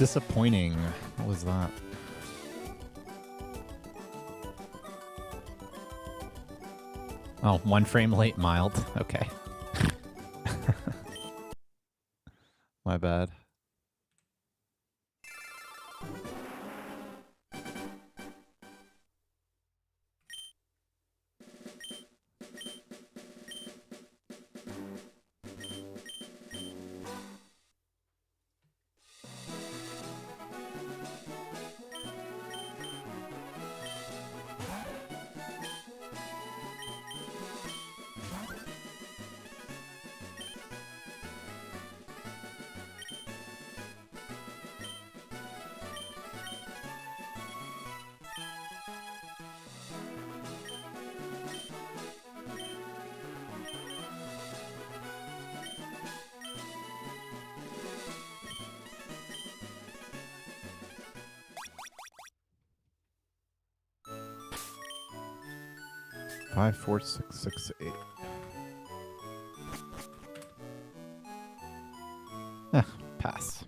disappointing. What was that? Oh, 1 frame late, mild. Okay. My bad. Five, 4, 6, 6, 8. Pass.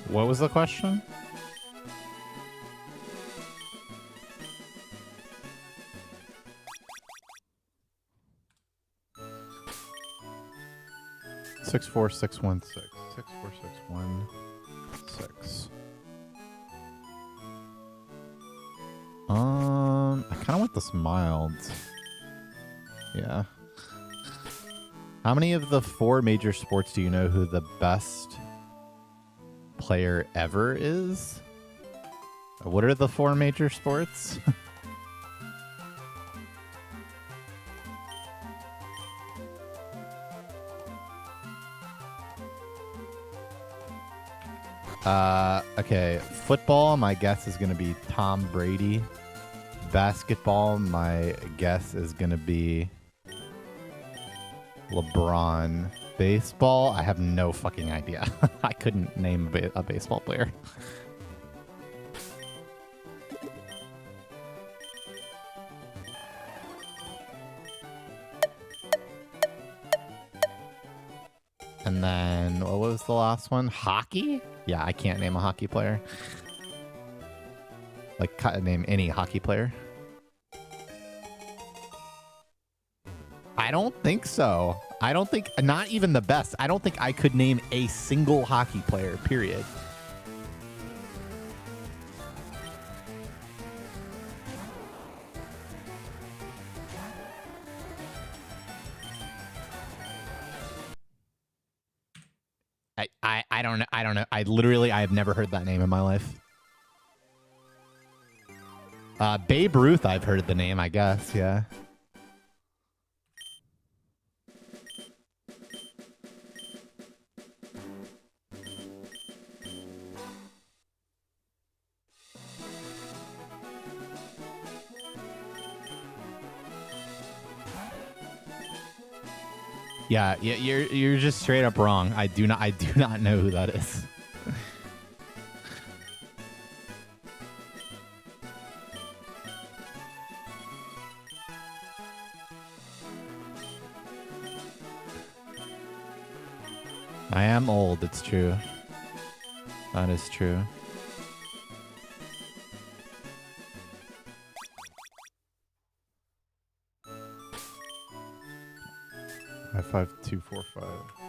What was the question? Six, 4, 6, 1, 6. 6, 4, 6, 1, 6. I kind of want this mild. Yeah. How many of the 4 major sports do you know who the best player ever is? What are the 4 major sports? Okay. Football, my guess is going to be Tom Brady. Basketball, my guess is going to be LeBron. Baseball, I have no fucking idea. I couldn't name a baseball player. And then, what was the last one? Hockey? Yeah, I can't name a hockey player. Like, name any hockey player. I don't think so. I don't think, not even the best. I don't think I could name a single hockey player, period. I don't know. I don't know. I have never heard that name in my life. Babe Ruth, I've heard the name, I guess, yeah. Yeah, you're just straight up wrong. I do not know who that is. I am old, it's true. That is true. 55245.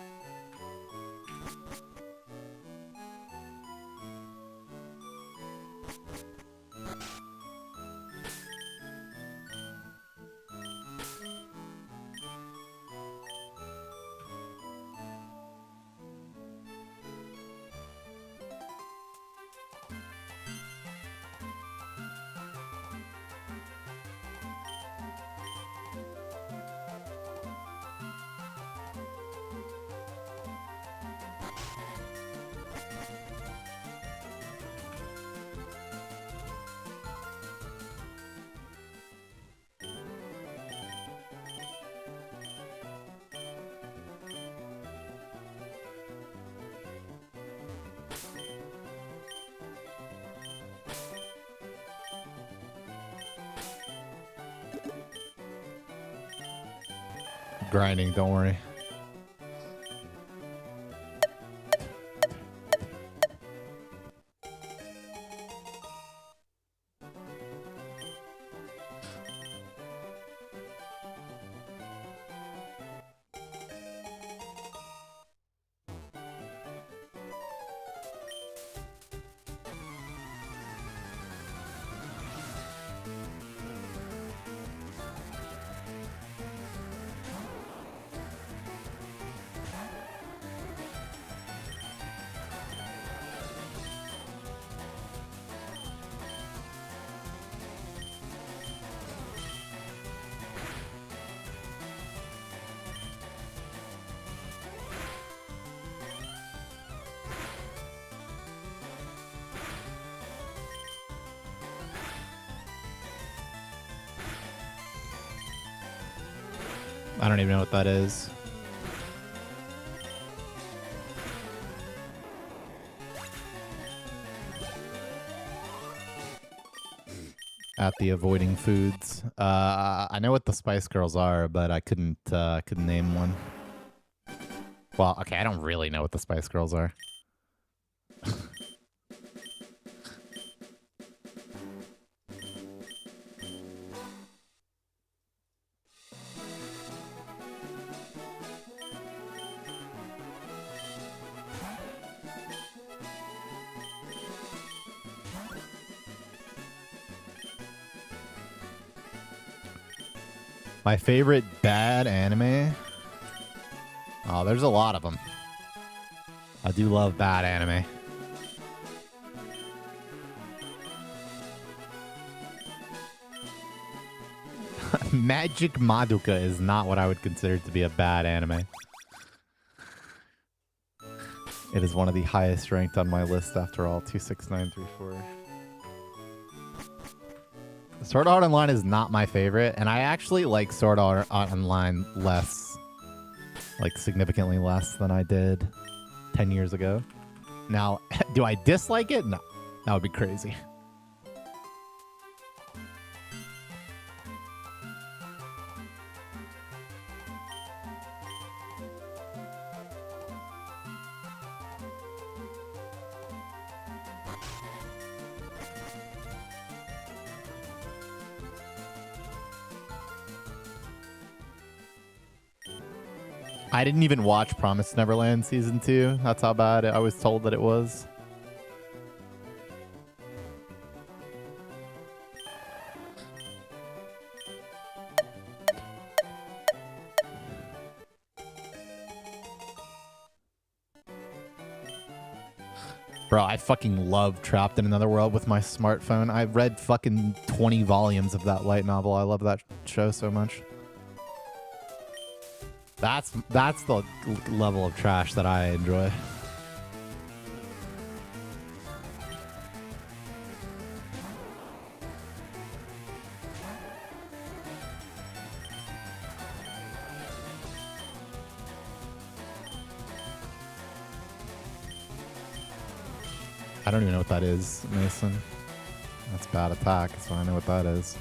grinding, don't worry. I don't even know what that is. At the avoiding foods. I know what the Spice Girls are, but I couldn't name one. Well, okay, I don't really know what the Spice Girls are. My favorite bad anime? Oh, there's a lot of them. I do love bad anime. Magic Madoka is not what I would consider to be a bad anime. It is one of the highest ranked on my list after all. 26934. Sword Art Online is not my favorite, and I actually like Sword Art Online less, like significantly less than I did 10 years ago. Now, do I dislike it? No, that would be crazy. I didn't even watch Promised Neverland Season 2. That's how bad I was told that it was. Bro, I fucking love Trapped in Another World with my smartphone. I've read fucking 20 volumes of that light novel. I love that show so much. That's the level of trash that I enjoy. I don't even know what that is, Mason. That's bad attack, so I know what that is.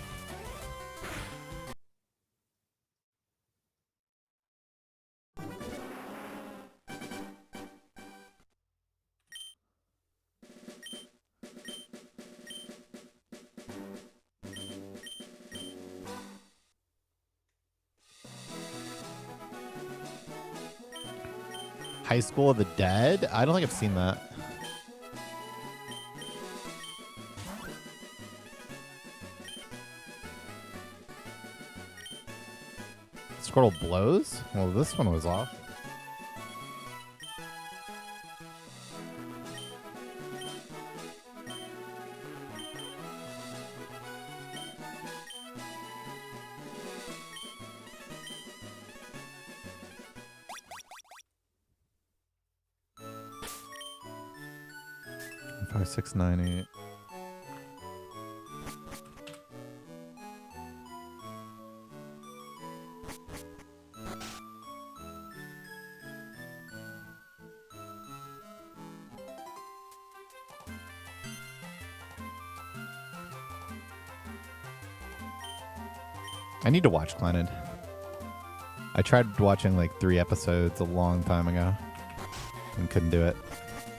High School of the Dead? I don't think I've seen that. Squirtle blows? Well, this one was off. Five, 6, 9, 8. I need to watch Glennon. I tried watching like 3 episodes a long time ago and couldn't do it.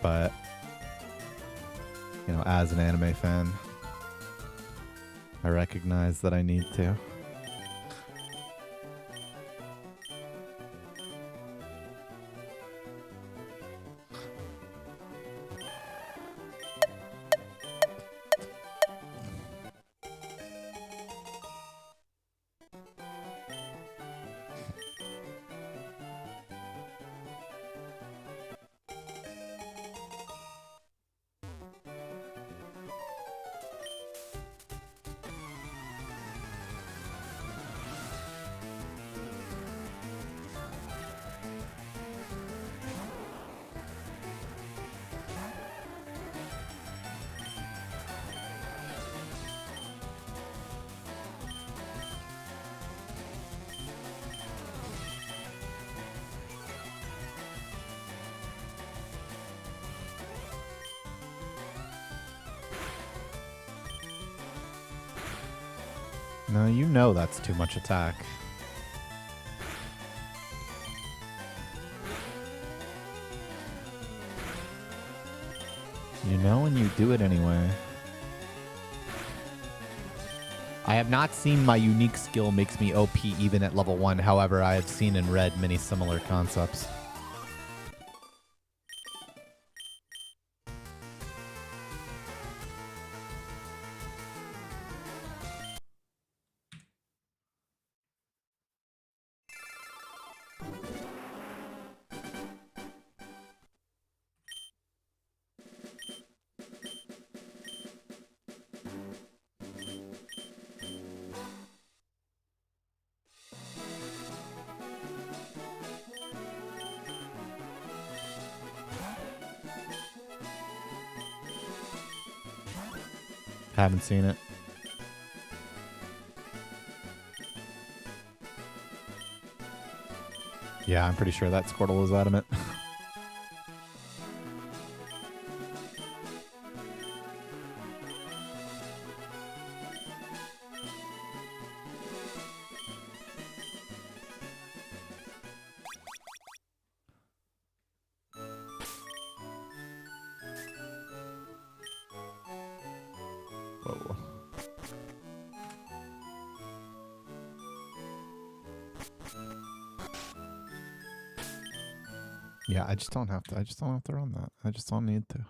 But, you know, as an anime fan, I recognize that I need to. No, you know that's too much attack. You know, and you do it anyway. I have not seen my unique skill makes me OP even at level 1. However, I have seen and read many similar concepts. Haven't seen it. Yeah, I'm pretty sure that Squirtle is adamant. Whoa. Yeah, I just don't have to. I just don't have to run that. I just don't need to.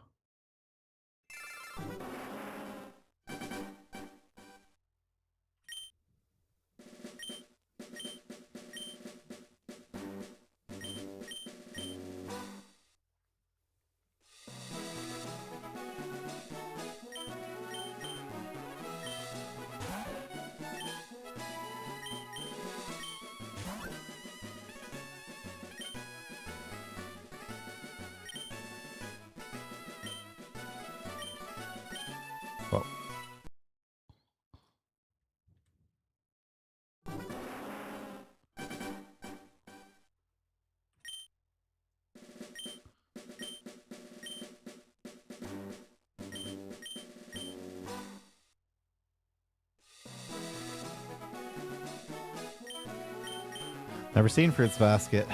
Whoa. Never seen Fruits Basket.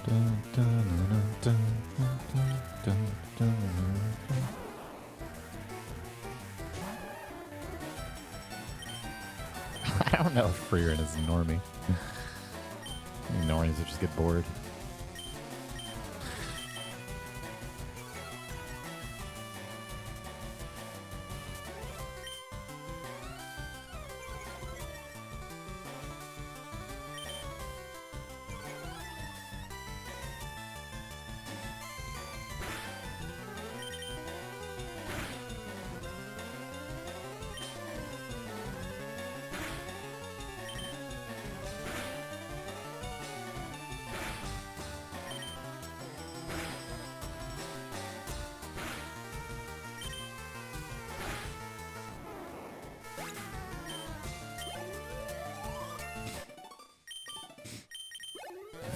Dun, dun, dun, dun, dun, dun, dun, dun. I don't know if Freerin is normie. Normies that just get bored.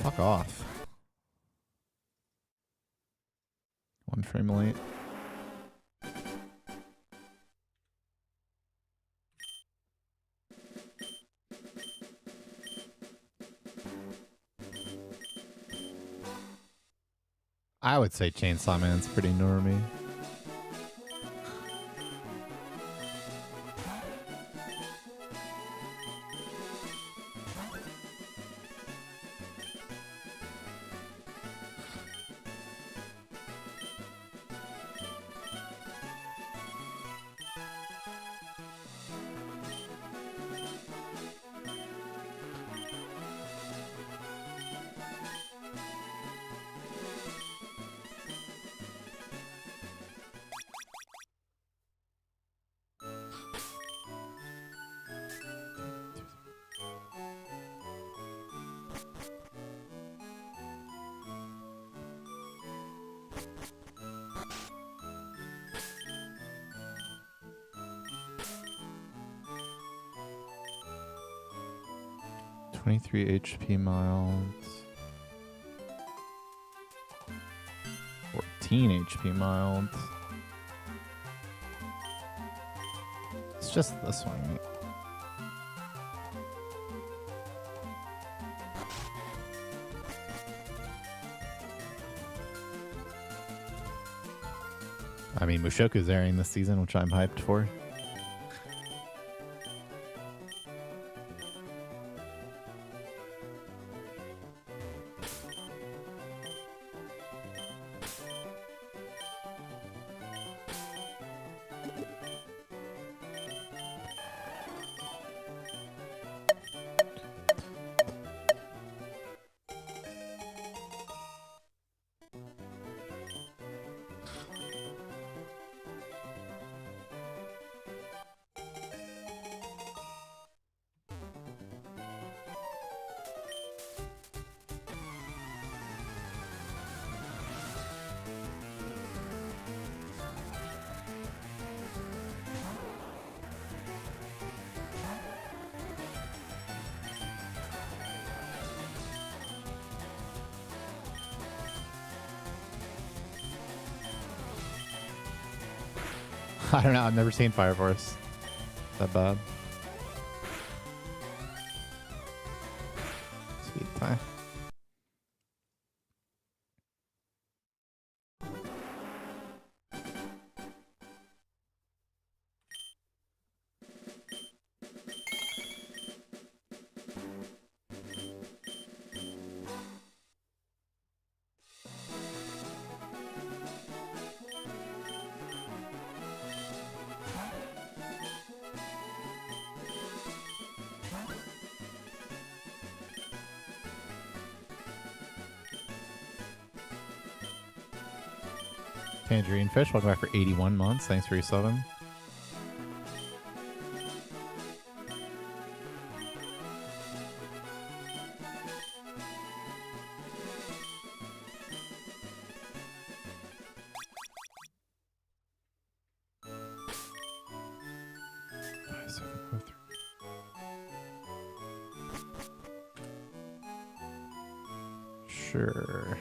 Fuck off. One frame late. I would say Chainsaw Man's pretty normie. .23 HP mild. 14 HP mild. It's just this one, right? I mean, Mushoku's airing this season, which I'm hyped for. I don't know. I've never seen Fire Force. That bad. Speed time. Tangerine Fish, welcome back for 81 months. Thanks for your subbing. Sure.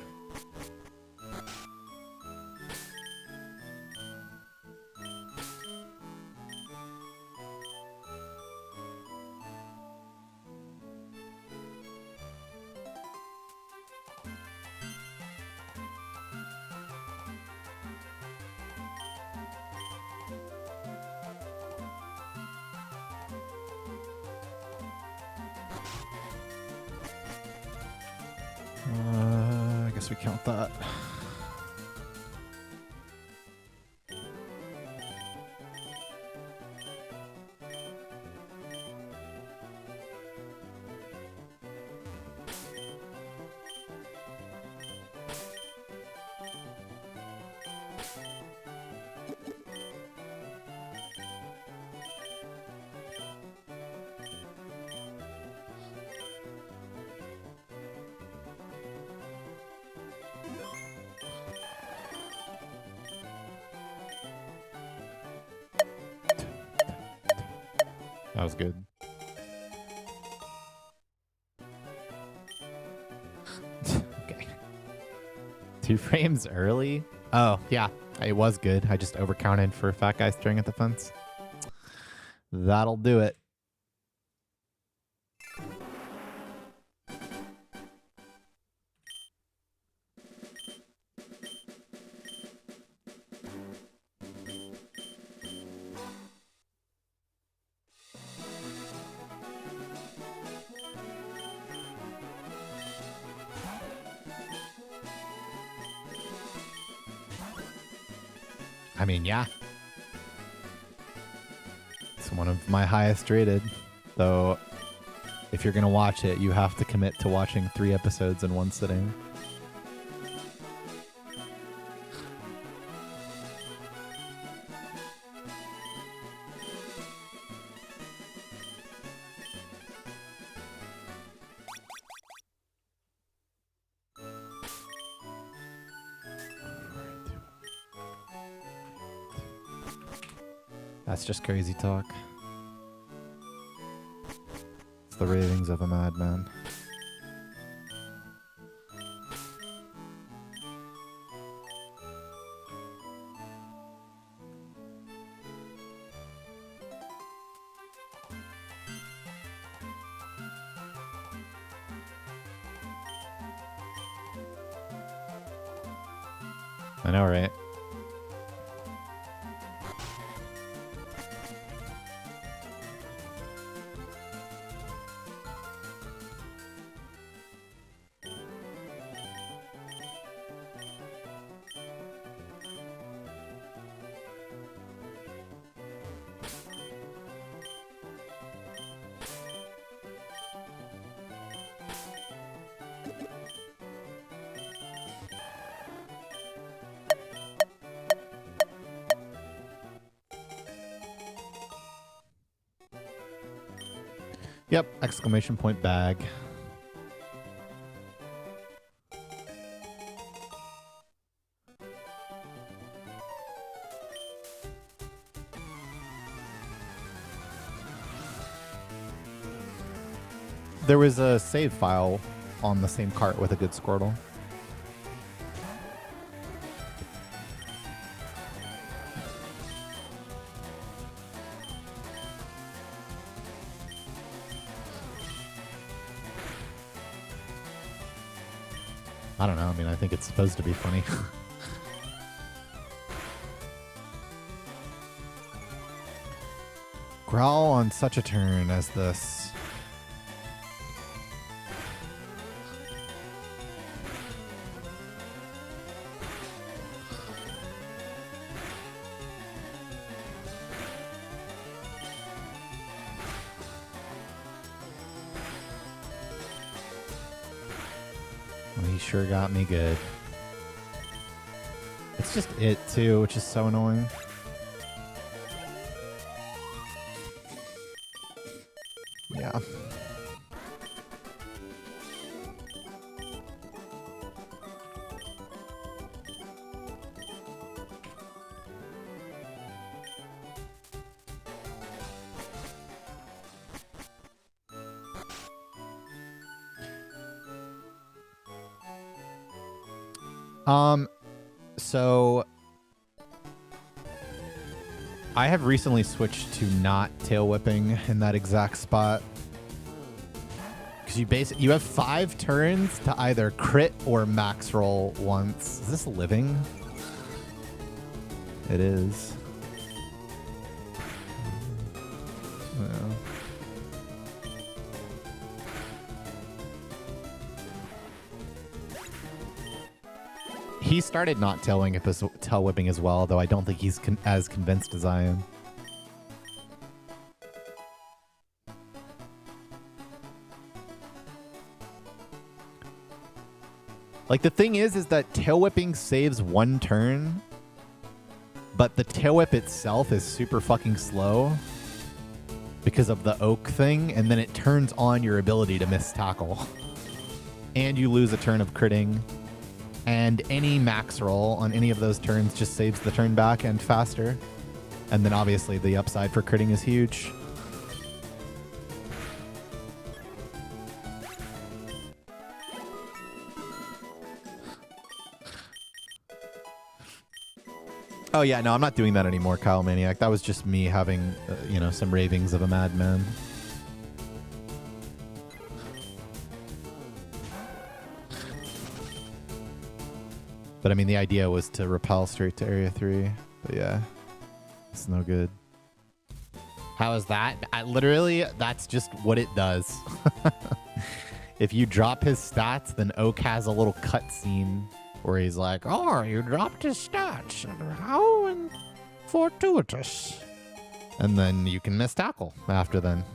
I guess we count that. That was good. Okay. 2 frames early? Oh, yeah. It was good. I just overcounted for fat guy staring at the fence. That'll do it. I mean, yeah. It's one of my highest rated. Though, if you're going to watch it, you have to commit to watching 3 episodes in one sitting. That's just crazy talk. It's the ravings of a madman. I know, right? Yep, exclamation point bag. There was a save file on the same cart with a good Squirtle. I don't know. I mean, I think it's supposed to be funny. Growl on such a turn as this. He sure got me good. It's just it too, which is so annoying. Yeah. So I have recently switched to not tail whipping in that exact spot. Because you have 5 turns to either crit or max roll once. Is this living? It is. Yeah. He started not tail whipping as well, though I don't think he's as convinced as I am. Like, the thing is that tail whipping saves one turn, but the tail whip itself is super fucking slow because of the oak thing, and then it turns on your ability to miss tackle. And you lose a turn of critting, and any max roll on any of those turns just saves the turn back and faster. And then obviously the upside for critting is huge. Oh yeah, no, I'm not doing that anymore, Gunnermaniac. That was just me having, you know, some ravings of a madman. But I mean, the idea was to repel straight to Area 3. But yeah, it's no good. How is that? Literally, that's just what it does. If you drop his stats, then Oak has a little cutscene where he's like, oh, you dropped his stats. How fortuitous. And then you can miss tackle after then.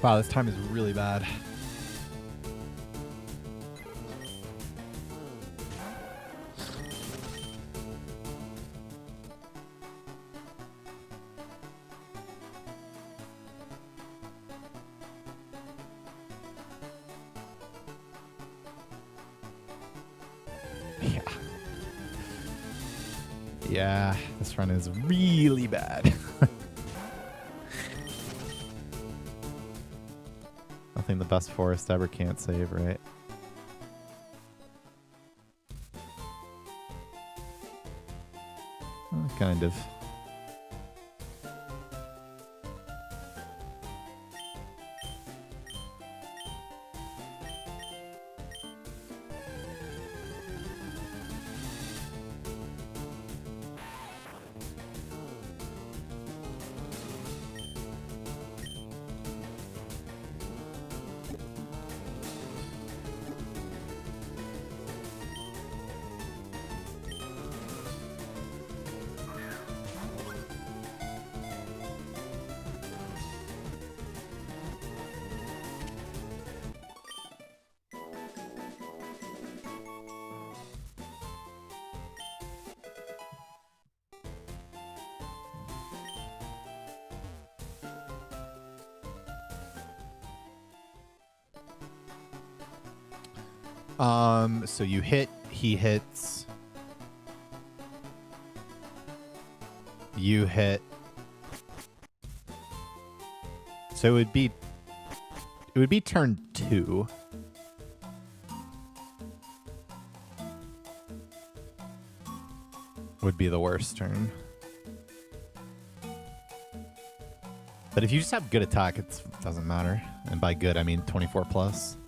Wow, this time is really bad. Yeah. Yeah, this run is really bad. Nothing the best forest ever can't save, right? Kind of. So you hit, he hits. You hit. So it would be turn 2. Would be the worst turn. But if you just have good attack, it doesn't matter. And by good, I mean 24 plus.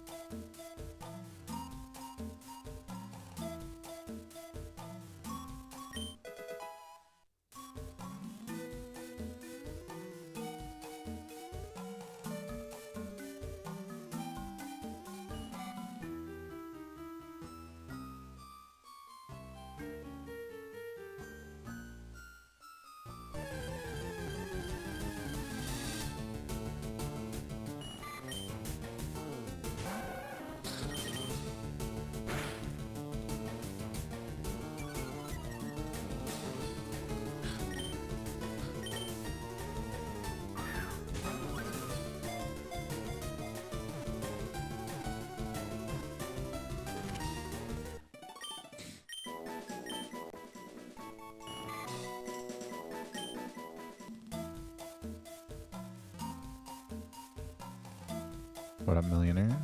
What up, millionaire?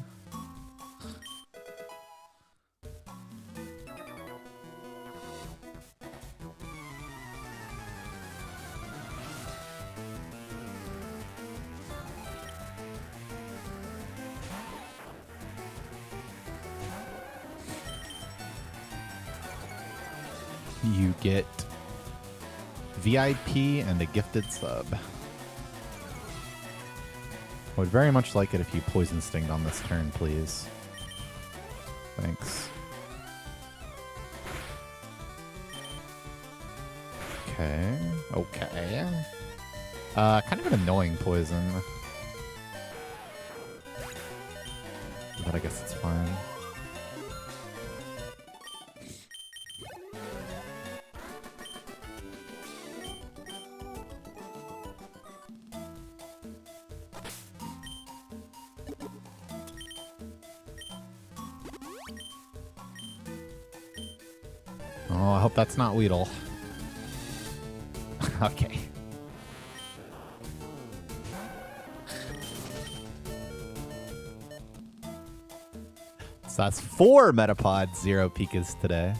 You get VIP and a gifted sub. I would very much like it if you poison stinged on this turn, please. Thanks. Okay. Okay. Kind of an annoying poison. But I guess it's fine. Oh, I hope that's not Weedle. Okay. So that's 4 Metapod 0 Pikas today.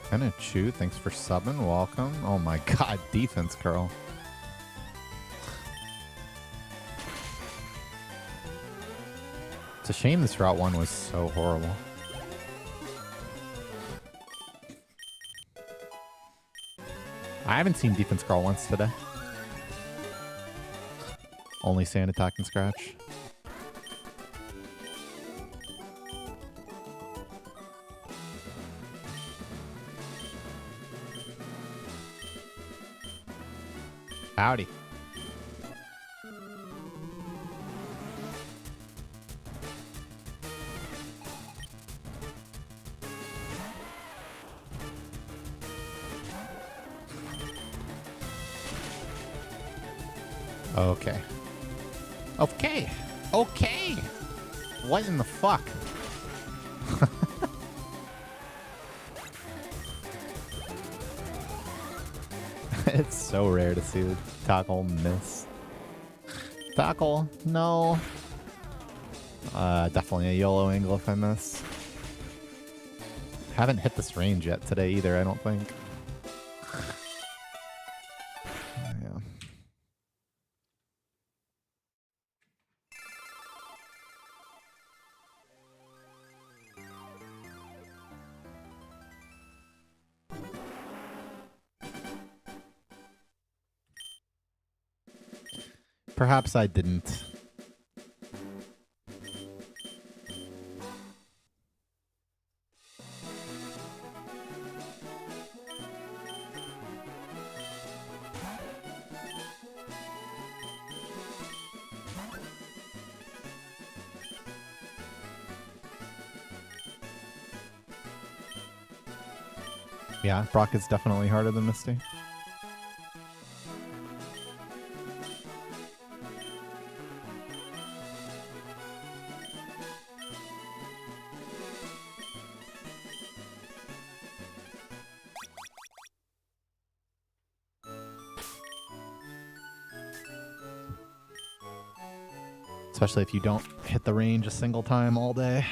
Kinda Chew, thanks for subbing. Welcome. Oh my god, defense curl. It's a shame this Route 1 was so horrible. I haven't seen defense curl once today. Only sand attack and scratch. Howdy. Okay. Okay. Okay. What in the fuck? It's so rare to see the tackle miss. Tackle, no. Definitely a YOLO angle if I miss. Haven't hit this range yet today either, I don't think. Yeah. Perhaps I didn't. Yeah, Brock is definitely harder than Misty. Especially if you don't hit the range a single time all day.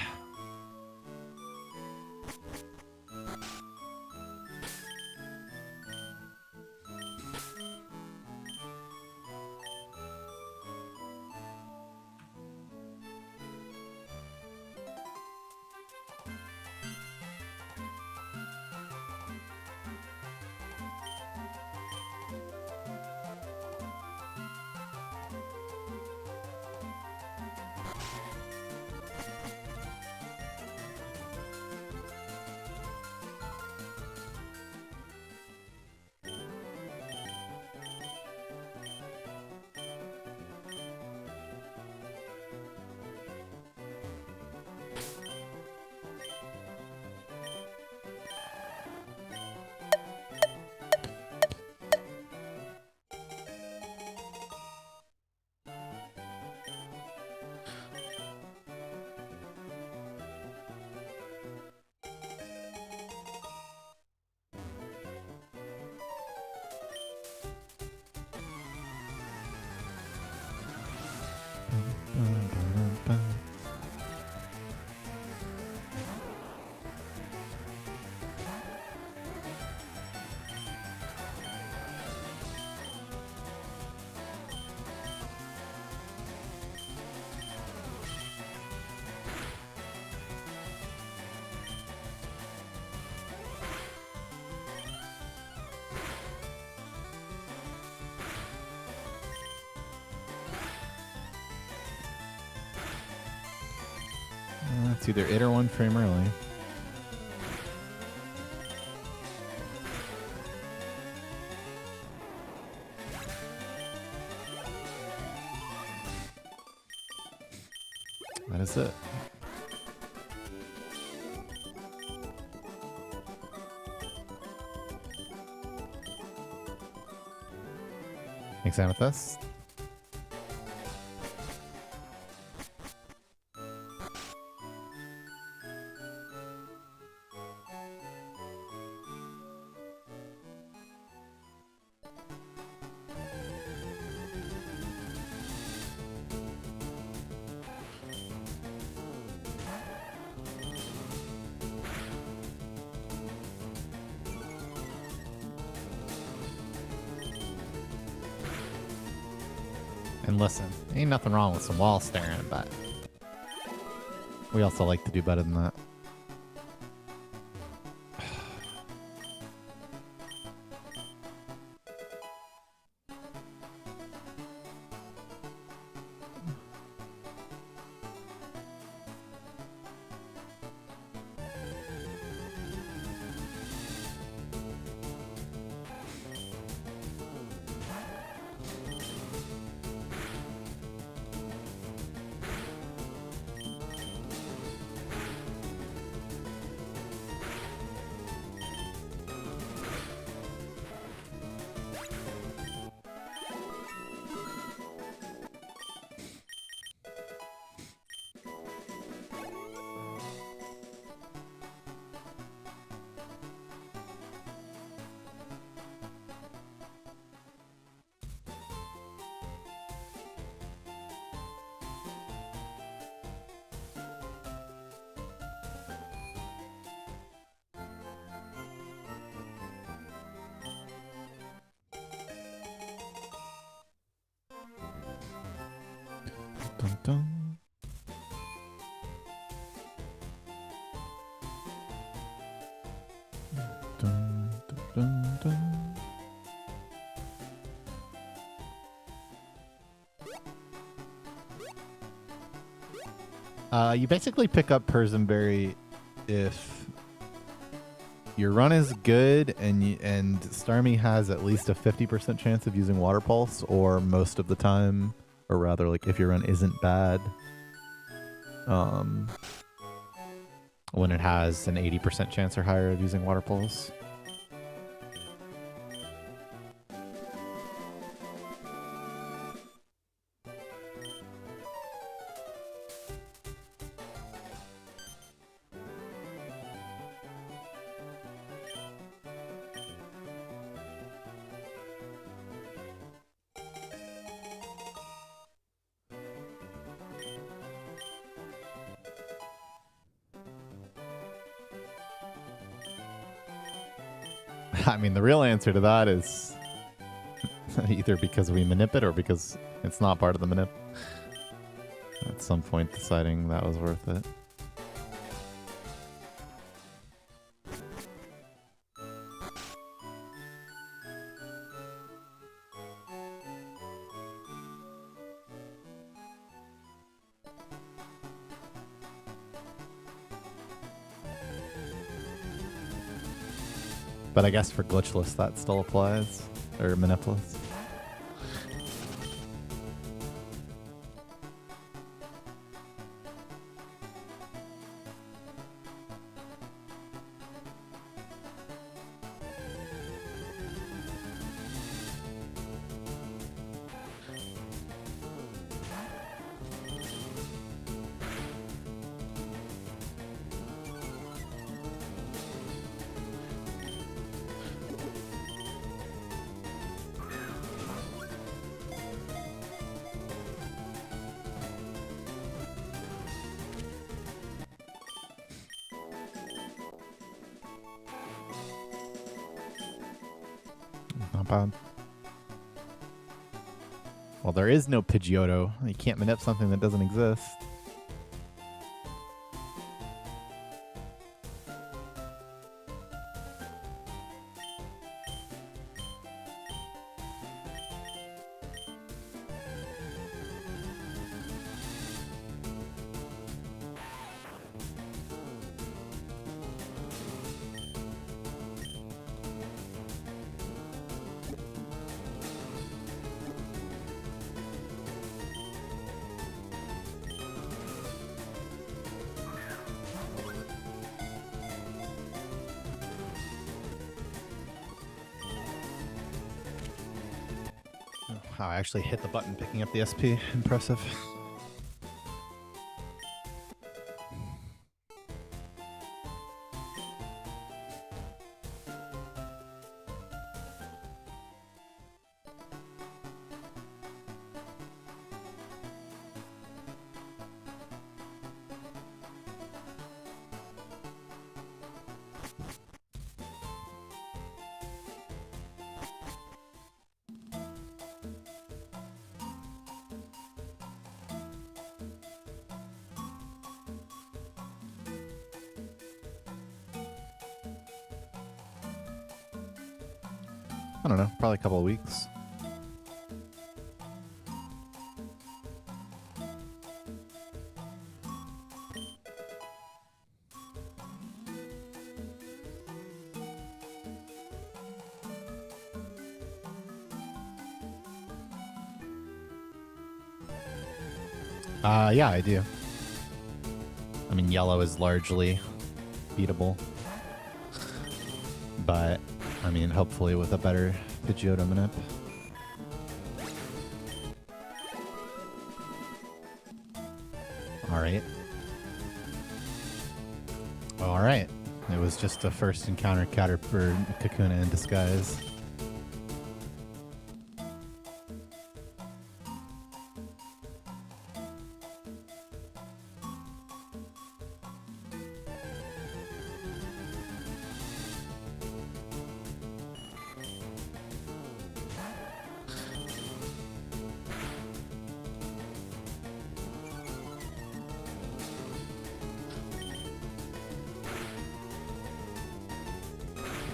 It's either 8 or 1 frame early. That is it. Thanks, Amethyst. And listen, ain't nothing wrong with some wall staring, but we also like to do better than that. Dun, dun. Dun, dun, dun, dun. You basically pick up Persenberry if your run is good and Starmie has at least a 50% chance of using Water Pulse, or most of the time, or rather, like, if your run isn't bad, when it has an 80% chance or higher of using Water Pulse. I mean, the real answer to that is either because we manip it or because it's not part of the manip. At some point deciding that was worth it. But I guess for glitchless that still applies, or manipless. bad. Well, there is no Pidgeotto. You can't manip something that doesn't exist. Oh, I actually hit the button picking up the SP. Impressive. I don't know, probably a couple of weeks. Yeah, I do. I mean, yellow is largely beatable. But, I mean, hopefully with a better Pidgeotto manip. Alright. Alright. It was just a first encounter Caterpillar Kakuna in disguise.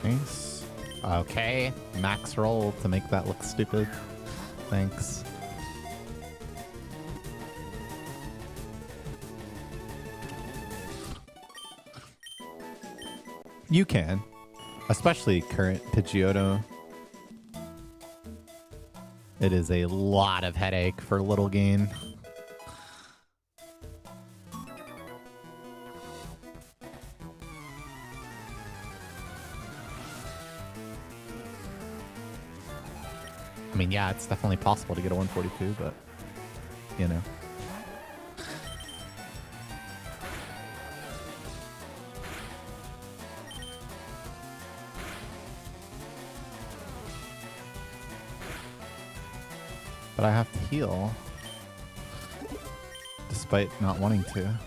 Nice. Okay, max roll to make that look stupid. Thanks. You can. Especially current Pidgeotto. It is a lot of headache for little gain. I mean, yeah, it's definitely possible to get a 142, but, you know. But I have to heal, despite not wanting to.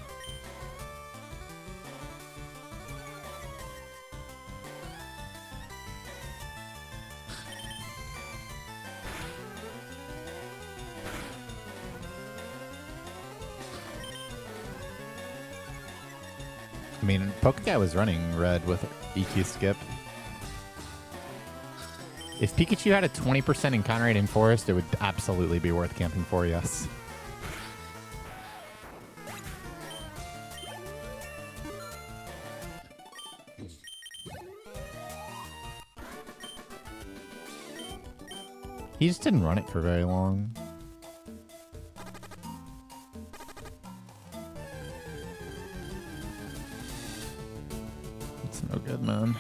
I mean, Pokecat was running red with EQ skip. If Pikachu had a 20% encounter rate in Forest, it would absolutely be worth camping for, yes. He just didn't run it for very long. It's no good, man.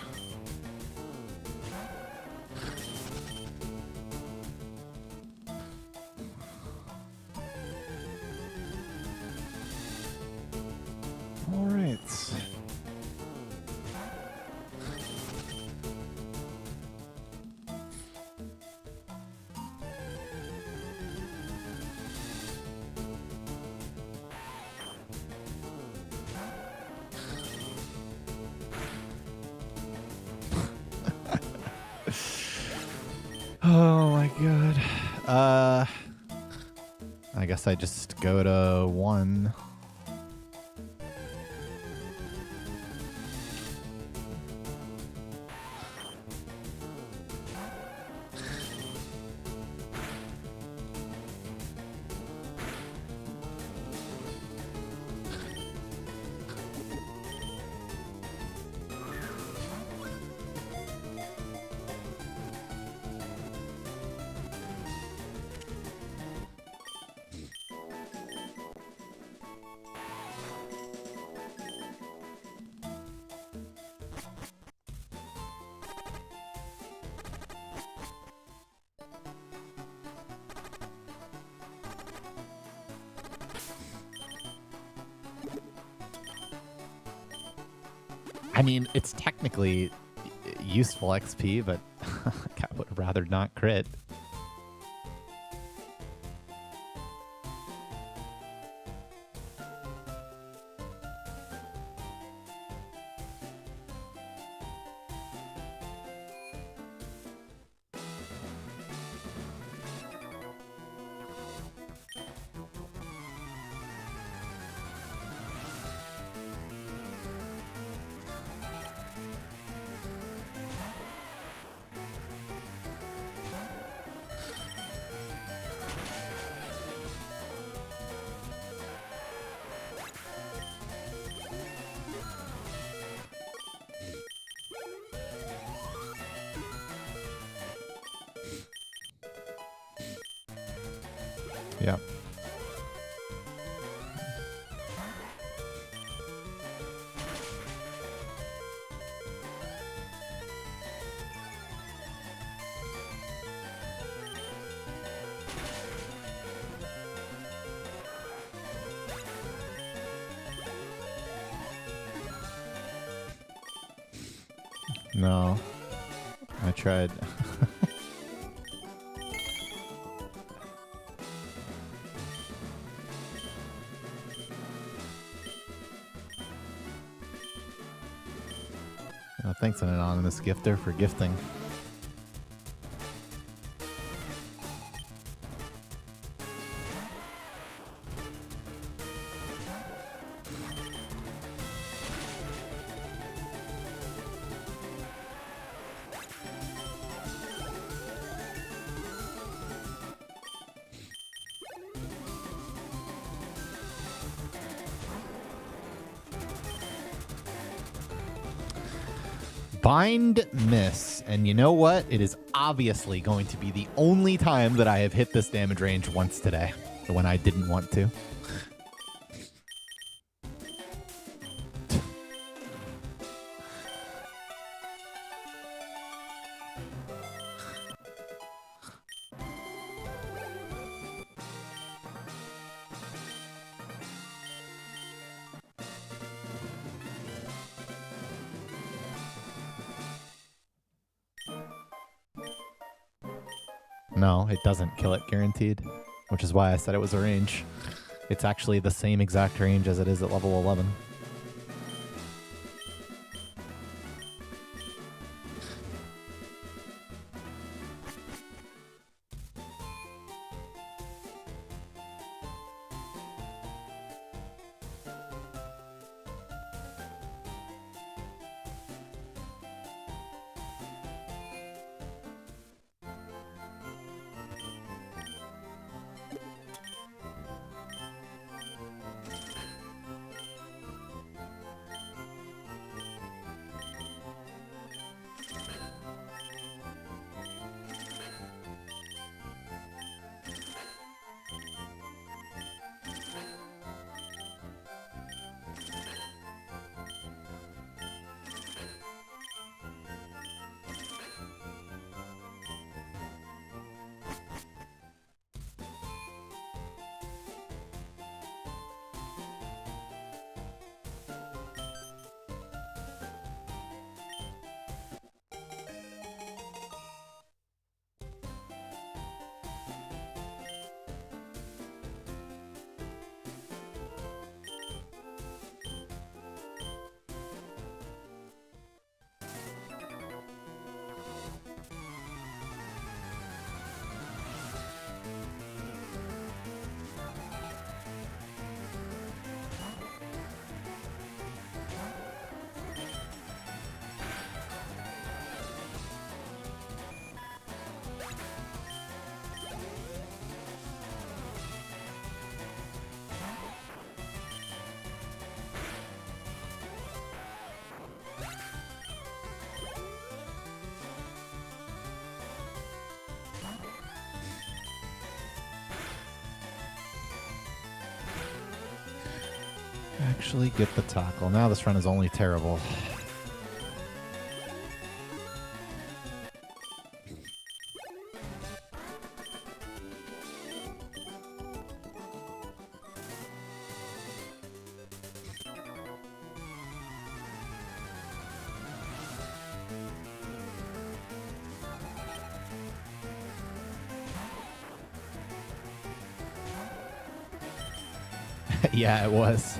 All right. Oh my god. I guess I just go to 1. I mean, it's technically useful XP, but I would rather not crit. Yeah. No. I tried. Thanks, an anonymous gifter, for gifting. Bind miss, and you know what? It is obviously going to be the only time that I have hit this damage range once today, when I didn't want to. No, it doesn't kill it guaranteed, which is why I said it was a range. It's actually the same exact range as it is at level 11. Actually get the tackle. Now this run is only terrible. Yeah, it was.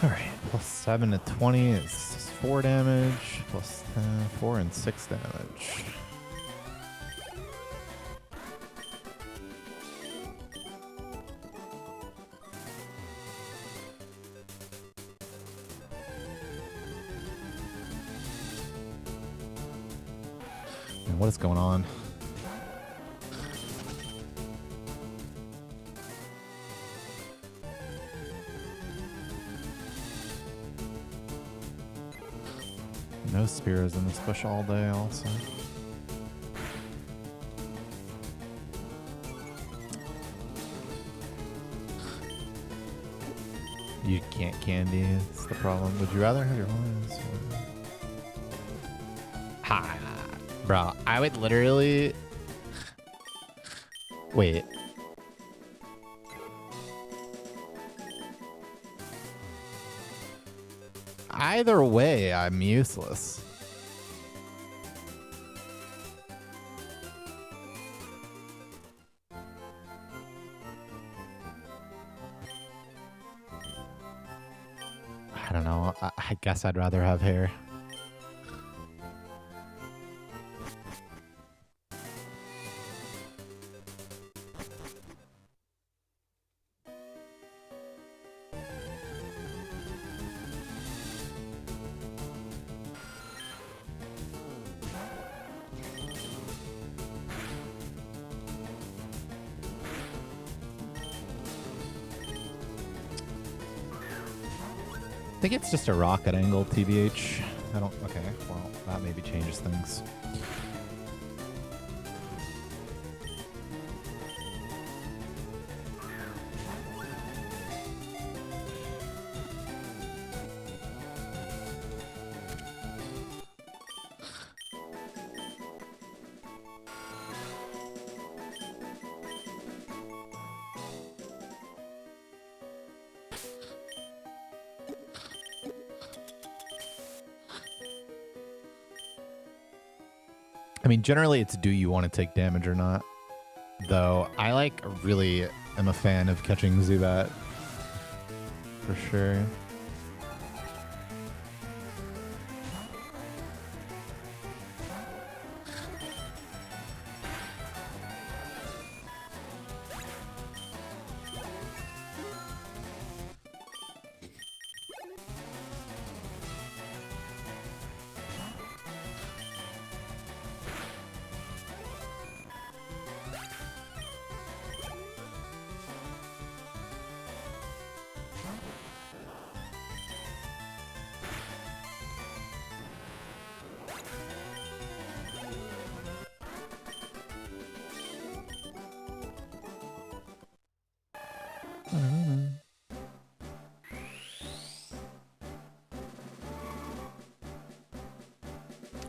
All right, plus 7 to 20 is 4 damage, plus 10, 4 and 6 damage. Man, what is going on? No spears in this bush all day also. You can't candy, it's the problem. Would you rather have your horns? Ha! Bro, I would literally... Wait. Either way, I'm useless. I don't know. I guess I'd rather have hair. I think it's just a rocket angle, TBH. I don't... Okay, well, that maybe changes things. I mean, generally it's do you want to take damage or not. Though, I really am a fan of catching Zubat. For sure.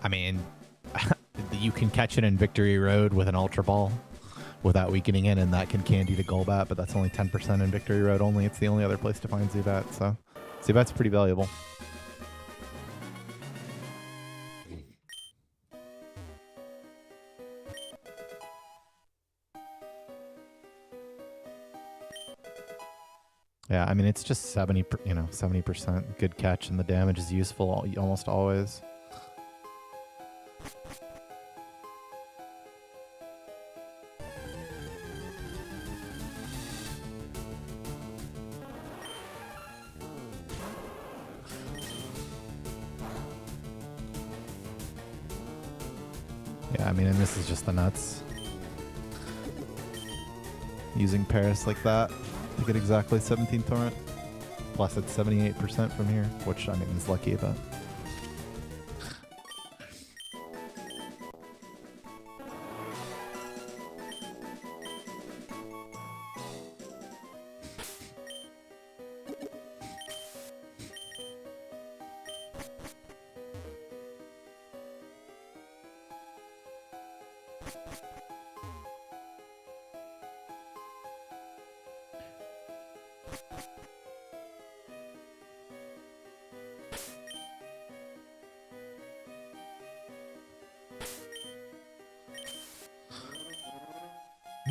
I mean, you can catch it in Victory Road with an Ultra Ball without weakening it, and that can candy the Golbat, but that's only 10% in Victory Road only. It's the only other place to find Zubat, so Zubat's pretty valuable. Yeah, I mean, it's just 70% good catch, and the damage is useful almost always. Yeah, I mean, and this is just the nuts. Using Paris like that to get exactly 17 torrent. Plus it's 78% from here, which I mean is lucky, but...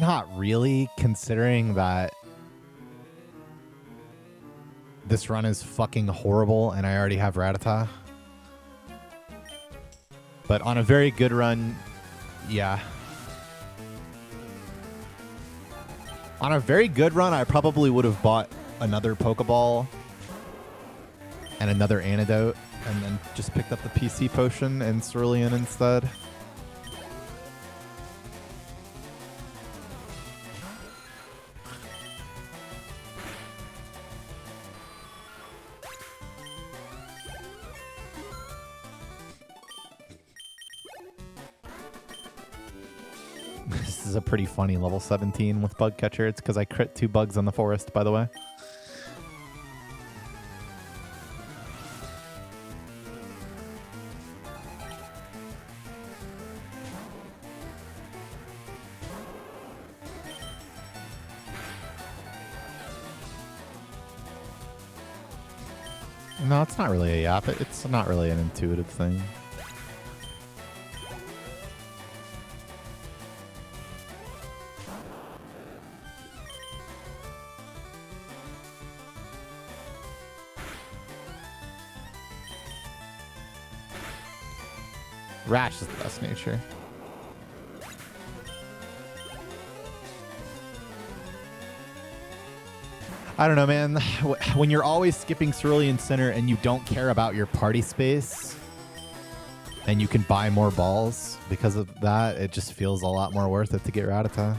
Not really, considering that this run is fucking horrible and I already have Rattata. But on a very good run, yeah. On a very good run, I probably would have bought another Pokeball and another Antidote and then just picked up the PC potion and Cerulean instead. This is a pretty funny level 17 with Bug Catcher. It's because I crit 2 bugs on the forest, by the way. No, it's not really a yap. It's not really an intuitive thing. Rash is the best nature. I don't know, man. When you're always skipping Cerulean Center and you don't care about your party space and you can buy more balls because of that, it just feels a lot more worth it to get Rattata.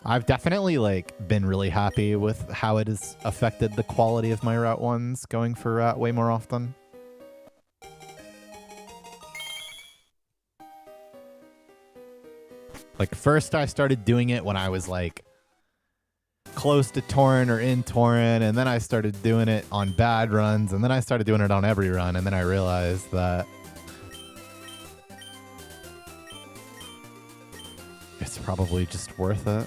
I've definitely been really happy with how it has affected the quality of my Route 1s going for Rat way more often. First I started doing it when I was close to Torrent or in Torrent, and then I started doing it on bad runs, and then I started doing it on every run, and then I realized that it's probably just worth it.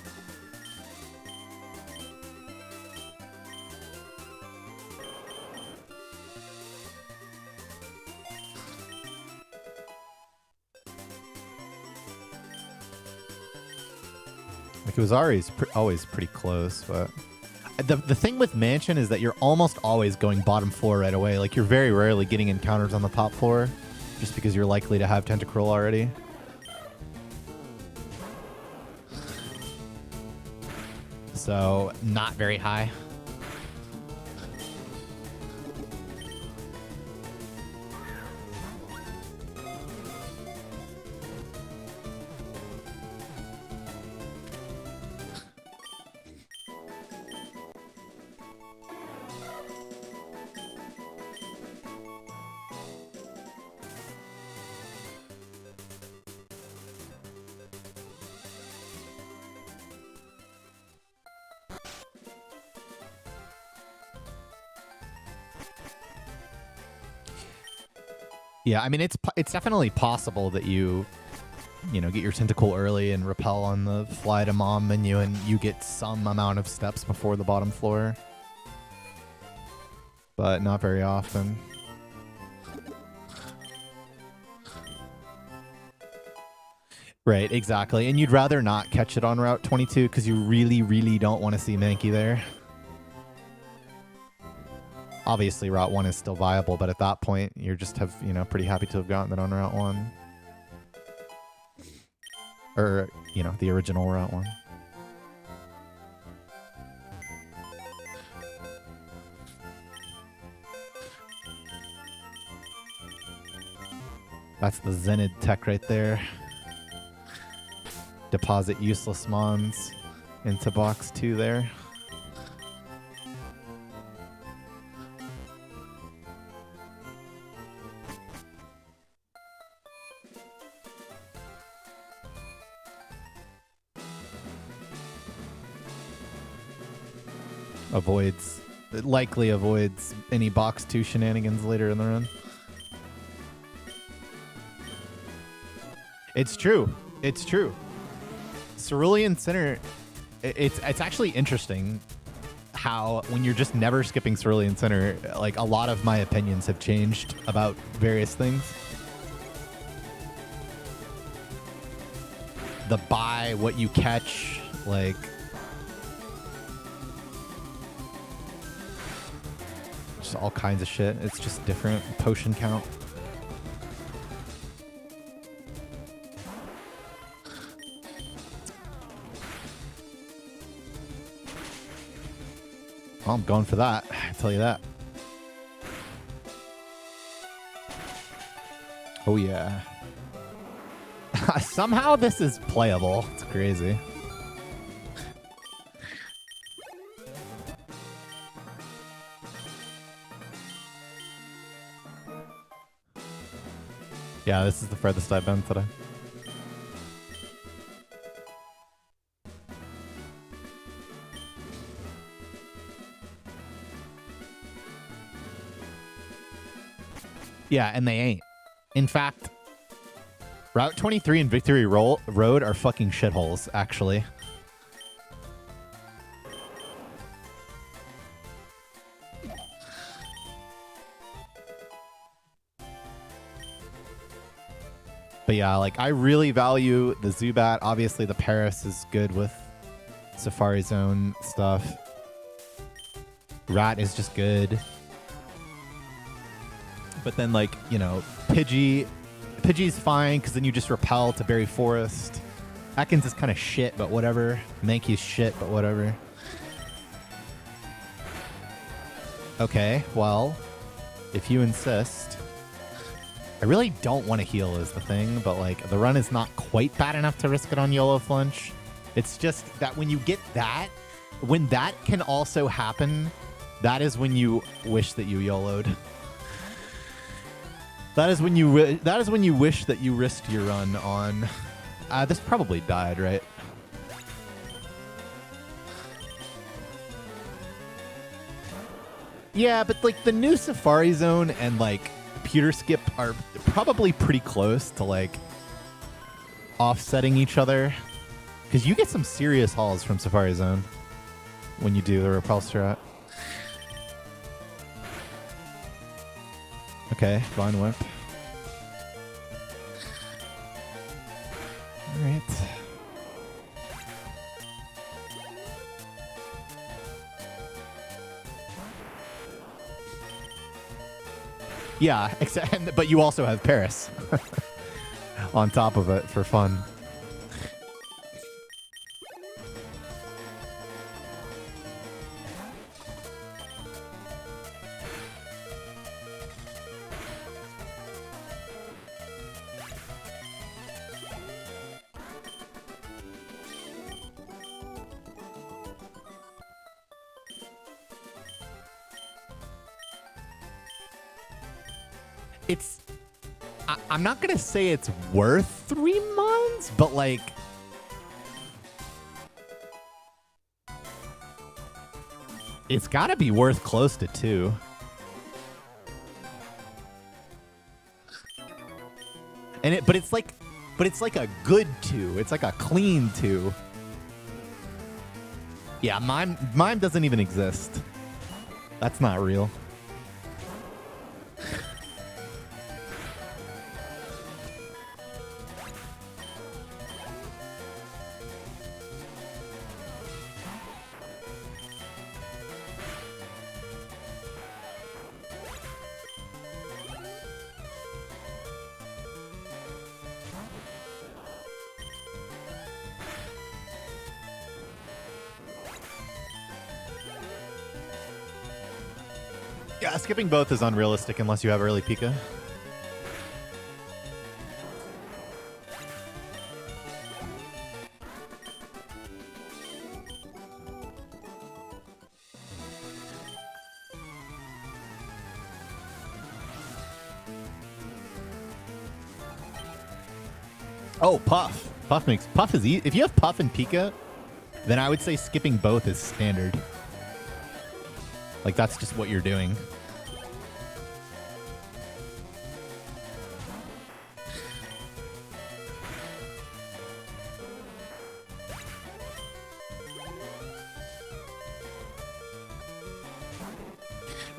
It was always pretty close, but the thing with Mansion is that you're almost always going bottom floor right away. You're very rarely getting encounters on the top floor, just because you're likely to have Tentacruel already. So, not very high. Yeah, I mean, it's definitely possible that you you know, get your tentacle early and repel on the fly to mom menu, and you get some amount of steps before the bottom floor. But not very often. Right, exactly. And you'd rather not catch it on Route 22 because you really, really don't want to see Mankey there. Obviously, Route 1 is still viable, but at that point, you're just pretty happy to have gotten it on Route 1. Or, you know, the original Route 1. That's the Zenid tech right there. Deposit useless mons into box 2 there. Likely avoids any box 2 shenanigans later in the run. It's true. It's true. Cerulean Center, it's actually interesting how when you're just never skipping Cerulean Center, like a lot of my opinions have changed about various things. The buy, what you catch, like just all kinds of shit. It's just different. Potion count. Oh, I'm going for that. I tell you that. Oh yeah. Somehow this is playable. It's crazy. Yeah, this is the furthest I've been today. Yeah, and they ain't. In fact, Route 23 and Victory Road are fucking shitholes, actually. But yeah, like, I really value the Zubat. Obviously, the Paris is good with Safari Zone stuff. Rat is just good. But then, like, you know, Pidgey's fine, because then you just repel to Berry Forest. Ekans is kind of shit, but whatever. Mankey's shit, but whatever. Okay, well, if you insist. I really don't want to heal is the thing, but, like, the run is not quite bad enough to risk it on YOLO Flinch. It's just that when you get that, when that can also happen, that is when you wish that you YOLO'd. That is when you wish that you risked your run on. This probably died, right? Yeah, but like the new Safari Zone and like Pewter Skip are probably pretty close to like offsetting each other, because you get some serious hauls from Safari Zone when you do the repel strat. Okay, Vine Whip. Alright. Yeah, but you also have Paris on top of it for fun. I'm not going to say it's worth 3 months, but like it's got to be worth close to 2. But it's like But it's like a good 2. It's like a clean 2. Yeah, mime doesn't even exist. That's not real. Yeah, skipping both is unrealistic unless you have early Pika. Oh, Puff. Puff is easy. If you have Puff and Pika, then I would say skipping both is standard. Like, that's just what you're doing.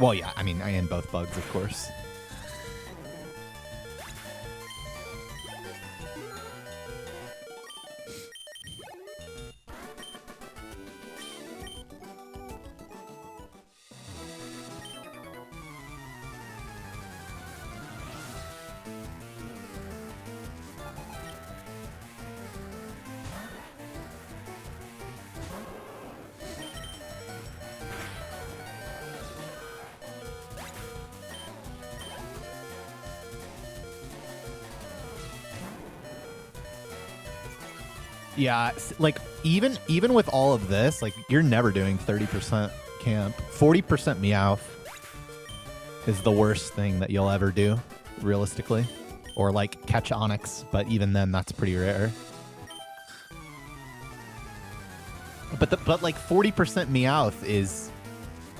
Well, yeah, I mean, I am both bugs, of course. Yeah, like even with all of this, like you're never doing 30% camp. 40% Meowth is the worst thing that you'll ever do, realistically. Or like catch Onyx, but even then that's pretty rare. But like 40% Meowth is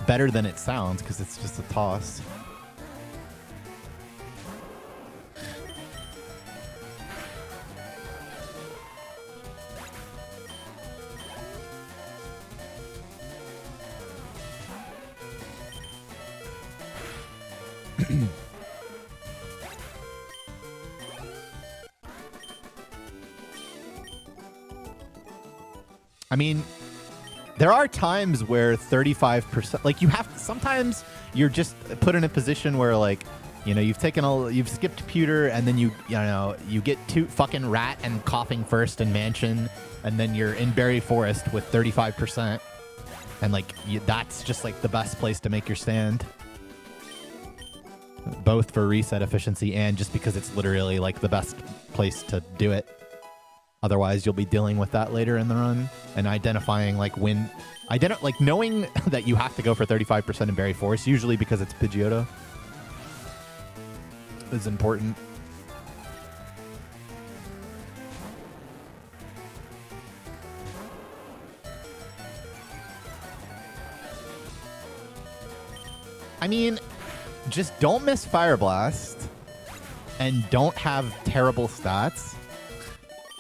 better than it sounds because it's just a toss. I mean, there are times where 35%, like you have, sometimes you're just put in a position where like, you know, you've skipped pewter and then you get two fucking rat and coughing first in mansion and then you're in berry forest with 35% and like that's just like the best place to make your stand. Both for reset efficiency and just because it's literally like the best place to do it. Otherwise, you'll be dealing with that later in the run and identifying like when, like knowing that you have to go for 35% in Berry Forest, usually because it's Pidgeotto, is important. I mean, just don't miss Fire Blast and don't have terrible stats.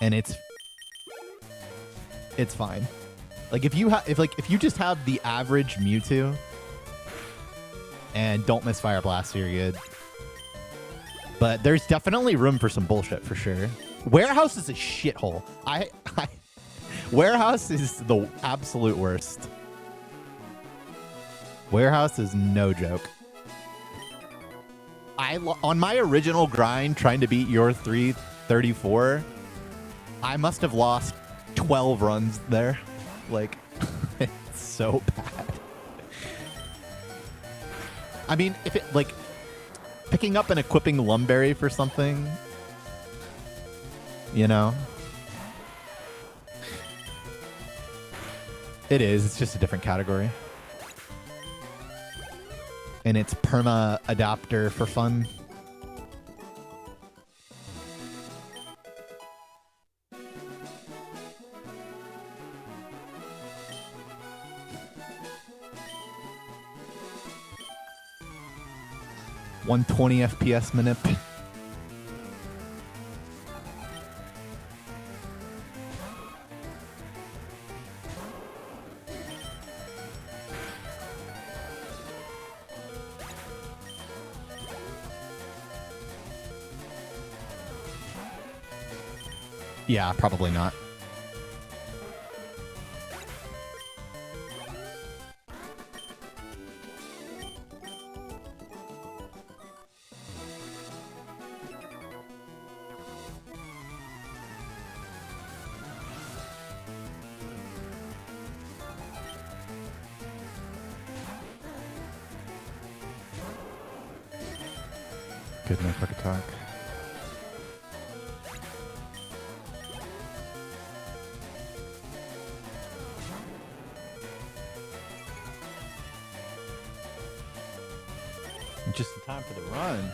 And it's fine. Like if you just have the average Mewtwo and don't miss Fire Blast, you're good. But there's definitely room for some bullshit for sure. Warehouse is a shithole. Warehouse is the absolute worst. Warehouse is no joke. On my original grind trying to beat your 334, I must have lost 12 runs there. Like, it's so bad. I mean, if it, like, picking up and equipping Lumberry for something, you know? It is. It's just a different category. And it's perma adapter for fun. $120 FPS manip. Yeah, probably not. Good, no quick attack. Just in time for the run.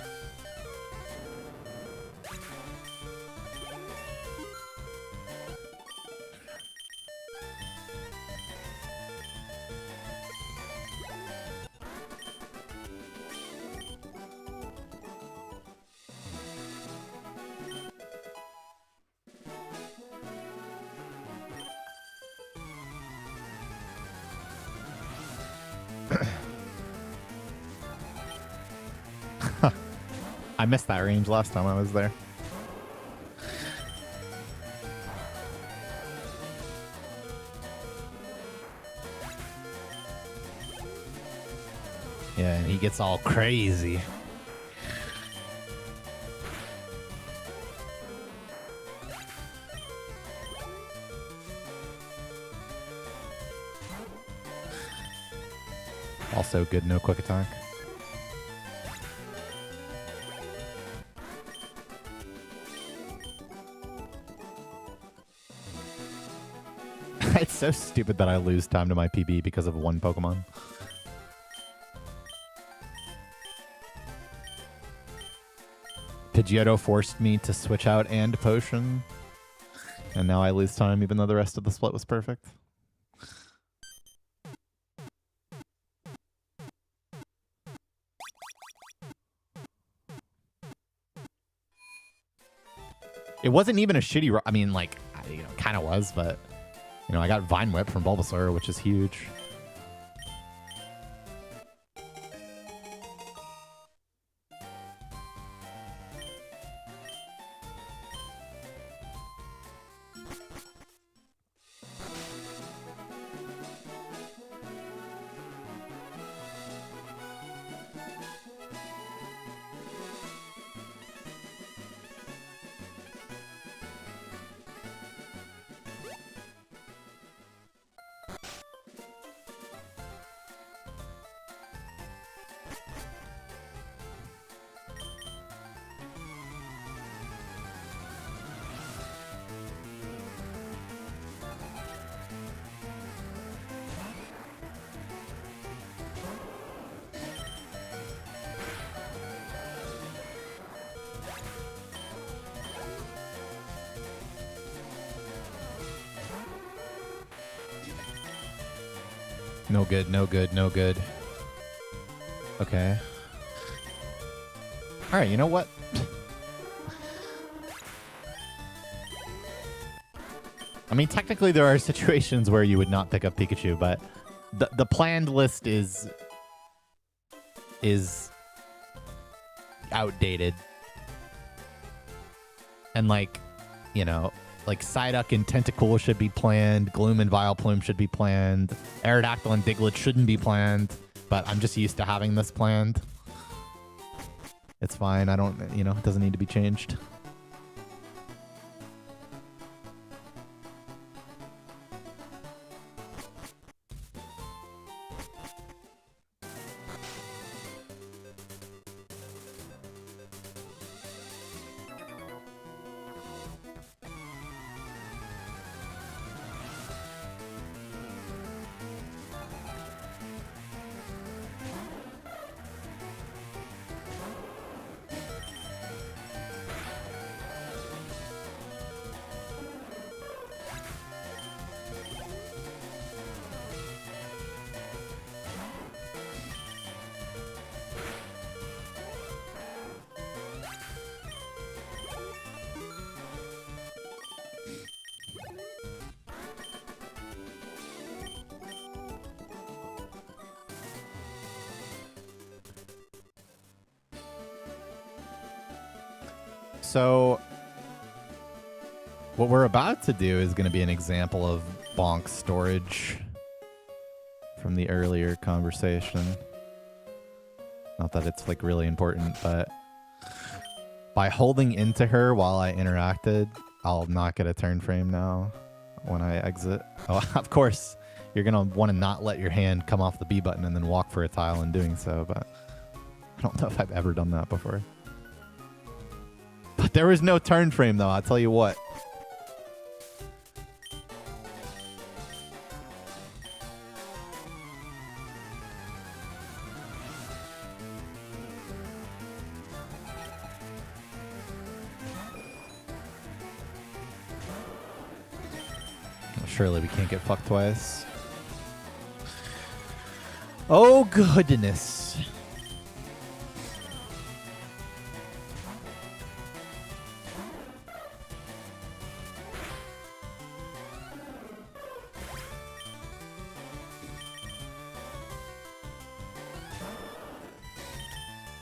I missed that range last time I was there. Yeah, and he gets all crazy. Also good, no quick attack. It's so stupid that I lose time to my PB because of one Pokemon. Pidgeotto forced me to switch out and potion. And now I lose time even though the rest of the split was perfect. It wasn't even a shitty... I mean, like, kind of was, but... I got Vine Whip from Bulbasaur, which is huge. No good, no good, no good. Okay. Alright, you know what? I mean, technically there are situations where you would not pick up Pikachu, but the planned list is outdated. And like Psyduck and Tentacool should be planned. Gloom and Vileplume should be planned. Aerodactyl and Diglett shouldn't be planned, but I'm just used to having this planned. It's fine. I don't, it doesn't need to be changed. So What we're about to do is going to be an example of bonk storage from the earlier conversation. Not that it's like really important, but by holding into her while I interacted, I'll not get a turn frame now when I exit. Oh, of course, you're going to want to not let your hand come off the B button and then walk for a tile in doing so, but I don't know if I've ever done that before. But there was no turn frame, though, I'll tell you what. Surely we can't get fucked twice. Oh, goodness.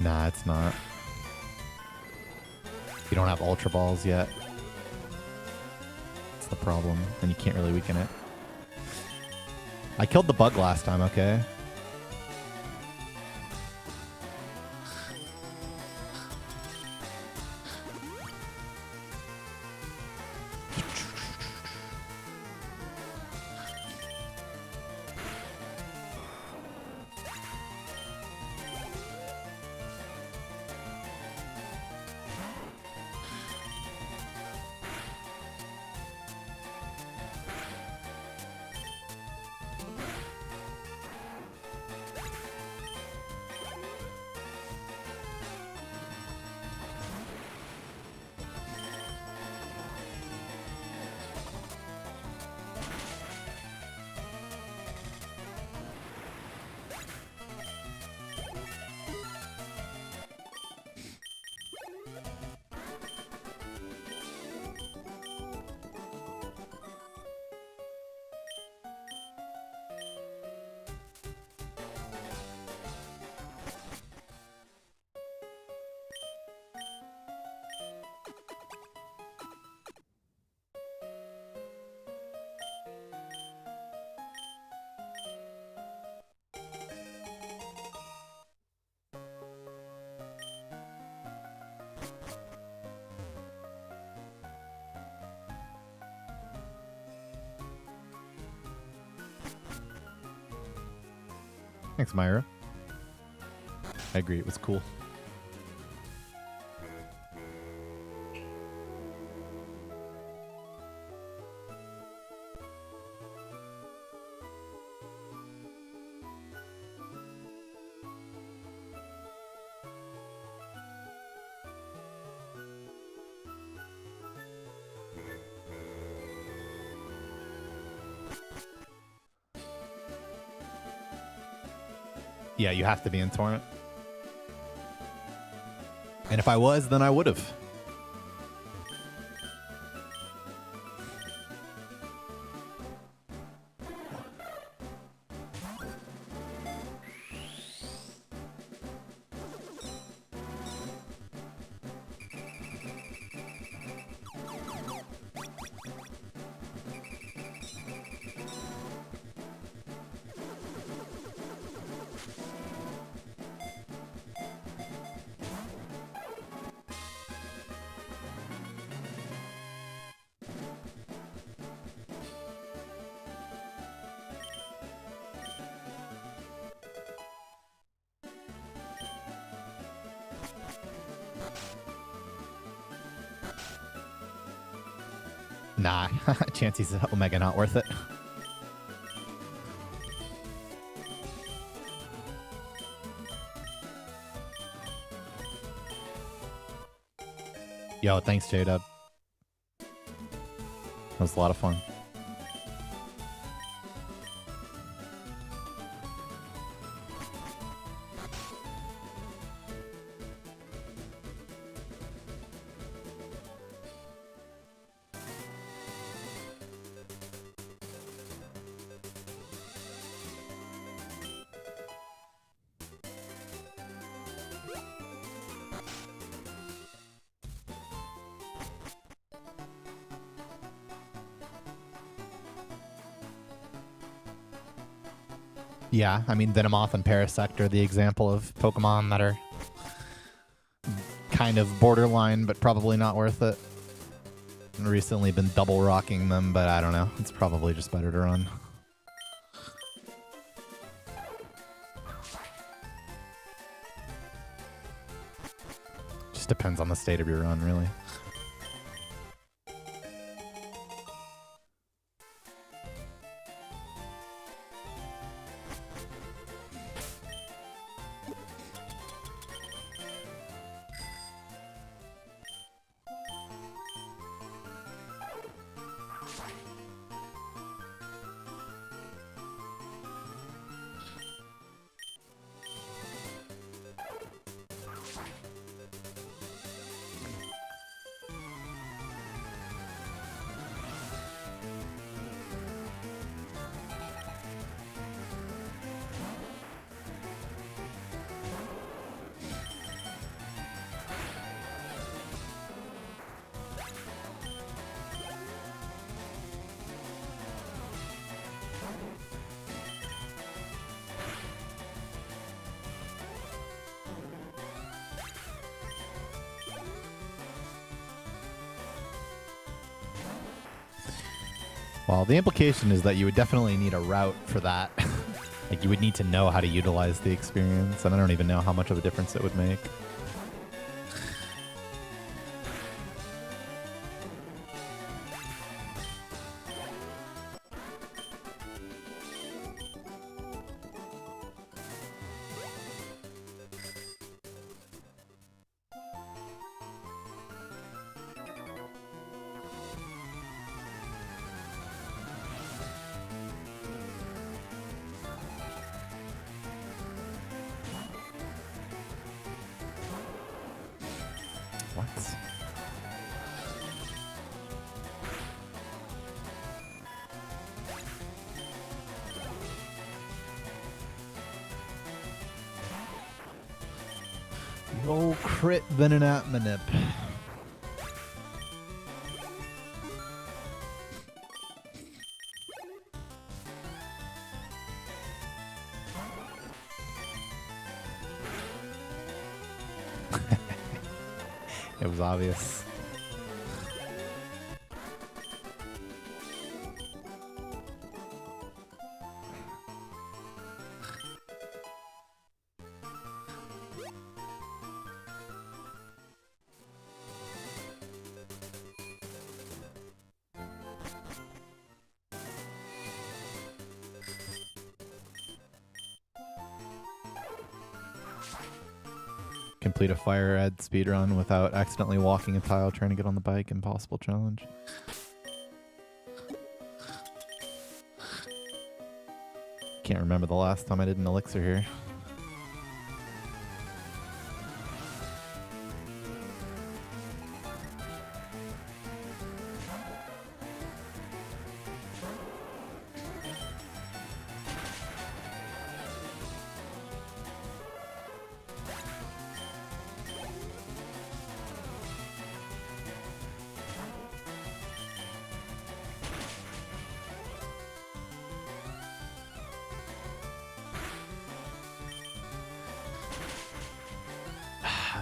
Nah, it's not. You don't have Ultra Balls yet. That's the problem, and you can't really weaken it. I killed the bug last time, okay? Thanks, Myra. I agree, it was cool. Yeah, you have to be in Torrent. And if I was, then I would have. Nah, Chansey's Omega not worth it. Yo, thanks, J-Dub. That was a lot of fun. Yeah, I mean, Venomoth and Parasect are the example of Pokemon that are kind of borderline, but probably not worth it. I've recently been double rocking them, but I don't know. It's probably just better to run. Just depends on the state of your run, really. Well, the implication is that you would definitely need a route for that. Like, you would need to know how to utilize the experience, and I don't even know how much of a difference it would make. What? The old crit Venonat Manip. It was obvious. Complete a fire red speedrun without accidentally walking a tile trying to get on the bike. Impossible challenge. Can't remember the last time I did an elixir here.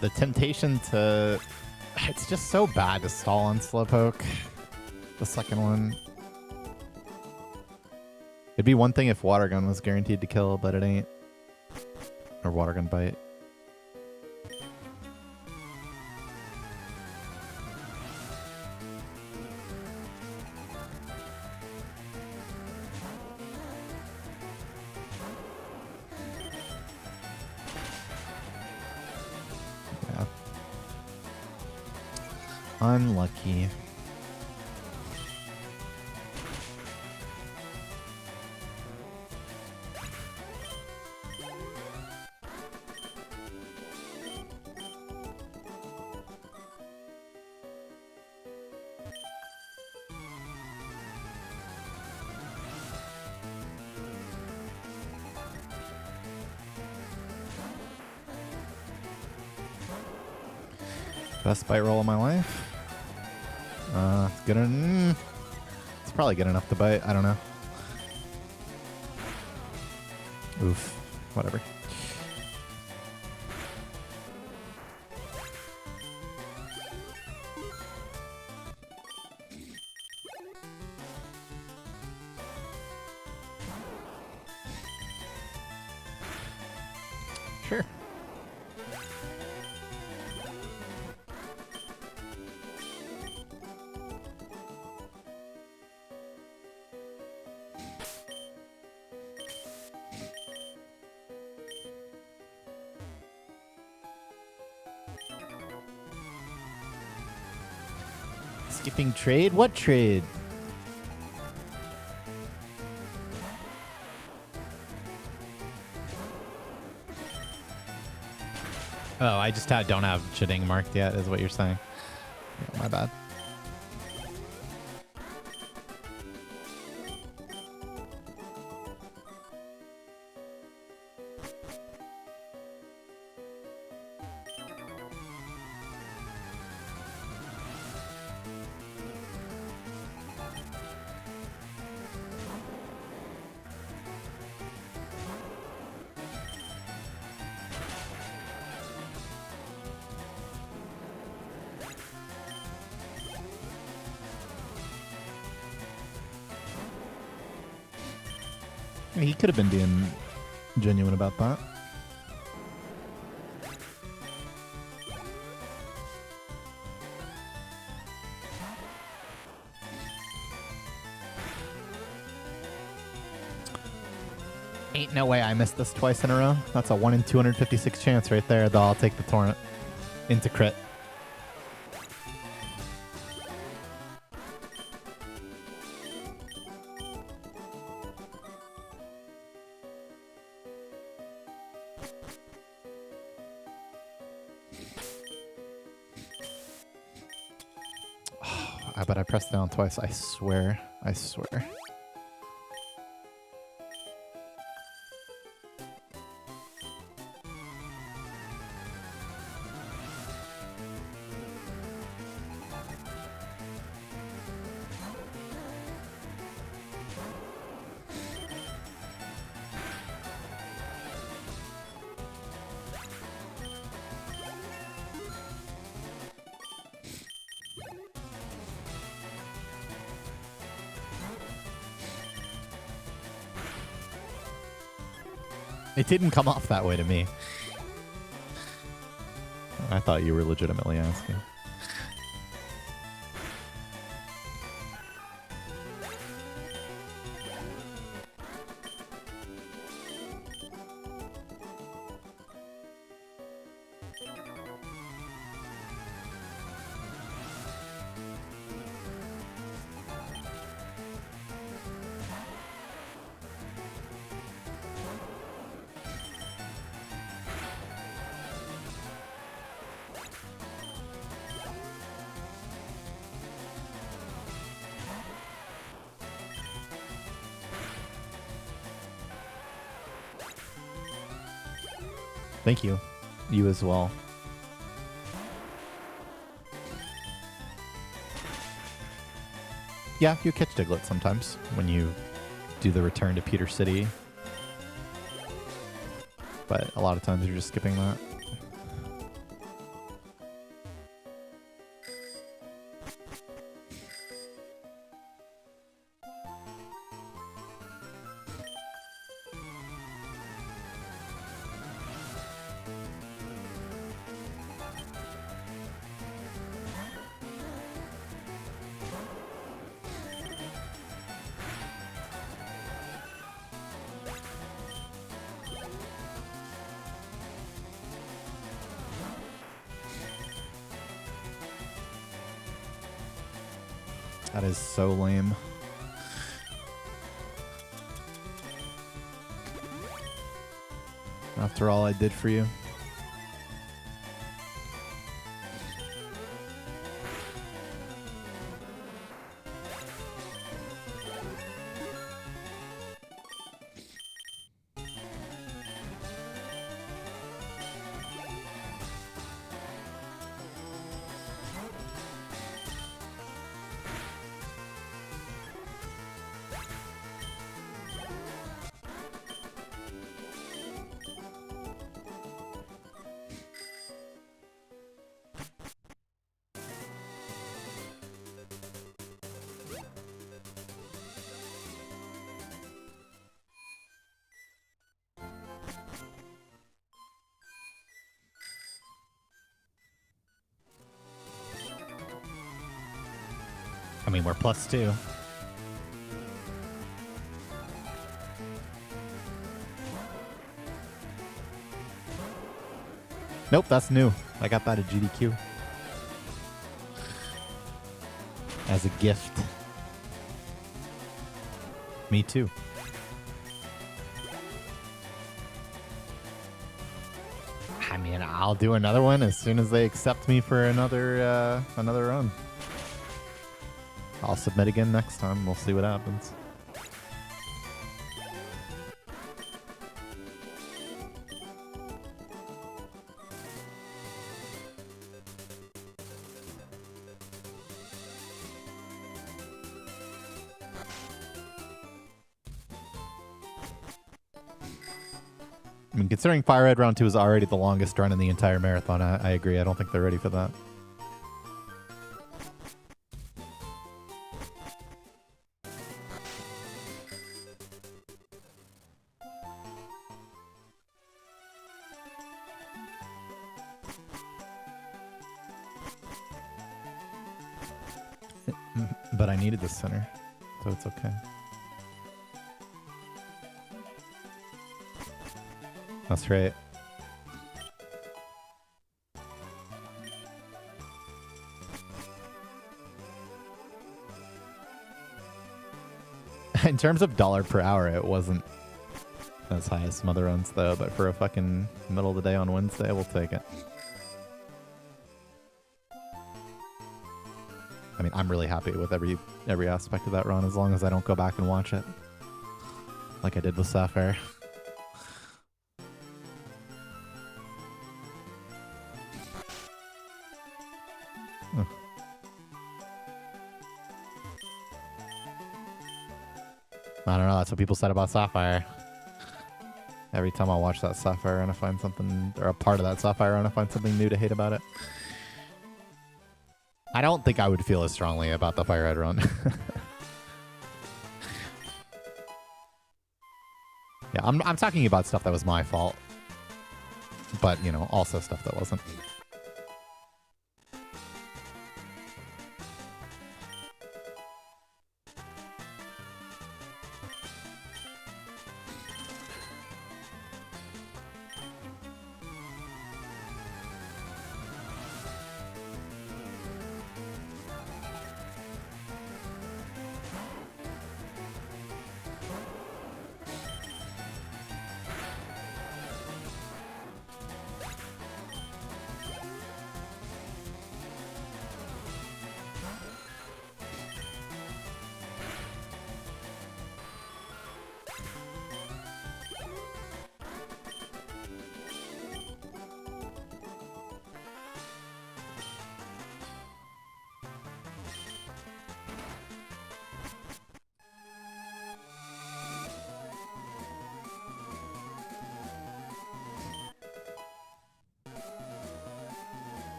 The temptation to... It's just so bad to stall on Slowpoke. The second one. It'd be one thing if Water Gun was guaranteed to kill, but it ain't. Or Water Gun Bite. Unlucky. Best bite roll of my life. It's good. It's probably good enough to bite. I don't know. Oof. Whatever. Sure. Skipping trade? What trade? Oh, I just don't have Chiding marked yet, is what you're saying. Yeah, my bad. He could have been being genuine about that. Ain't no way I missed this twice in a row. That's a 1 in 256 chance right there, though I'll take the torrent into crit. But I pressed down twice. I swear. I swear. It didn't come off that way to me. I thought you were legitimately asking. Thank you. You as well. Yeah, you catch Diglett sometimes when you do the return to Peter City. But a lot of times you're just skipping that. That is so lame. After all I did for you. I mean, we're +2. Nope, that's new. I got that at GDQ. As a gift. Me too. I mean, I'll do another one as soon as they accept me for another run. I'll submit again next time. We'll see what happens. I mean, considering Fire Red Round 2 is already the longest run in the entire marathon, I agree. I don't think they're ready for that. But I needed the center, so it's okay. That's right. In terms of dollar per hour, it wasn't as high as some other runs, though. But for a fucking middle of the day on Wednesday, we'll take it. I mean, I'm really happy with every aspect of that run, as long as I don't go back and watch it, like I did with Sapphire. I don't know. That's what people said about Sapphire. Every time I watch that Sapphire run, I find something, or a part of that Sapphire run, I find something new to hate about it. I don't think I would feel as strongly about the Fire Red run. Yeah, I'm talking about stuff that was my fault, but you know, also stuff that wasn't.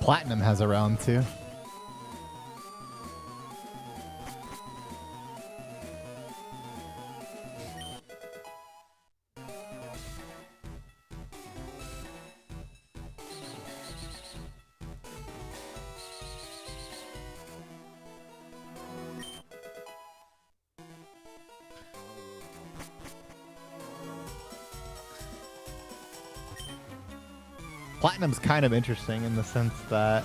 Platinum has a round too. Platinum's kind of interesting in the sense that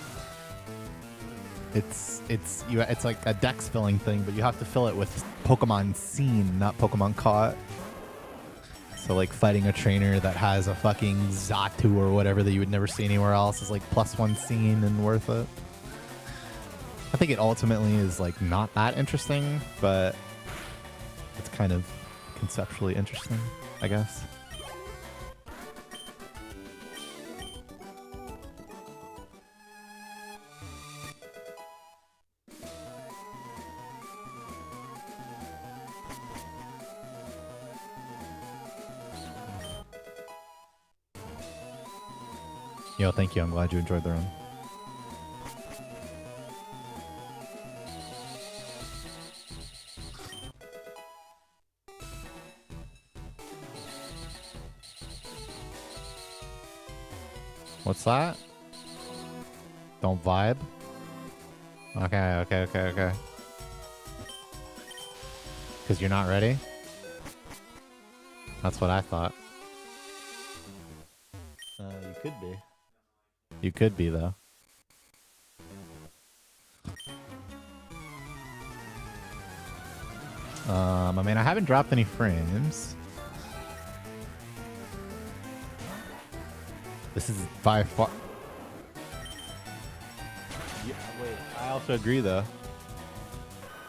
it's like a dex filling thing, but you have to fill it with Pokemon seen, not Pokemon caught. So like fighting a trainer that has a fucking Xatu or whatever that you would never see anywhere else is like +1 seen and worth it. I think it ultimately is like not that interesting, but it's kind of conceptually interesting, I guess. Yo, thank you. I'm glad you enjoyed the run. What's that? Don't vibe? Okay. Because you're not ready? That's what I thought. You could be. You could be, though. I mean, I haven't dropped any frames. This is by far... Yeah, wait, I also agree, though.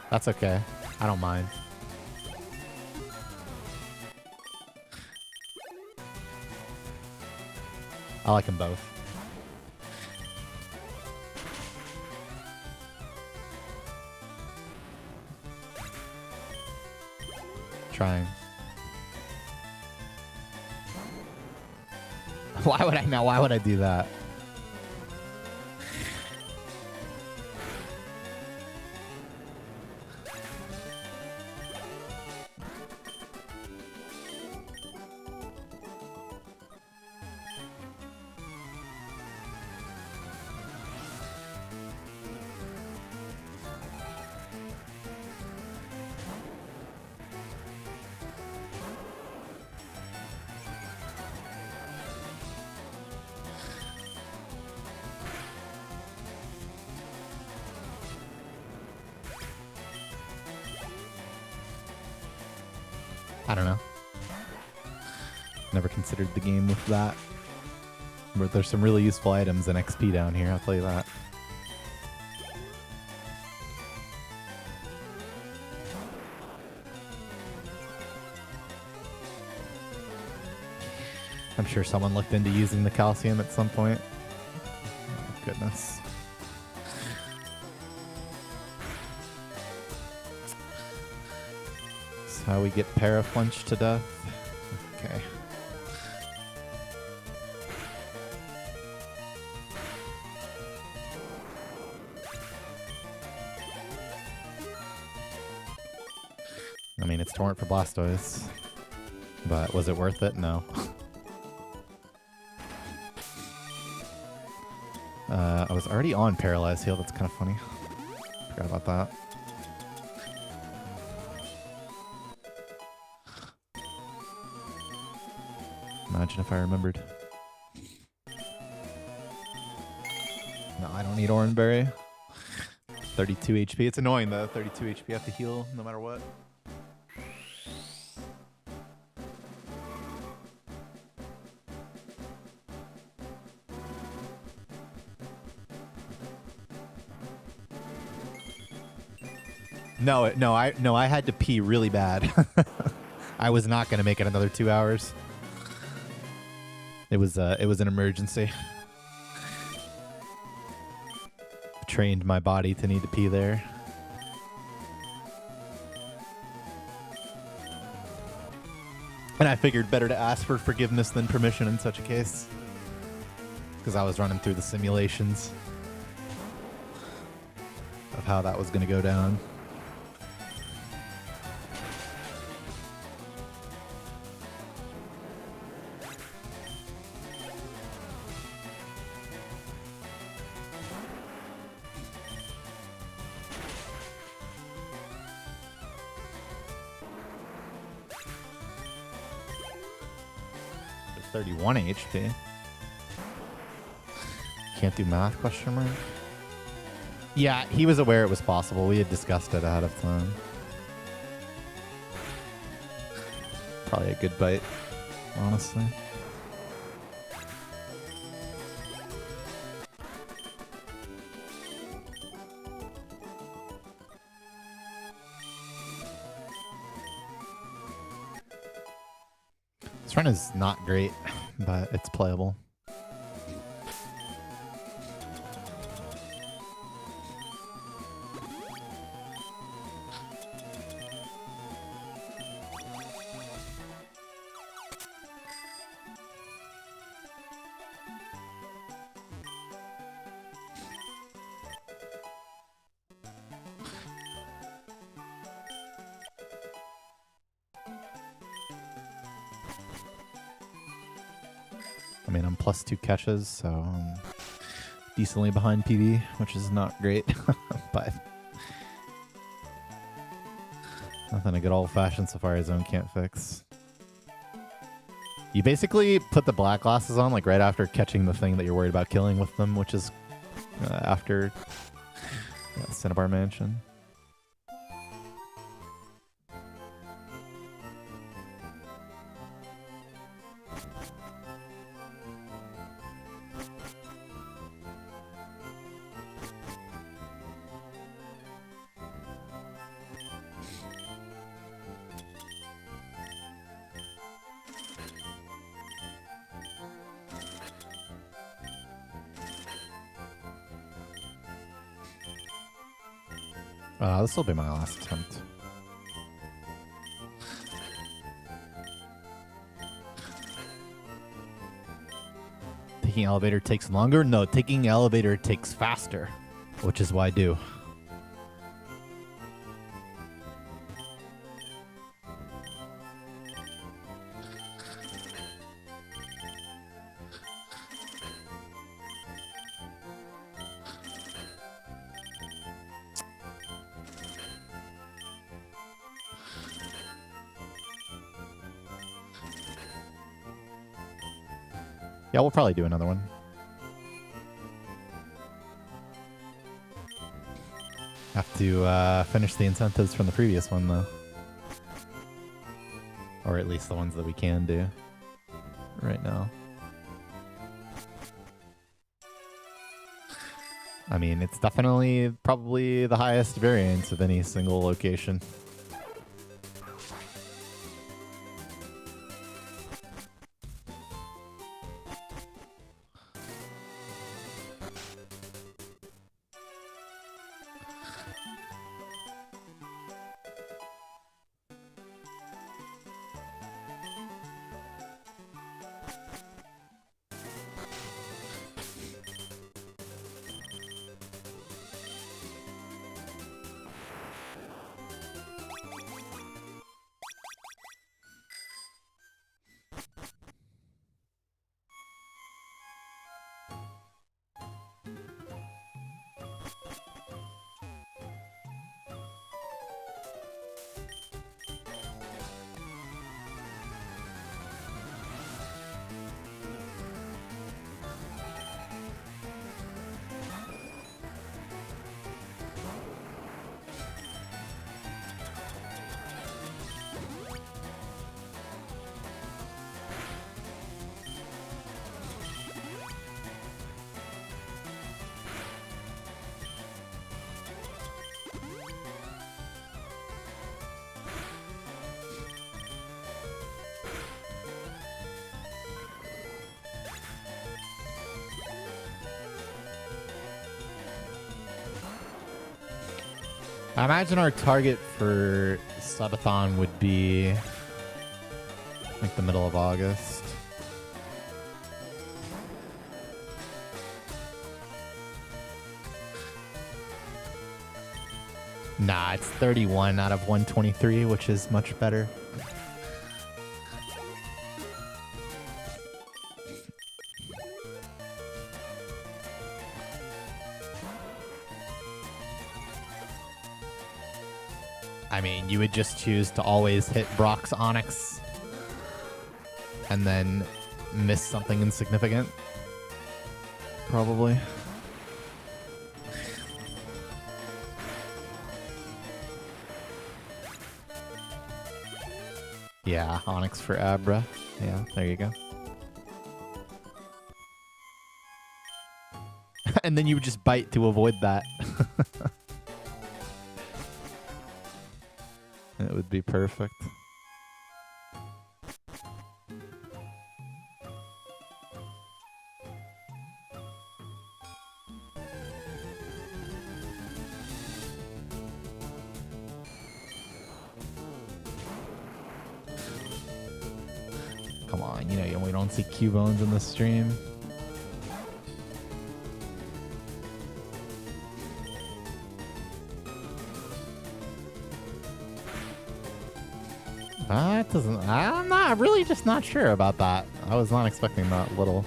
That's okay. I don't mind. I like them both. Trying. Why would I now? Why would I do that? I don't know. Never considered the game with that. But there's some really useful items in XP down here, I'll tell you that. I'm sure someone looked into using the calcium at some point. Oh, goodness. That's how we get paraflunched to death. Okay. I mean, it's torrent for Blastoise. But was it worth it? No. I was already on Paralyzed Heal. That's kind of funny. Forgot about that. Imagine if I remembered. No, I don't need Oranberry. 32 HP. It's annoying though. 32 HP. I have to heal no matter what. No, I had to pee really bad. I was not gonna make it another 2 hours. It was an emergency. Trained my body to need to pee there. And I figured better to ask for forgiveness than permission in such a case. Because I was running through the simulations of how that was gonna go down. There's 31 HP. Can't do math, question mark? Yeah, he was aware it was possible. We had discussed it ahead of time. Probably a good bite, honestly. This run is not great, but it's playable. I mean, I'm +2 catches, so I'm decently behind PB, which is not great, but Nothing a good old-fashioned Safari Zone can't fix. You basically put the black glasses on like right after catching the thing that you're worried about killing with them, which is after Cinnabar Mansion. This will be my last attempt. Taking elevator takes longer? No, taking elevator takes faster, which is why I do. Yeah, we'll probably do another one. Have to finish the incentives from the previous one, though. Or at least the ones that we can do right now. I mean, it's definitely probably the highest variance of any single location. I imagine our target for subathon would be like the middle of August. Nah, it's 31 out of 123, which is much better. I mean, you would just choose to always hit Brock's Onyx and then miss something insignificant. Probably. Yeah, Onyx for Abra. Yeah, there you go. And then you would just bite to avoid that. It would be perfect. Come on, you know we don't see Q-Bones in the stream. That doesn't... I'm not really just not sure about that. I was not expecting that little.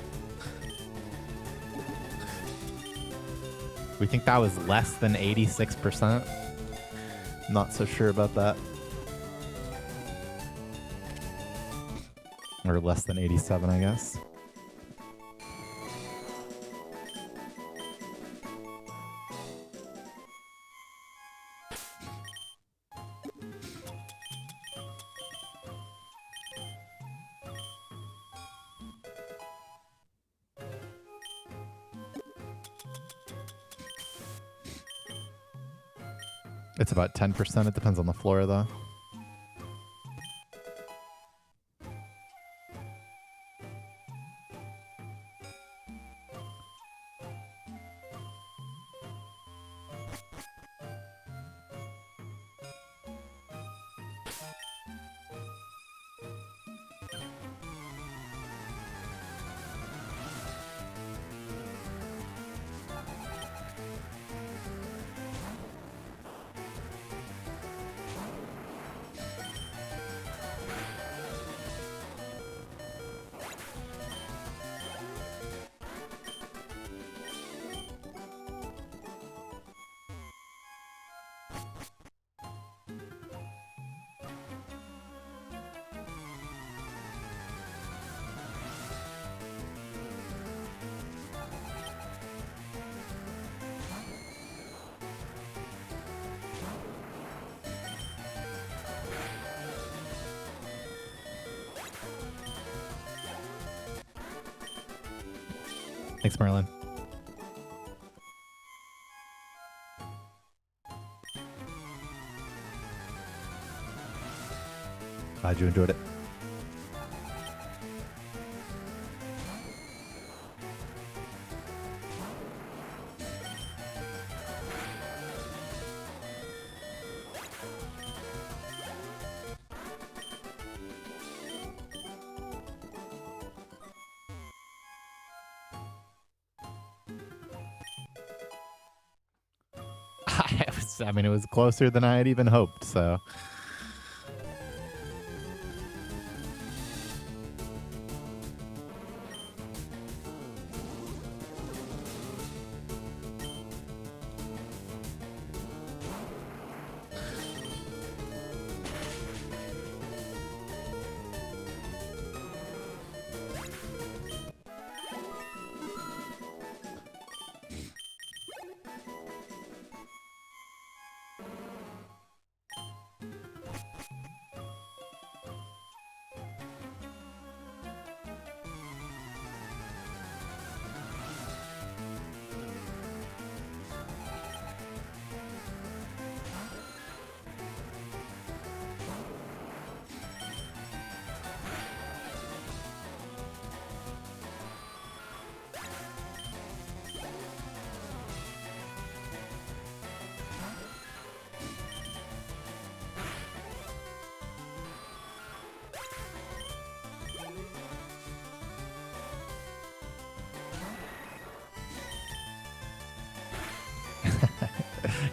We think that was less than 86%. Not so sure about that. Or less than 87, I guess. It's about 10%. It depends on the floor, though. Thanks, Merlin. Glad you enjoyed it. I mean, it was closer than I had even hoped, so.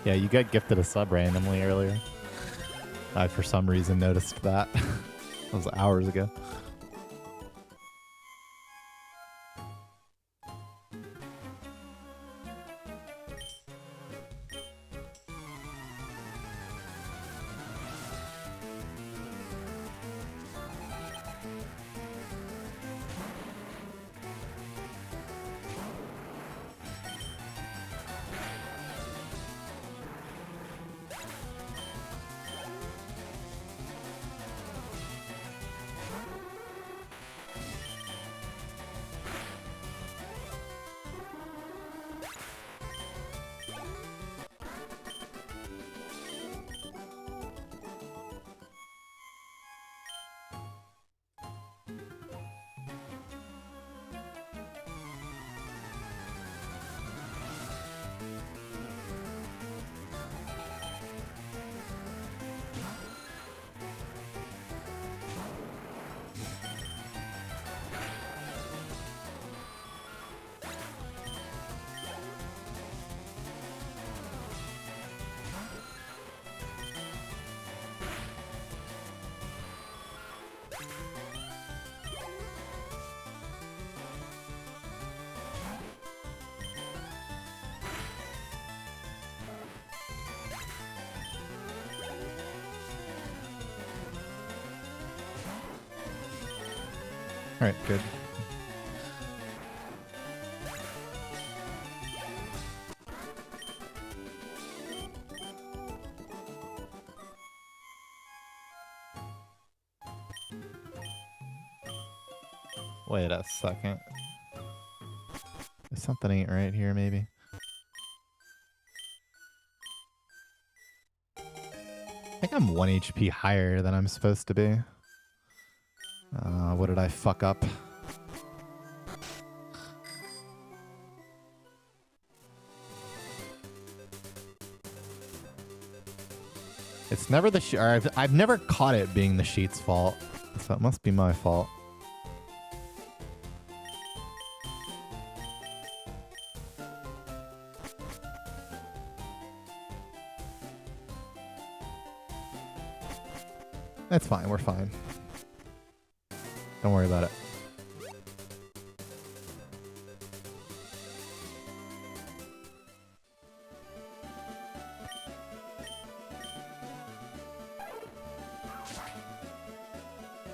Yeah, you got gifted a sub randomly earlier. I, for some reason, noticed that. That was hours ago. Alright, good. Wait a second. Something ain't right here, maybe. I think I'm 1 HP higher than I'm supposed to be. What did I fuck up? It's never the I've never caught it being the sheet's fault, so it must be my fault. That's fine, we're fine. Don't worry about it.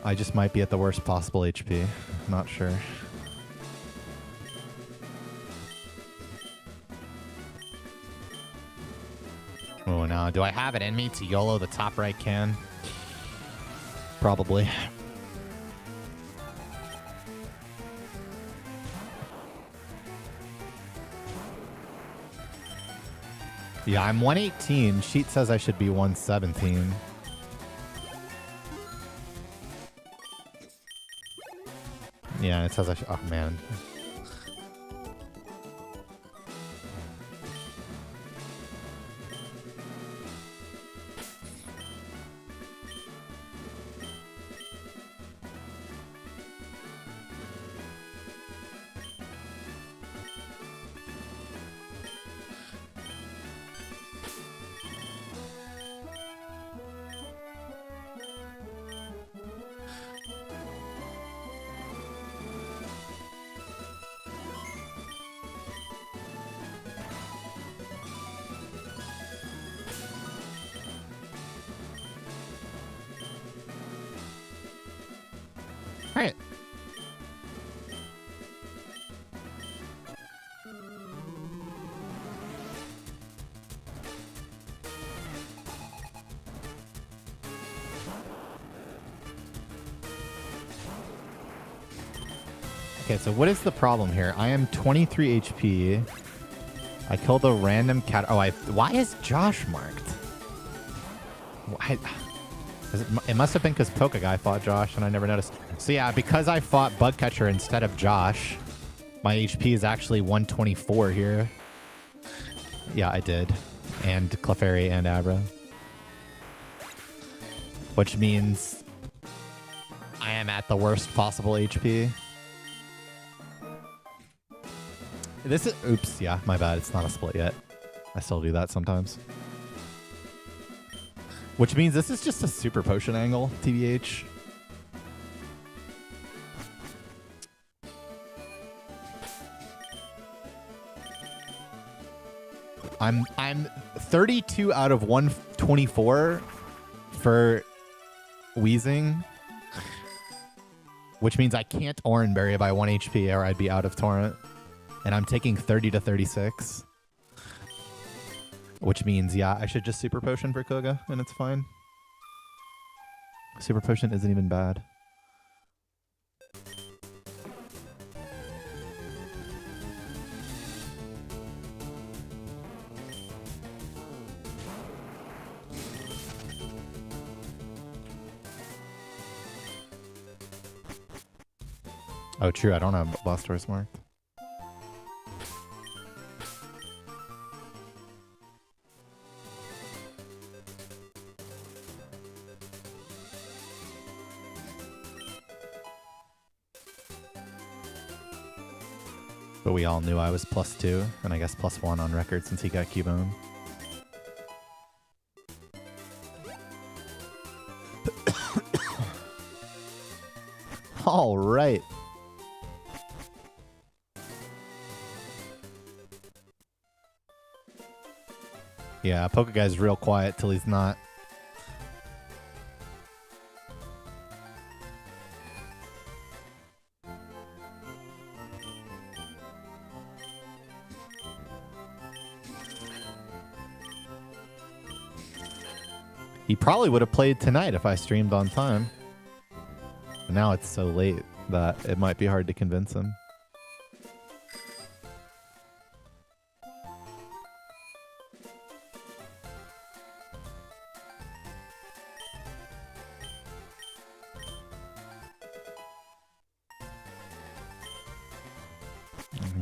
I just might be at the worst possible HP. Not sure. Oh no, do I have it in me to YOLO the top right can? Probably. Yeah, I'm 118. Sheet says I should be 117. Yeah, it says I should... Oh, man. Alright. Okay, so what is the problem here? I am 23 HP. I killed a random cat. Oh, why is Josh marked? Why? It must have been because Poke Guy fought Josh and I never noticed. So yeah, because I fought Bugcatcher instead of Josh, my HP is actually 124 here. Yeah, I did. And Clefairy and Abra. Which means I am at the worst possible HP. This is... Oops, yeah, my bad. It's not a split yet. I still do that sometimes. Which means this is just a super potion angle, TBH. I'm 32 out of 124 for wheezing. Which means I can't Oranberry by 1 HP or I'd be out of Torrent. And I'm taking 30 to 36. Which means, yeah, I should just Super Potion for Koga, and it's fine. Super Potion isn't even bad. Oh, true, I don't have Blastoise marked. But we all knew I was +2, and I guess +1 on record since he got Cubone. All right. Yeah, Poke Guy's real quiet till he's not. He probably would have played tonight if I streamed on time. But now it's so late that it might be hard to convince him.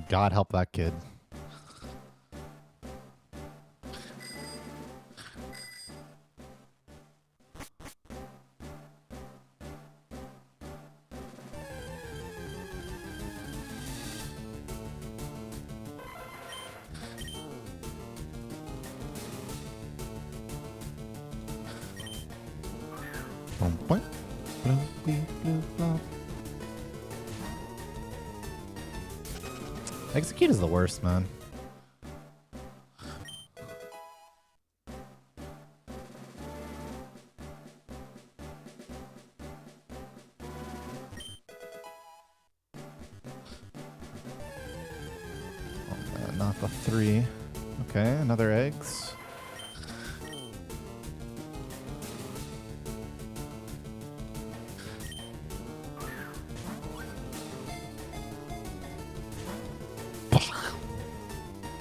God help that kid. Execute is the worst, man. Oh, not the 3. Okay, another eggs.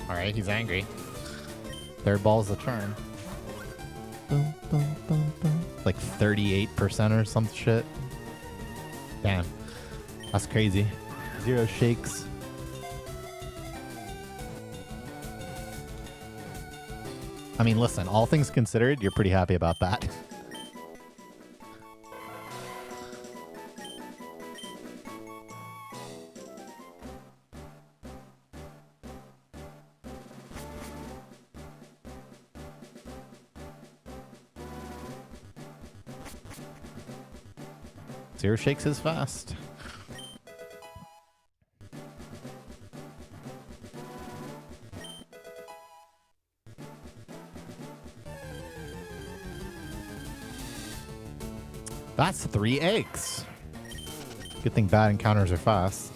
Alright, he's angry. Third ball's the turn. Boom, boom, boom, boom. Like 38% or some shit. Damn. That's crazy. 0 shakes. I mean, listen, all things considered, you're pretty happy about that. Zero shakes is fast. That's 3 eggs. Good thing bad encounters are fast.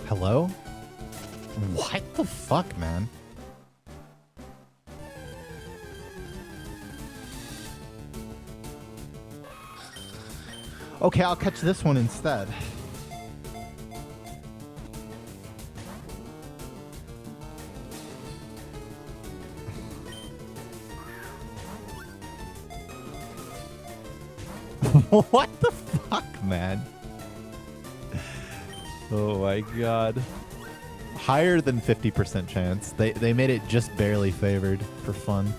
Hello? What the fuck, man? Okay, I'll catch this one instead. What the fuck, man? Oh my god. Higher than 50% chance. They made it just barely favored for fun.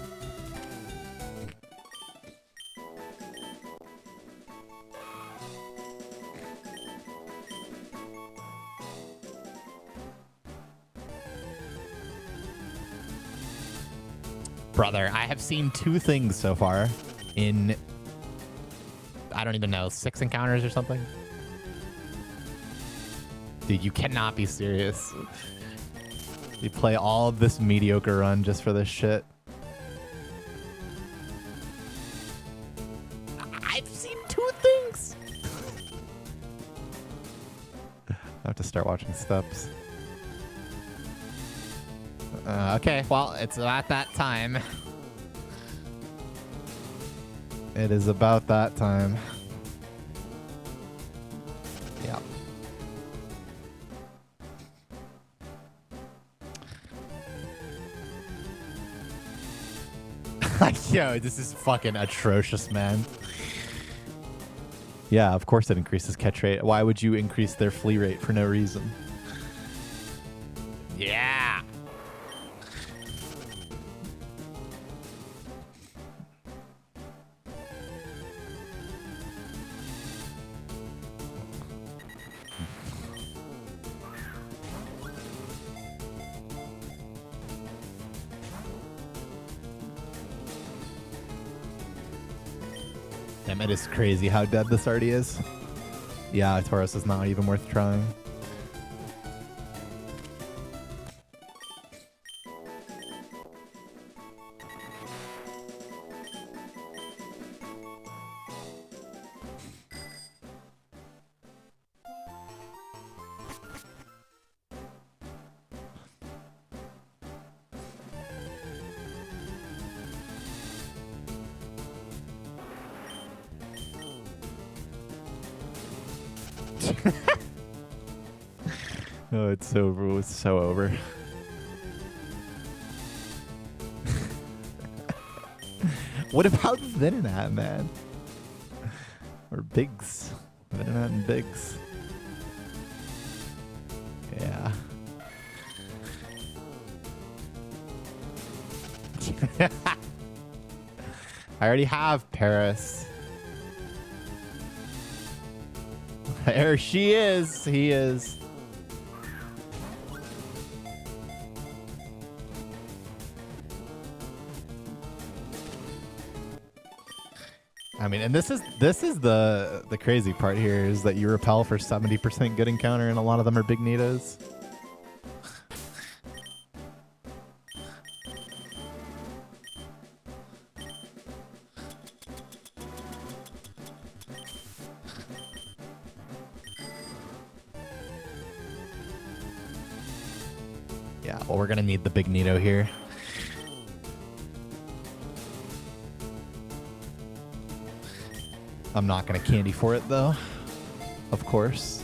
Brother, I have seen 2 things so far in, I don't even know, 6 encounters or something. Dude, you cannot be serious. You play all of this mediocre run just for this shit. I've seen 2 things. I have to start watching steps. Okay, well, it's about that time. It is about that time. Yeah. Yo, this is fucking atrocious, man. Yeah, of course it increases catch rate. Why would you increase their flee rate for no reason? Yeah. Damn, it is crazy how dead this already is. Yeah, Taurus is not even worth trying. Oh, it's so over. What about Venonat, man? Or Biggs? Venonat and Biggs. Yeah. I already have Paris. There she is. He is. I mean, and this is the crazy part here is that you repel for 70% good encounter, and a lot of them are big Nitos. Yeah, well, we're gonna need the big Nito here. I'm not gonna candy for it though, of course.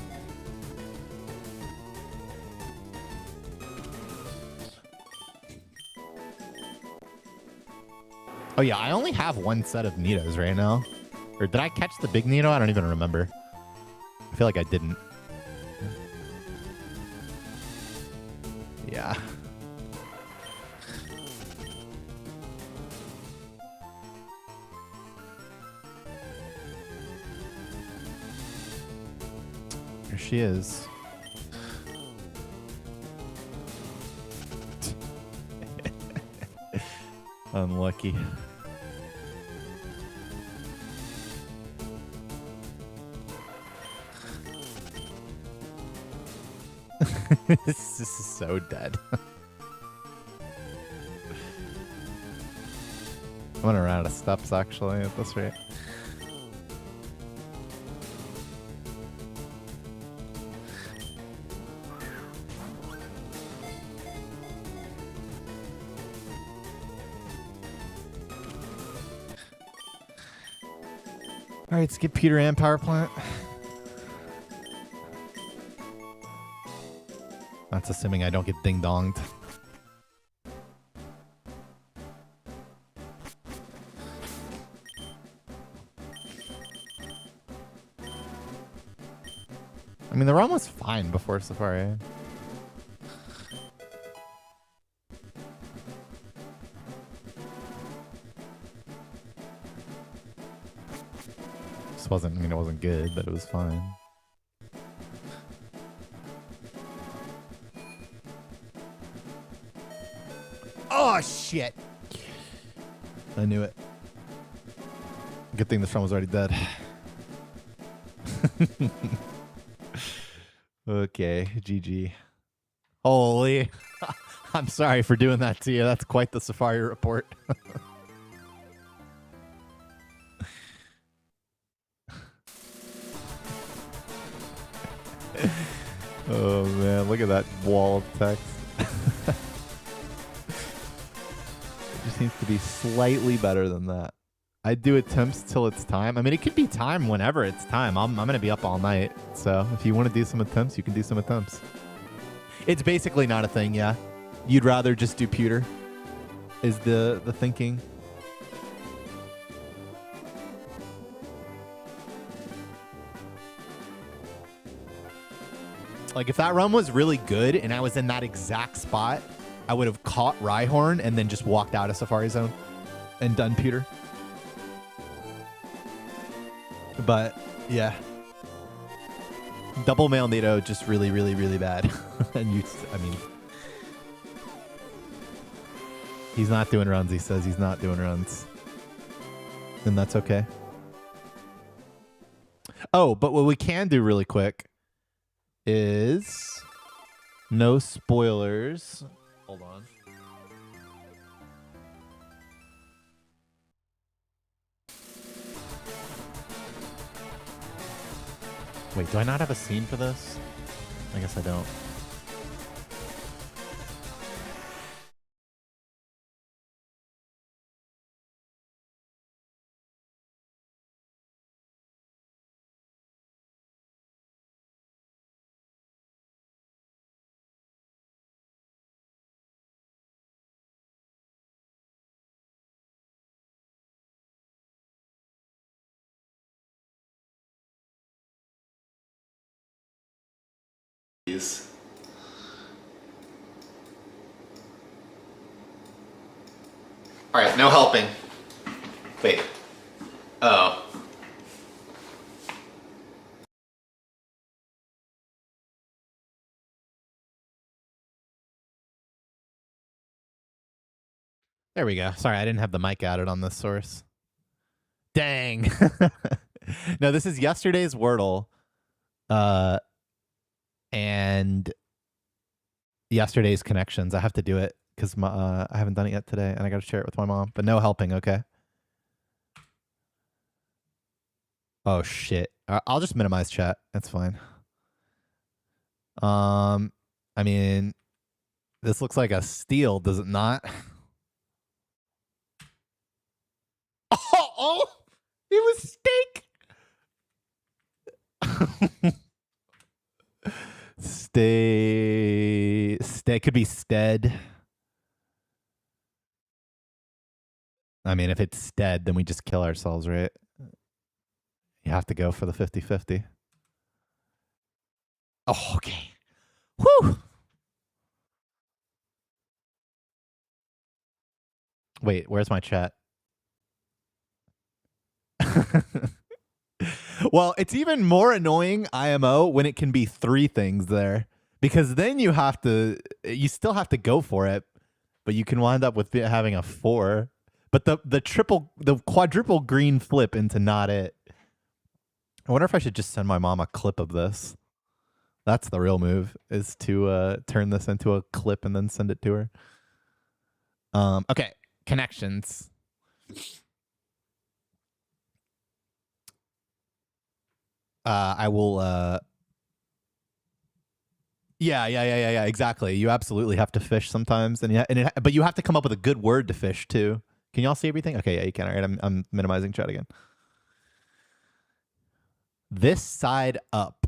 Oh yeah, I only have one set of Nitos right now. Or did I catch the big Nito? I don't even remember. I feel like I didn't. Yeah. There she is. Unlucky. This is so dead. I'm gonna run out of steps actually at this rate. All right, skip Peter and power plant. That's assuming I don't get ding-donged. I mean, the run was fine before Safari. This wasn't, I mean, it wasn't good, but it was fine. Oh, shit. I knew it. Good thing this run was already dead. Okay, GG. Holy. I'm sorry for doing that to you. That's quite the Safari report. Oh, man. Look at that wall of text. It just seems to be slightly better than that. I do attempts till it's time. I mean, it could be time whenever it's time. I'm going to be up all night. So if you want to do some attempts, you can do some attempts. It's basically not a thing, yeah. You'd rather just do pewter is the thinking. Like, if that run was really good and I was in that exact spot, I would have caught Rhyhorn and then just walked out of Safari Zone and done pewter. But, yeah. Double male Nito, just really, really, really bad. And you, I mean, he's not doing runs. He says he's not doing runs. And that's okay. Oh, but what we can do really quick is no spoilers. Hold on. Wait, do I not have a scene for this? I guess I don't. please. All right, no helping. Wait. Oh. There we go. Sorry, I didn't have the mic added on this source. Dang. No, this is yesterday's Wordle. And yesterday's connections. I have to do it because I haven't done it yet today, and I got to share it with my mom. But no helping, okay? Oh shit! I'll just minimize chat. That's fine. I mean, this looks like a steal, does it not? Oh, it was steak. Stay could be stead. I mean, if it's stead, then we just kill ourselves, right? You have to go for the 50-50. Oh, okay. Whew. Wait, where's my chat? Well, it's even more annoying IMO when it can be 3 things there, because then you still have to go for it, but you can wind up with having a 4. But the quadruple green flip into not it. I wonder if I should just send my mom a clip of this. That's the real move, is to turn this into a clip and then send it to her. Okay, connections. I will. Yeah. Exactly. You absolutely have to fish sometimes, but you have to come up with a good word to fish too. Can y'all see everything? Okay, yeah, you can. All right, I'm minimizing chat again. This side up.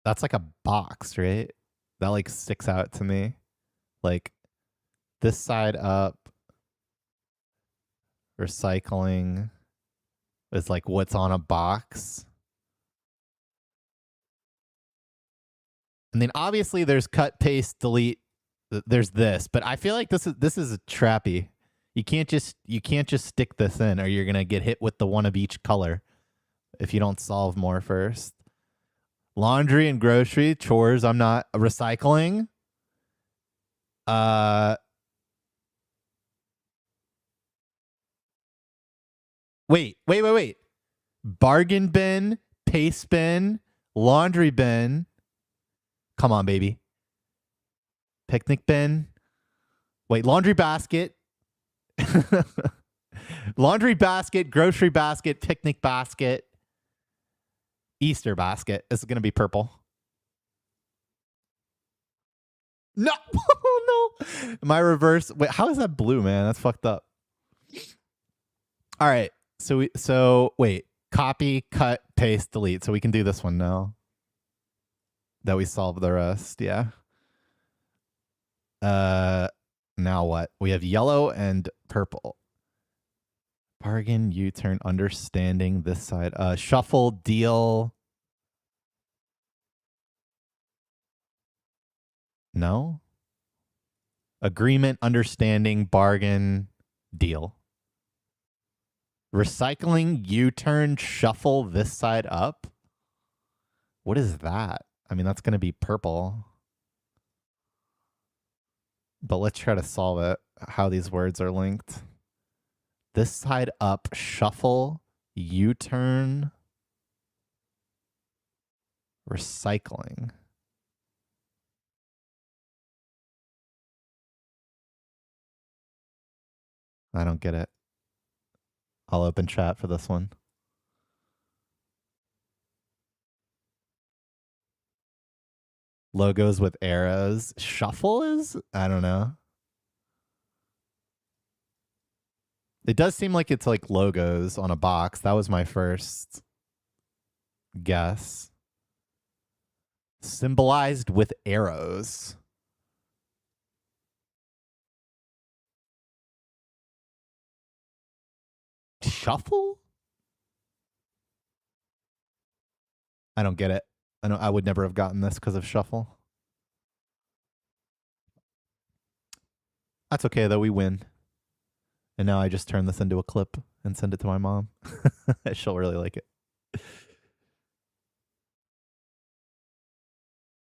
That's like a box, right? That like sticks out to me. Like this side up. Recycling is like what's on a box. And then obviously there's cut, paste, delete. There's this, but I feel like this is trappy. You can't just stick this in, or you're gonna get hit with the one of each color if you don't solve more first. Laundry and grocery, chores. I'm not recycling. Wait. Bargain bin, paste bin, laundry bin. Come on, baby. Picnic bin. Wait, laundry basket. Laundry basket, grocery basket, picnic basket, Easter basket. This is going to be purple. No. No. My reverse. Wait, how is that blue, man? That's fucked up. All right. So wait. Copy, cut, paste, delete. So we can do this one now that we solved the rest. Yeah. Now what? We have yellow and purple. Bargain, U-turn, understanding this side. Shuffle, deal. No. Agreement, understanding, bargain, deal. Recycling, U-turn, shuffle this side up. What is that? I mean, that's going to be purple. But let's try to solve it, how these words are linked. This side up, shuffle, U-turn, recycling. I don't get it. I'll open chat for this one. Logos with arrows. Shuffle is? I don't know. It does seem like it's like logos on a box. That was my first guess. Symbolized with arrows. Shuffle? I don't get it. I would never have gotten this because of shuffle. That's okay though. We win. And now I just turn this into a clip and send it to my mom. She'll really like it.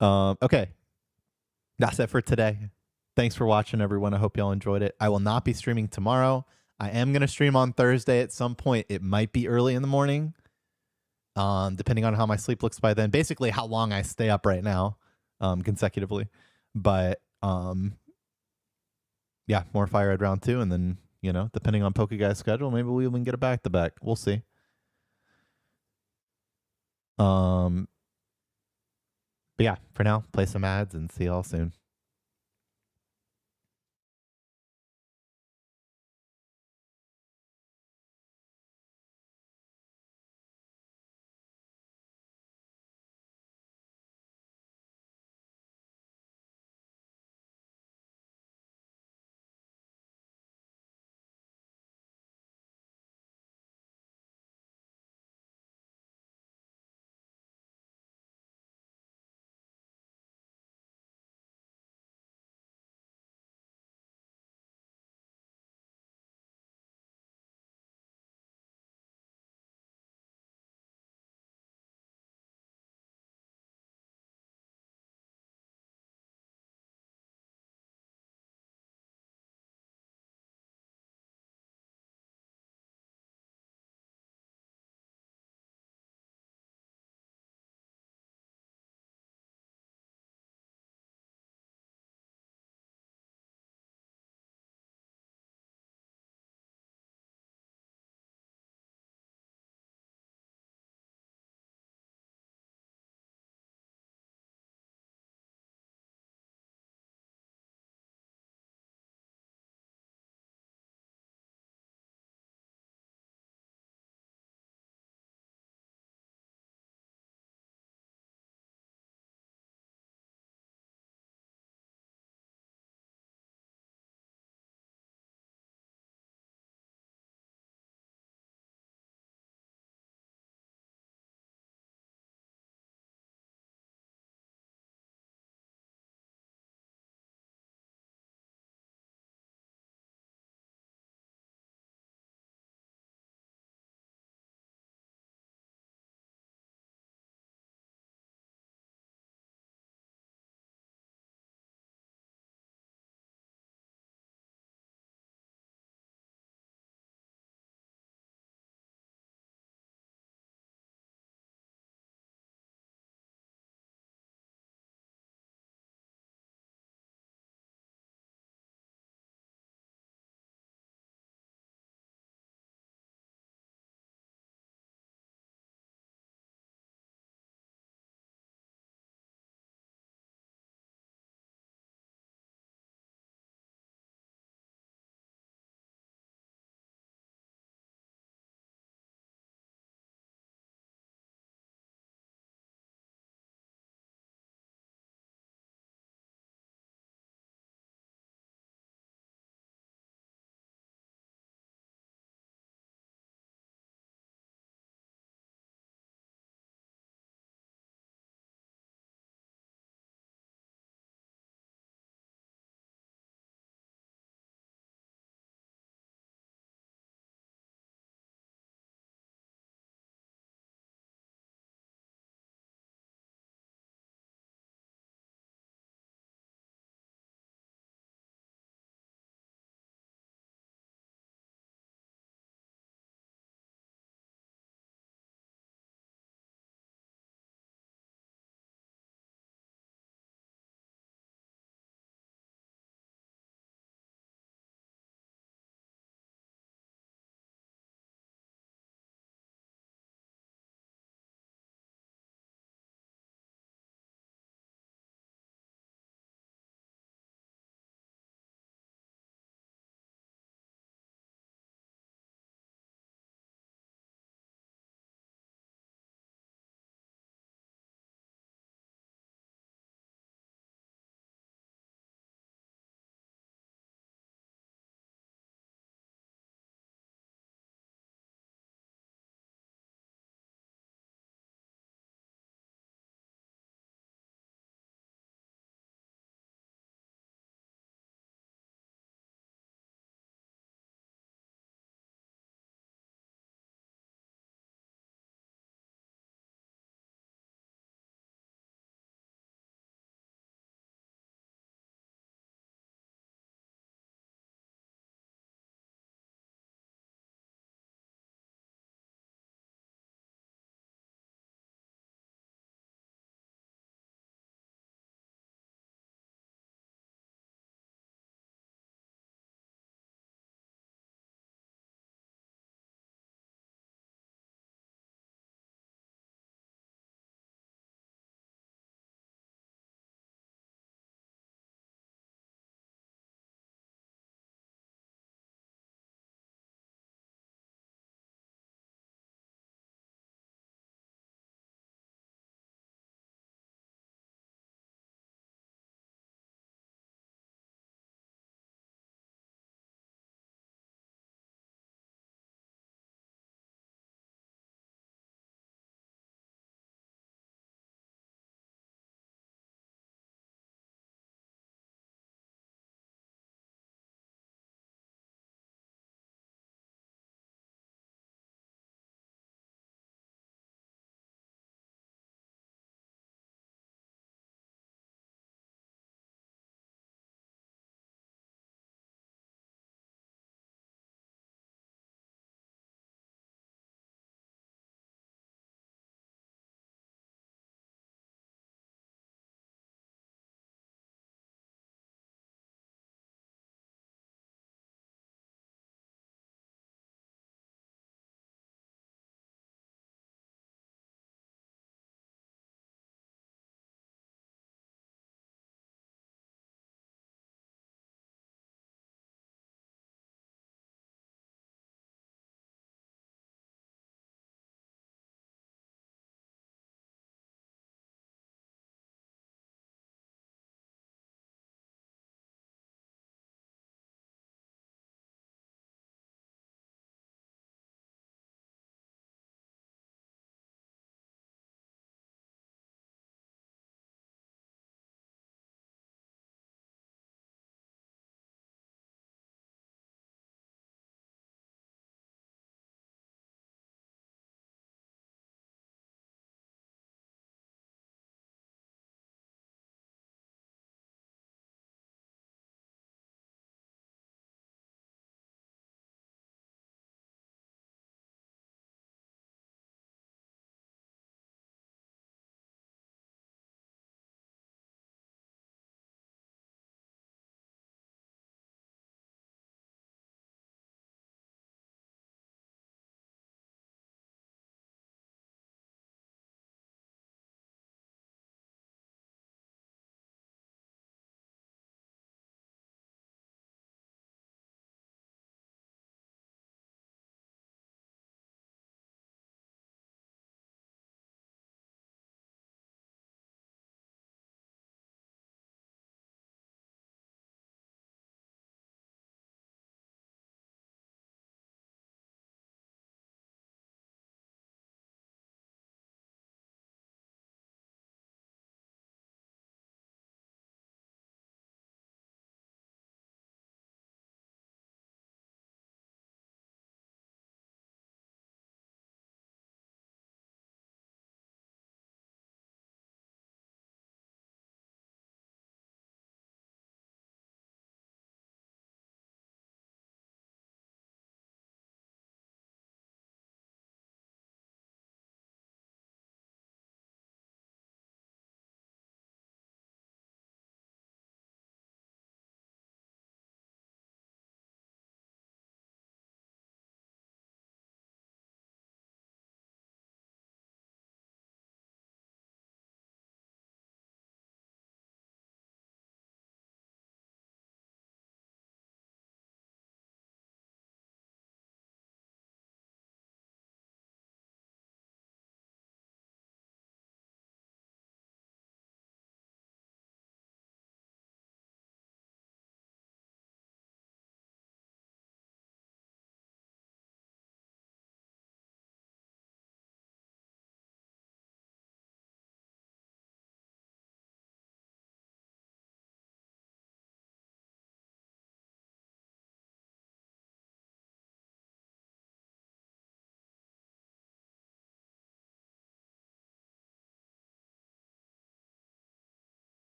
Okay. That's it for today. Thanks for watching, everyone. I hope y'all enjoyed it. I will not be streaming tomorrow. I am going to stream on Thursday at some point. It might be early in the morning, depending on how my sleep looks by then. Basically, how long I stay up right now consecutively. But yeah, more Fire Red round 2. And then, you know, depending on Pokeguy's schedule, maybe we even get a back-to-back. We'll see. But yeah, for now, play some ads and see y'all soon.